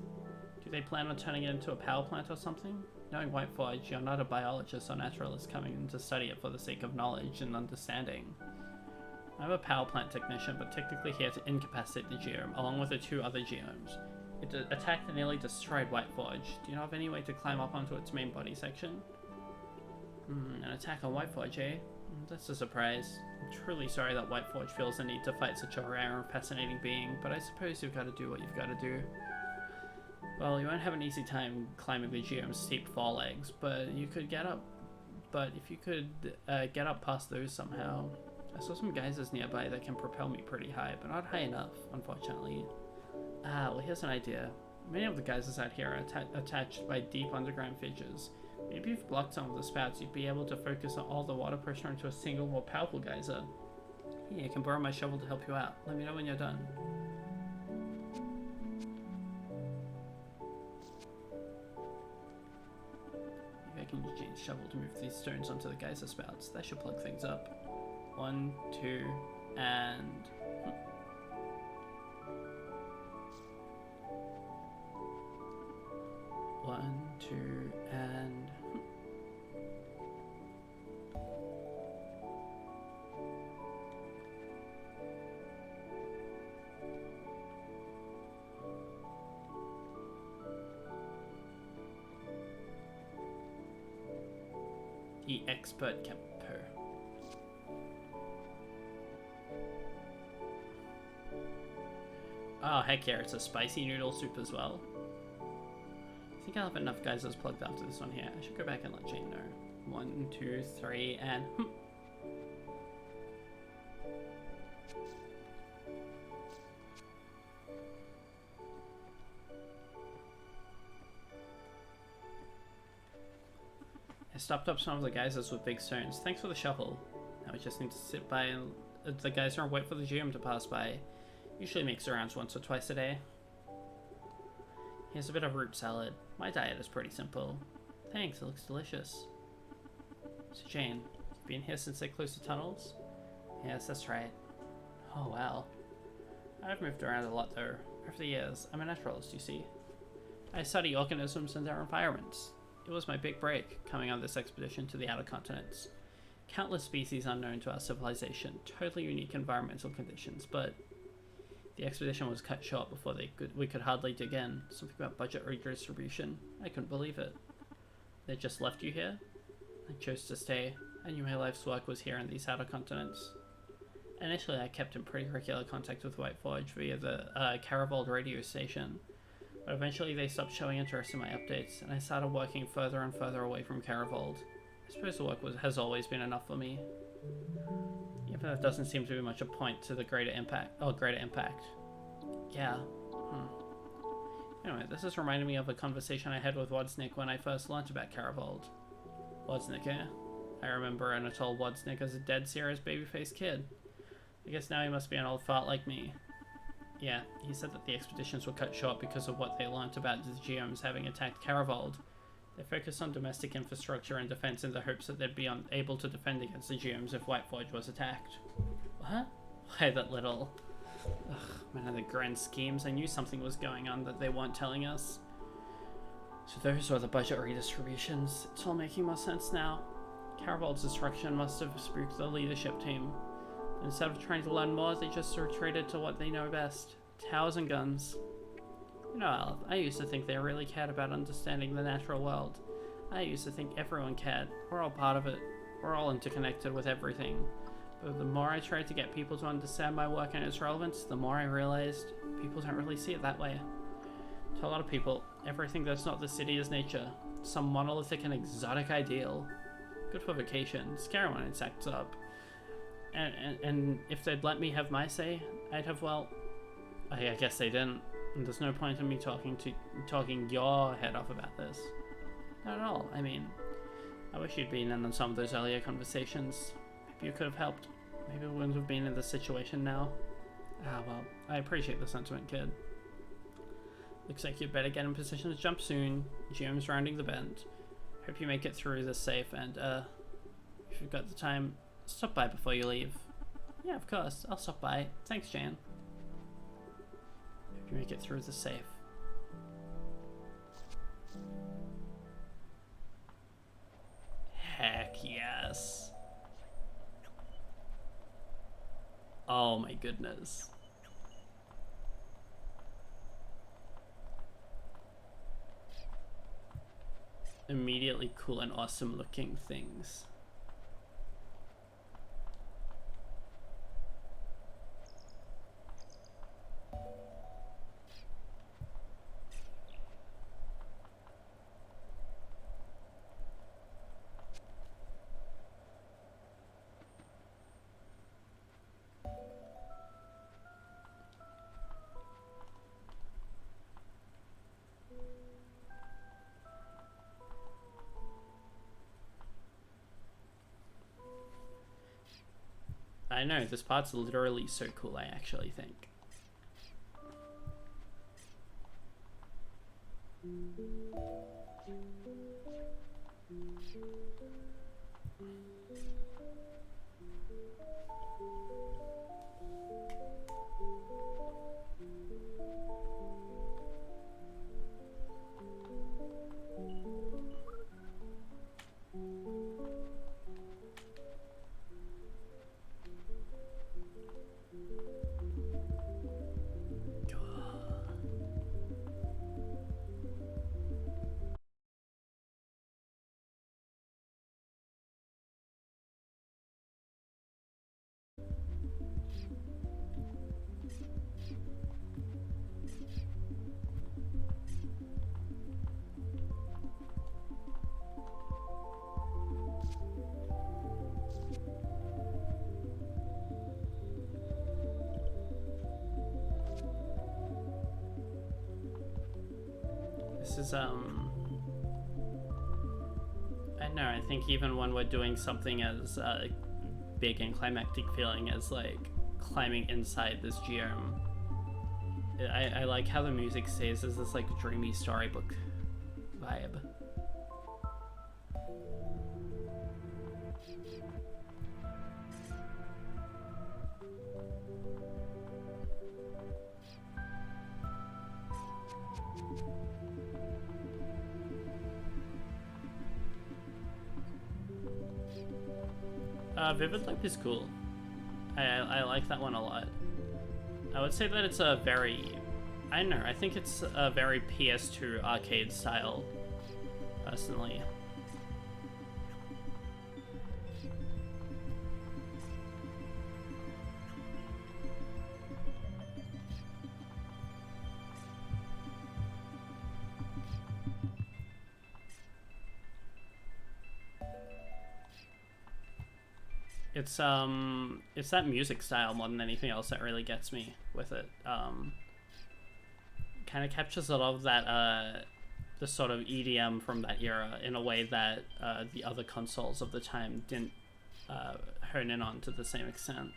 Speaker 1: Do they plan on turning it into a power plant or something? Knowing Whiteforge, you're not a biologist or naturalist coming in to study it for the sake of knowledge and understanding. I'm a power plant technician, but technically here to incapacitate the geome, along with the 2 other geomes. It attacked and nearly destroyed White Forge. Do you know of any way to climb up onto its main body section? An attack on White Forge, eh? That's a surprise. I'm truly sorry that White Forge feels the need to fight such a rare and fascinating being, but I suppose you've got to do what you've got to do. Well, you won't have an easy time climbing the geome's steep fall legs, but you could get up. But if you could get up past those somehow. I saw some geysers nearby that can propel me pretty high, but not high enough, unfortunately. Well, here's an idea. Many of the geysers out here are attached by deep underground fissures. Maybe if you blocked some of the spouts, you'd be able to focus all the water pressure into a single, more powerful geyser. Here, I can borrow my shovel to help you out. Let me know when you're done. Maybe I can use Jane's shovel to move these stones onto the geyser spouts. That should plug things up. 1, 2, and... 1, 2, and... The expert camper. Oh, heck yeah, it's a spicy noodle soup as well. I think I'll have enough geysers plugged after this one here. I should go back and let Jane know. 1, 2, 3, and... I stopped up some of the geysers with big stones. Thanks for the shovel. Now we just need to sit by and the geyser and wait for the geom to pass by. Usually makes the rounds once or twice a day. Here's a bit of root salad. My diet is pretty simple. Thanks, it looks delicious. So Jane, you've been here since they closed the tunnels? Yes, that's right. Oh wow. I've moved around a lot though. Over the years, I'm a naturalist, you see. I study organisms and their environments. It was my big break, coming on this expedition to the outer continents. Countless species unknown to our civilization, totally unique environmental conditions, but the expedition was cut short before we could hardly dig in. Something about budget redistribution. I couldn't believe it. They just left you here? I chose to stay. I knew my life's work was here in these outer continents. Initially, I kept in pretty regular contact with White Forge via the Caravold radio station, but eventually they stopped showing interest in my updates, and I started working further and further away from Caravold. I suppose the work has always been enough for me. Even though it doesn't seem to be much a point to the greater impact. Yeah. Anyway, this is reminding me of a conversation I had with Wodsnick when I first learnt about Caravold. Wodsnick, eh? I remember Anatole Wodsnick as a dead serious baby-faced kid. I guess now he must be an old fart like me. Yeah, he said that the expeditions were cut short because of what they learnt about the geomes having attacked Caravold. They focused on domestic infrastructure and defense in the hopes that they'd be able to defend against the geomes if White Forge was attacked. What? Why that little... Ugh, man, in the grand schemes, I knew something was going on that they weren't telling us. So those were the budget redistributions. It's all making more sense now. Caravold's destruction must have spooked the leadership team. Instead of trying to learn more, they just retreated to what they know best. Towers and guns. You know, Alf, I used to think they really cared about understanding the natural world. I used to think everyone cared. We're all part of it. We're all interconnected with everything. But the more I tried to get people to understand my work and its relevance, the more I realized people don't really see it that way. To a lot of people, everything that's not the city is nature. Some monolithic and exotic ideal. Good for vacation. Scary when it stacks up. And if they'd let me have my say, I'd have, well... I guess they didn't. And there's no point in me talking your head off about this. Not at all. I mean, I wish you'd been in on some of those earlier conversations. Maybe you could have helped. Maybe we wouldn't have been in this situation now. Ah, well, I appreciate the sentiment, kid. Looks like you'd better get in position to jump soon. Geom's rounding the bend. Hope you make it through this safe, and, if you've got the time, stop by before you leave. Yeah, of course. I'll stop by. Thanks, Jan. Hope you make it through this safe. Heck yes. Oh my goodness. Immediately cool and awesome looking things. I know, this part's literally so cool, I actually think. This is, I don't know, I think even when we're doing something as big and climactic feeling as like climbing inside this geom, I like how the music stays as this like dreamy storybook vibe. Vivid Loop is cool. I like that one a lot. I would say that it's a very, I don't know, I think it's a very PS2 arcade style, personally. It's that music style more than anything else that really gets me with it. Kind of captures a lot of that the sort of EDM from that era in a way that the other consoles of the time didn't hone in on to the same extent.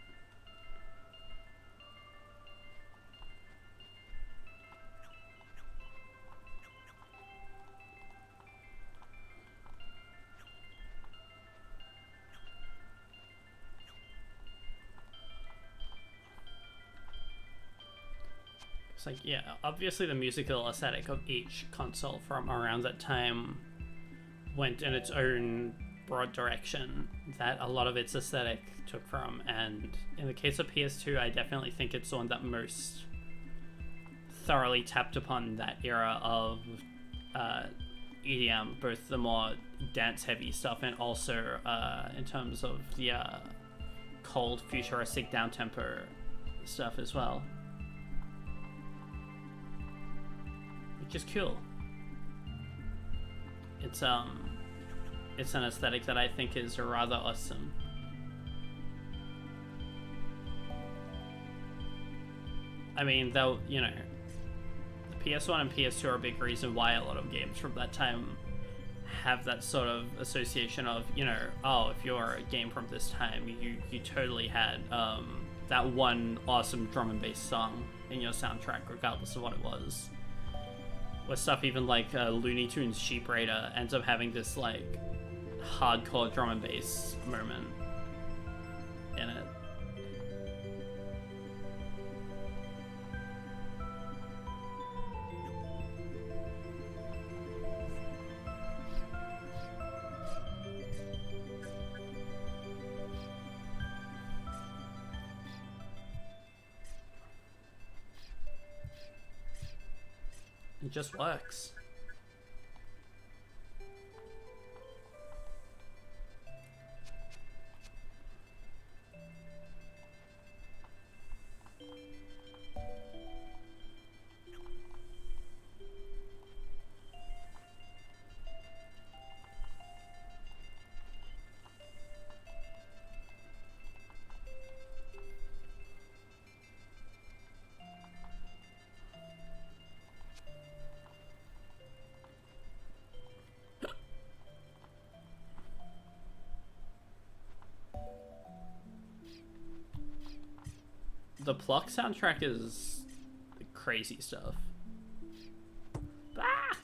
Speaker 1: Like, yeah, obviously the musical aesthetic of each console from around that time went in its own broad direction that a lot of its aesthetic took from, and in the case of PS2, I definitely think it's the one that most thoroughly tapped upon that era of EDM, both the more dance-heavy stuff and also in terms of the cold, futuristic, down-tempo stuff as well. Which is cool. It's an aesthetic that I think is rather awesome. I mean, though, you know, the PS1 and PS2 are a big reason why a lot of games from that time have that sort of association of, you know, oh, if you're a game from this time, you totally had that one awesome drum and bass song in your soundtrack, regardless of what it was. Where stuff even like Looney Tunes Sheep Raider ends up having this like hardcore drum and bass moment in it. It just works. The Pluck soundtrack is crazy stuff. Ah!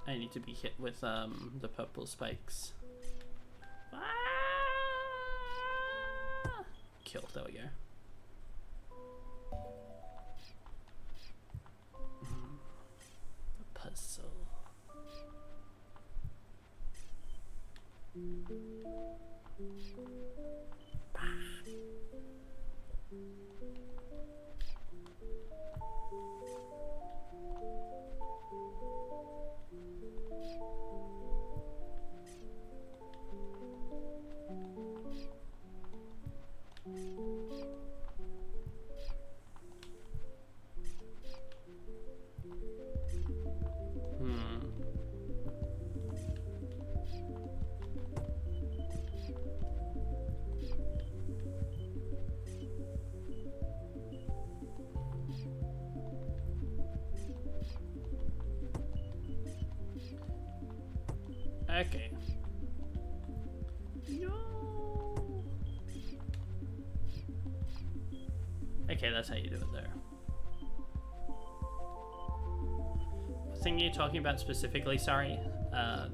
Speaker 1: I need to be hit with the purple spikes. Ah! Kill, there we go. The puzzle. Okay. No. Okay, that's how you do it there. The thing you're talking about specifically, sorry. Yeah.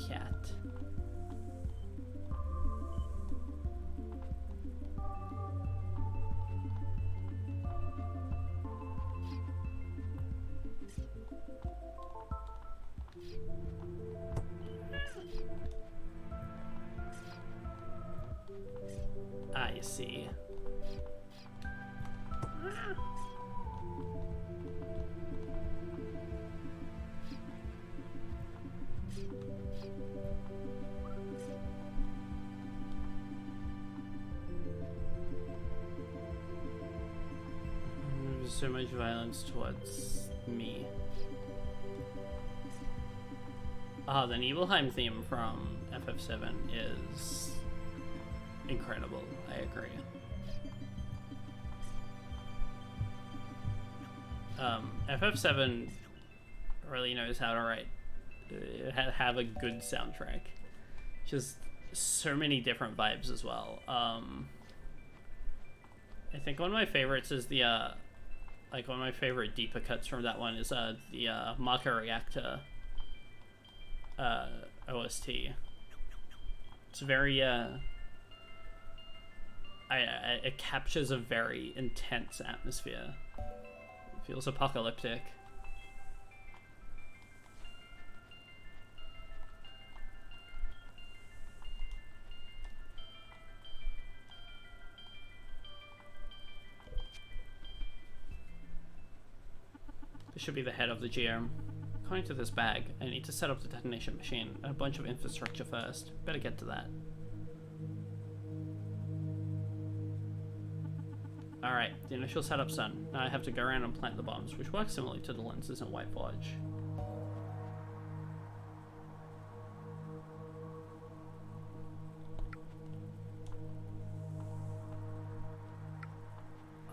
Speaker 1: Cat. I see. There's so much violence towards me. The Nibelheim theme from FF7 is incredible. I agree. FF7 really knows how to write, have a good soundtrack. Just so many different vibes as well. I think one of my favorites is the like one of my favorite deeper cuts from that one is the Maka Reactor OST. It's very it captures a very intense atmosphere. It feels apocalyptic. This should be the head of the GM. According to this bag, I need to set up the detonation machine and a bunch of infrastructure first. Better get to that. Alright, the initial setup's done. Now I have to go around and plant the bombs, which works similarly to the lenses in White Forge.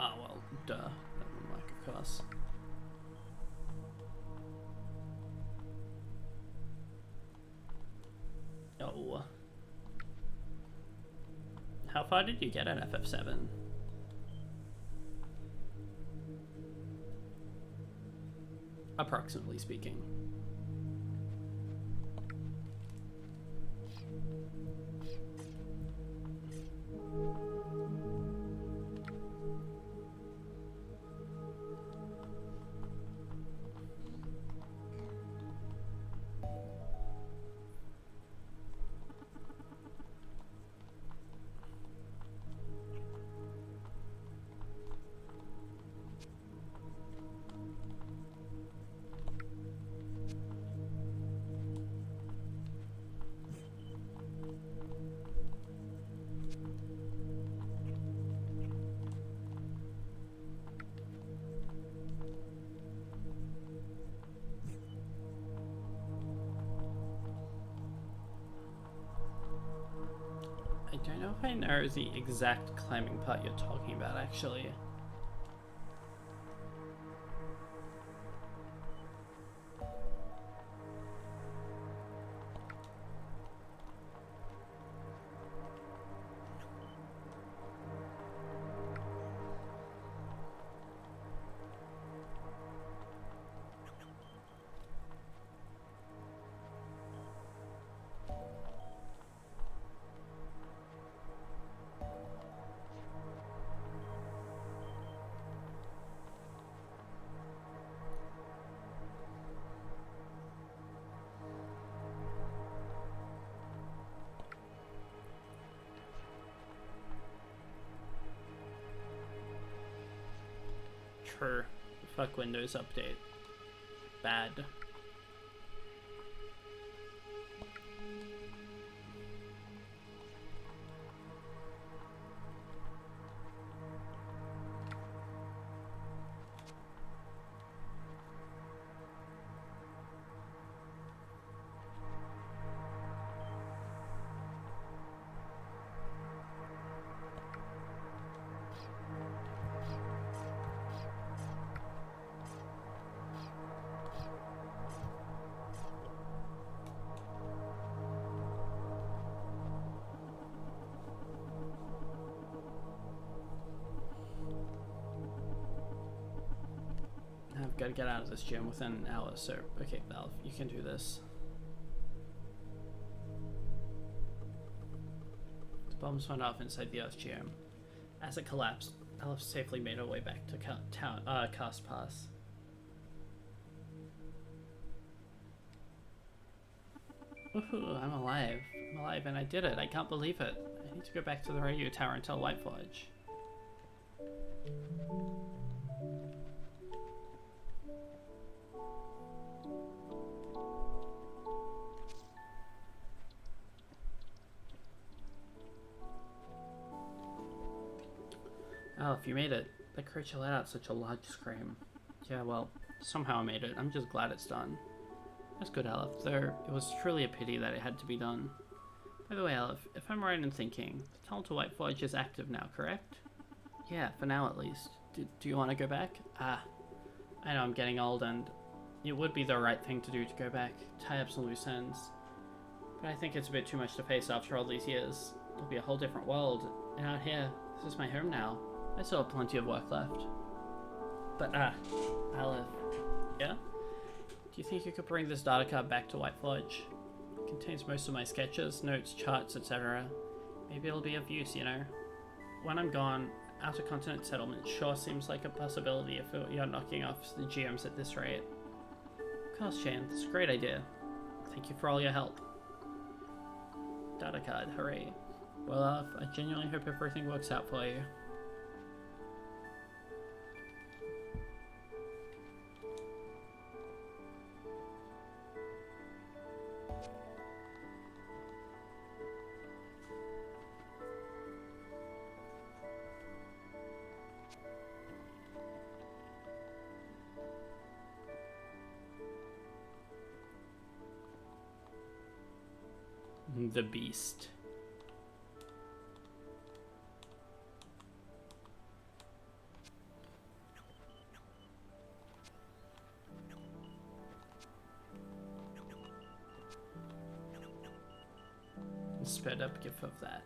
Speaker 1: Ah, well, duh. That would like a course. Oh. How far did you get at FF7? Approximately speaking. I don't know if I know the exact climbing part you're talking about, actually. True. Fuck Windows Update. Bad. I've got to get out of this gym within an hour, so okay, Valve, you can do this. The bombs went off inside the Earth gym. As it collapsed, Aleph safely made her way back to Cast Pass. Woohoo, I'm alive. I'm alive and I did it. I can't believe it. I need to go back to the radio tower and tell Whiteforge. Aleph, you made it. That creature let out such a large scream. Yeah, well, somehow I made it. I'm just glad it's done. That's good, Aleph, though it was truly a pity that it had to be done. By the way, Aleph, if I'm right in thinking, the tunnel to Whiteforge is active now, correct? Yeah, for now at least. Do you want to go back? I know I'm getting old and it would be the right thing to do to go back, tie up some loose ends. But I think it's a bit too much to face after all these years. It'll be a whole different world, and out here, this is my home now. I still have plenty of work left. But, Aleph. Yeah? Do you think you could bring this data card back to Whiteforge? It contains most of my sketches, notes, charts, etc. Maybe it'll be of use, you know? When I'm gone, outer continent settlement sure seems like a possibility if you're knocking off the GMs at this rate. Of course, Shane, that's a great idea. Thank you for all your help. Data card, hooray. Well, I genuinely hope everything works out for you. The Beast. Sped up gif of that.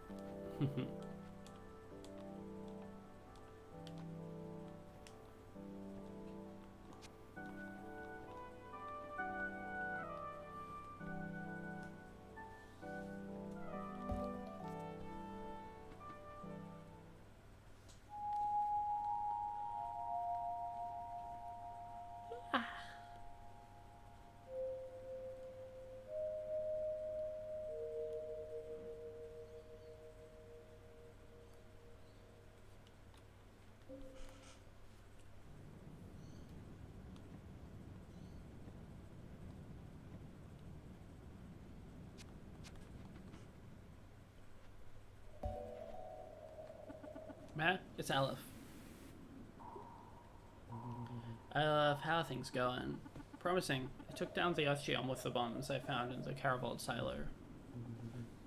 Speaker 1: Matt, it's Aleph. Aleph, how are things going? Promising. I took down the Earth Geom with the bombs I found in the Caravold silo.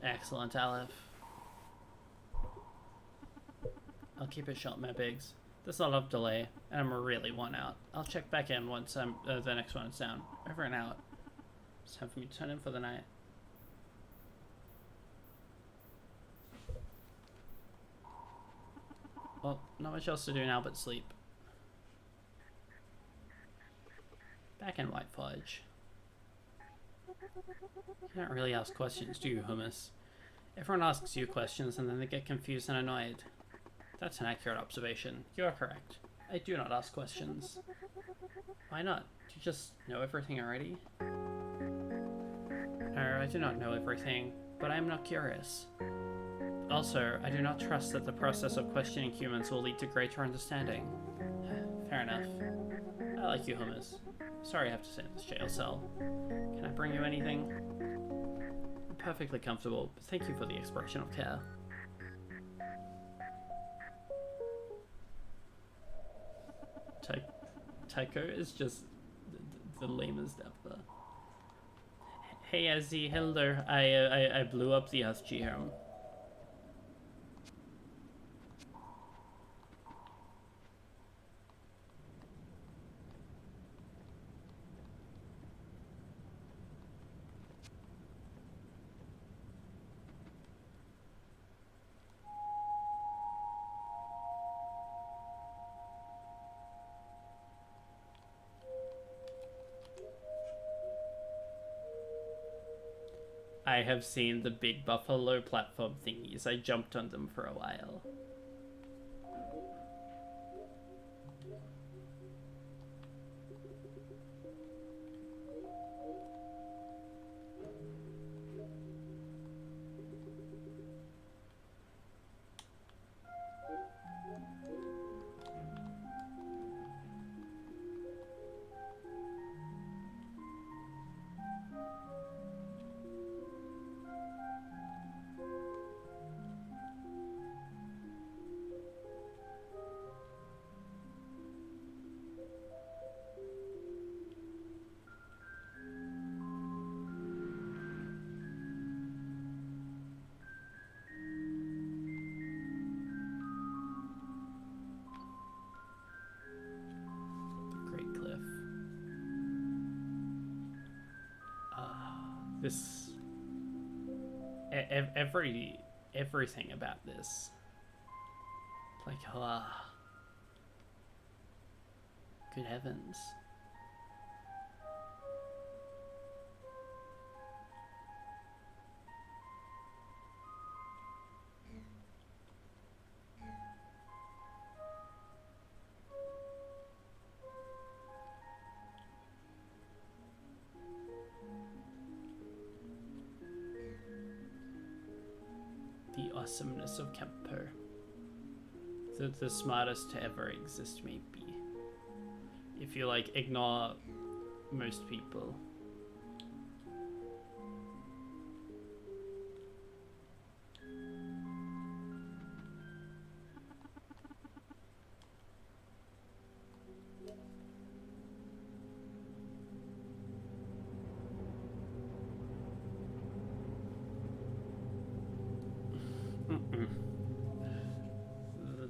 Speaker 1: Excellent, Aleph. I'll keep it short, my bigs. There's a lot of delay, and I'm really worn out. I'll check back in once the next one is down. Over and out. It's time for me to turn in for the night. Well, not much else to do now but sleep. Back in White Fudge. You don't really ask questions, do you, Hummus? Everyone asks you questions and then they get confused and annoyed. That's an accurate observation. You are correct. I do not ask questions. Why not? Do you just know everything already? No, I do not know everything, but I am not curious. Also, I do not trust that the process of questioning humans will lead to greater understanding. Fair enough. I like you, Hummus. Sorry I have to stay in this jail cell. Can I bring you anything? I'm perfectly comfortable, but thank you for the expression of care. Tycho is just the lamest ever. Hey Azzy, hello. I blew up the Earth Geom. I have seen the big buffalo platform thingies. I jumped on them for a while. This everything about this, like, good heavens. The awesomeness of Kempo. The smartest to ever exist, maybe. If you, like, ignore most people.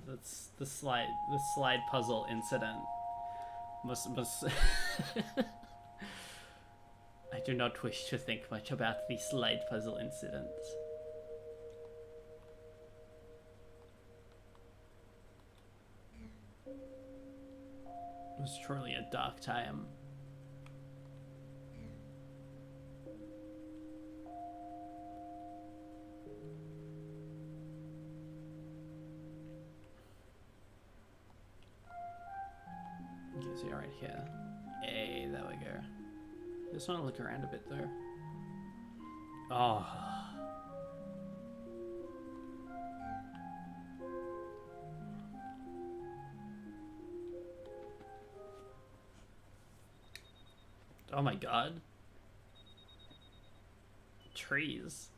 Speaker 1: That's the slide puzzle incident must I do not wish to think much about the slide puzzle incidents. It was truly a dark time. Okay, right here. Hey, there we go. Just want to look around a bit though. Oh. Oh my god. Trees.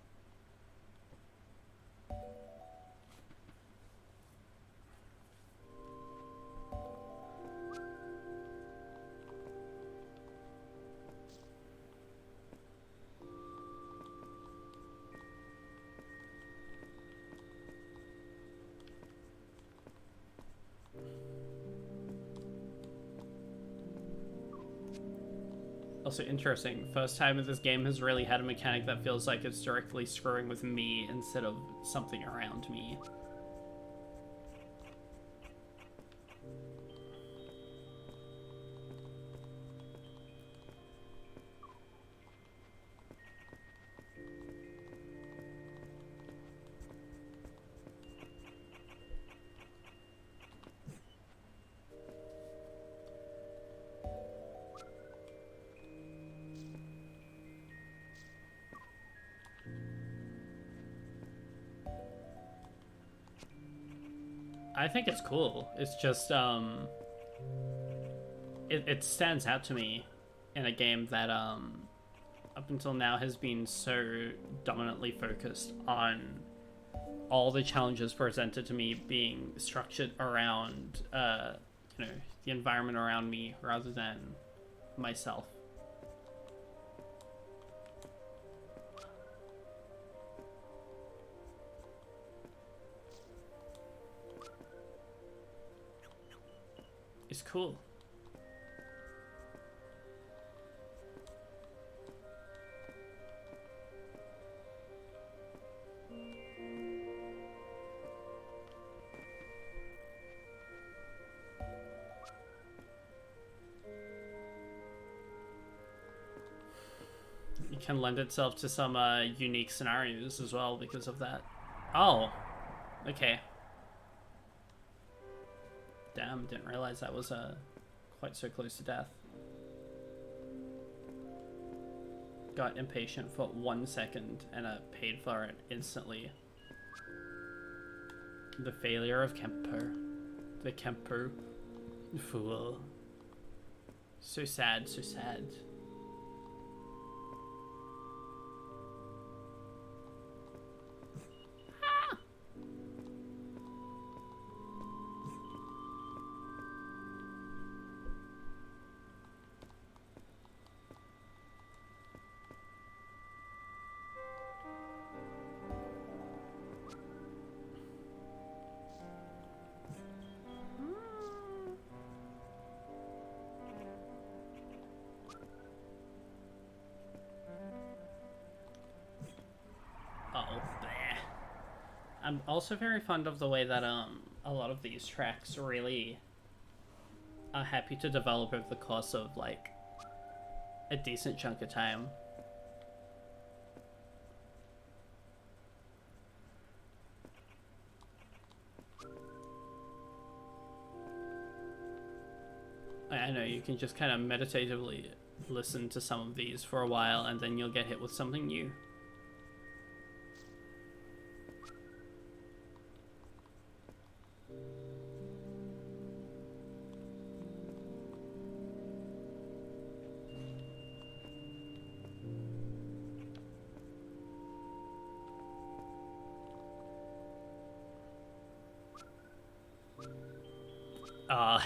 Speaker 1: Also interesting, first time that this game has really had a mechanic that feels like it's directly screwing with me instead of something around me. I think it's cool. It's just, it stands out to me in a game that, up until now has been so dominantly focused on all the challenges presented to me being structured around, you know, the environment around me rather than myself. It's cool. It can lend itself to some unique scenarios as well because of that. Oh, okay. Damn, didn't realize that was quite so close to death. Got impatient for 1 second and paid for it instantly. The failure of Kemper. The Kemper fool. So sad, so sad. I'm also very fond of the way that a lot of these tracks really are happy to develop over the course of like a decent chunk of time. I know you can just kind of meditatively listen to some of these for a while and then you'll get hit with something new. Oh,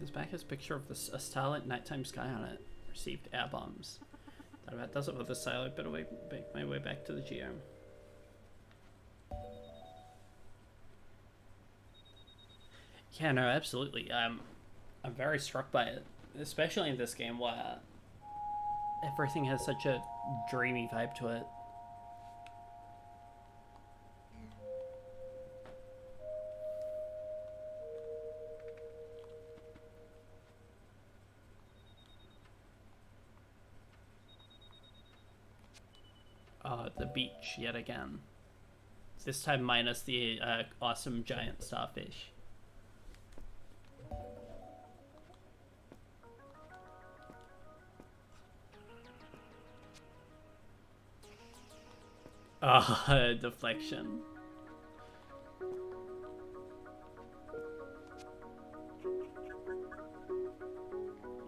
Speaker 1: this back has a picture of a starlit nighttime sky on it. Received air bombs. That about does it with the silo. Better make my way back to the geome. Yeah, no, absolutely. I'm very struck by it, especially in this game where everything has such a dreamy vibe to it. The beach yet again. This time minus the awesome giant starfish. Deflection.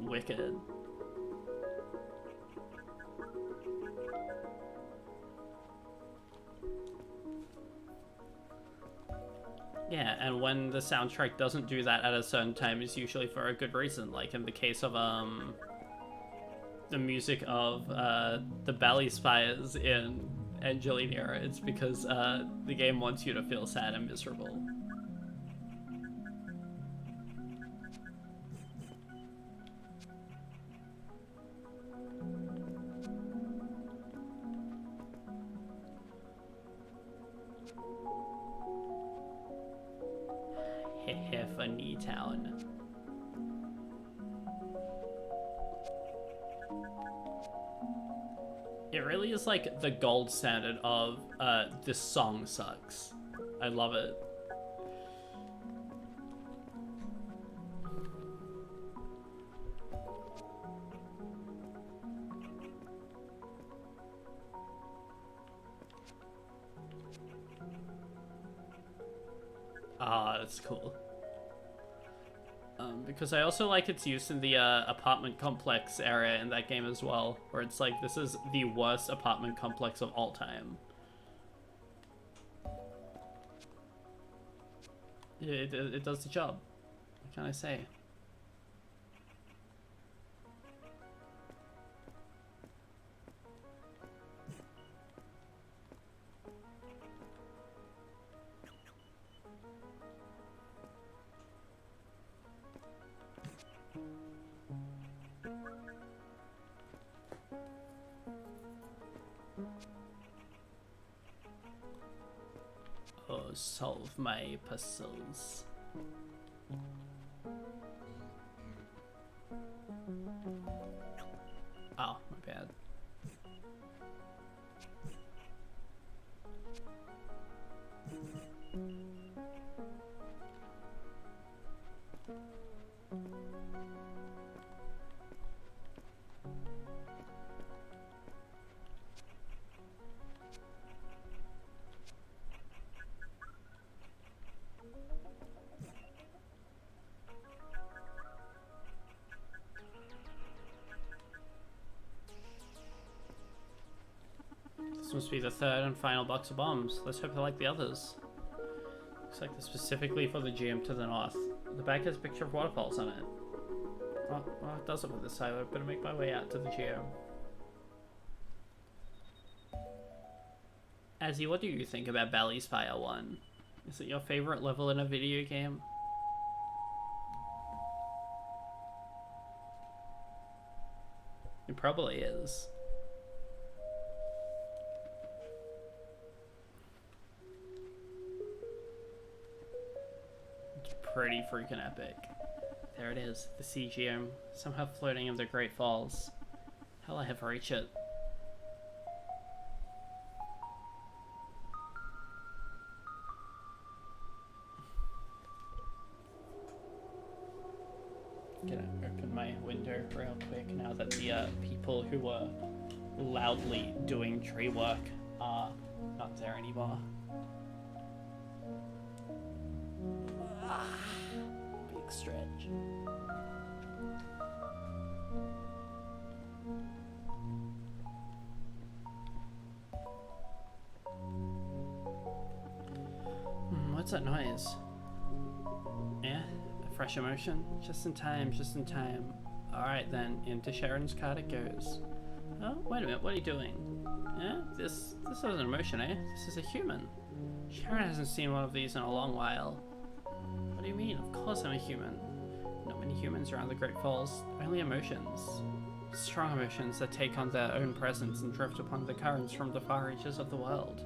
Speaker 1: Wicked. Yeah, and when the soundtrack doesn't do that at a certain time, it's usually for a good reason. Like in the case of the music of the Bally Spires in Angelina, it's because the game wants you to feel sad and miserable. Funny town. It really is like the gold standard of this song sucks. I love it. Ah, that's cool. Because I also like its use in the apartment complex area in that game as well, where it's like, this is the worst apartment complex of all time. It does the job. What can I say? Oh, solve my puzzles. Oh, my bad. This must be the third and final box of bombs. Let's hope they're like the others. Looks like they're specifically for the gym to the north. The back has a picture of waterfalls on it. Well, it does it with the silo. Better make my way out to the gym. Azzy, what do you think about Bally's Fire 1? Is it your favorite level in a video game? It probably is. Pretty freaking epic. There it is, the CGM, somehow floating in the Great Falls. Hell, I have reached it. Gonna open my window real quick now that the people who were loudly doing tree work are not there anymore. Big stretch. What's that noise? Yeah, a fresh emotion? Just in time, just in time. Alright then, into Sharon's cart it goes. Oh, wait a minute, what are you doing? Yeah, this is an emotion, eh? This is a human. Sharon hasn't seen one of these in a long while. What do you mean? Of course I'm a human. Not many humans around the Great Falls, only emotions. Strong emotions that take on their own presence and drift upon the currents from the far reaches of the world.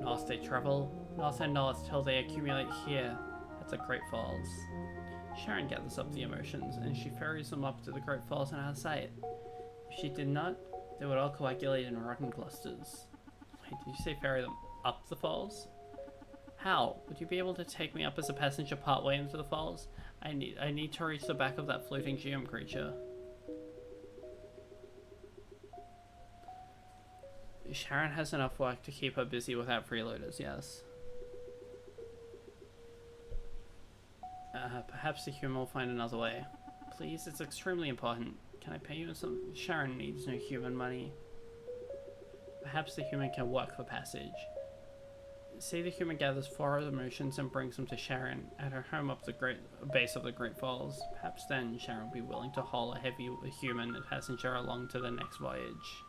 Speaker 1: North they travel, north and north till they accumulate here, at the Great Falls. Sharon gathers up the emotions, and she ferries them up to the Great Falls in our sight. If she did not, they would all coagulate in rotten clusters. Wait, did you say ferry them up the falls? How? Would you be able to take me up as a passenger partway into the falls? I need to reach the back of that floating geom creature. Sharon has enough work to keep her busy without freeloaders, yes. Perhaps the human will find another way. Please, it's extremely important. Can I pay you some? Sharon needs no human money. Perhaps the human can work for passage. Say the human gathers 4 emotions and brings them to Sharon at her home up the base of the Great Falls. Perhaps then Sharon will be willing to haul a heavy human passenger along to the next voyage.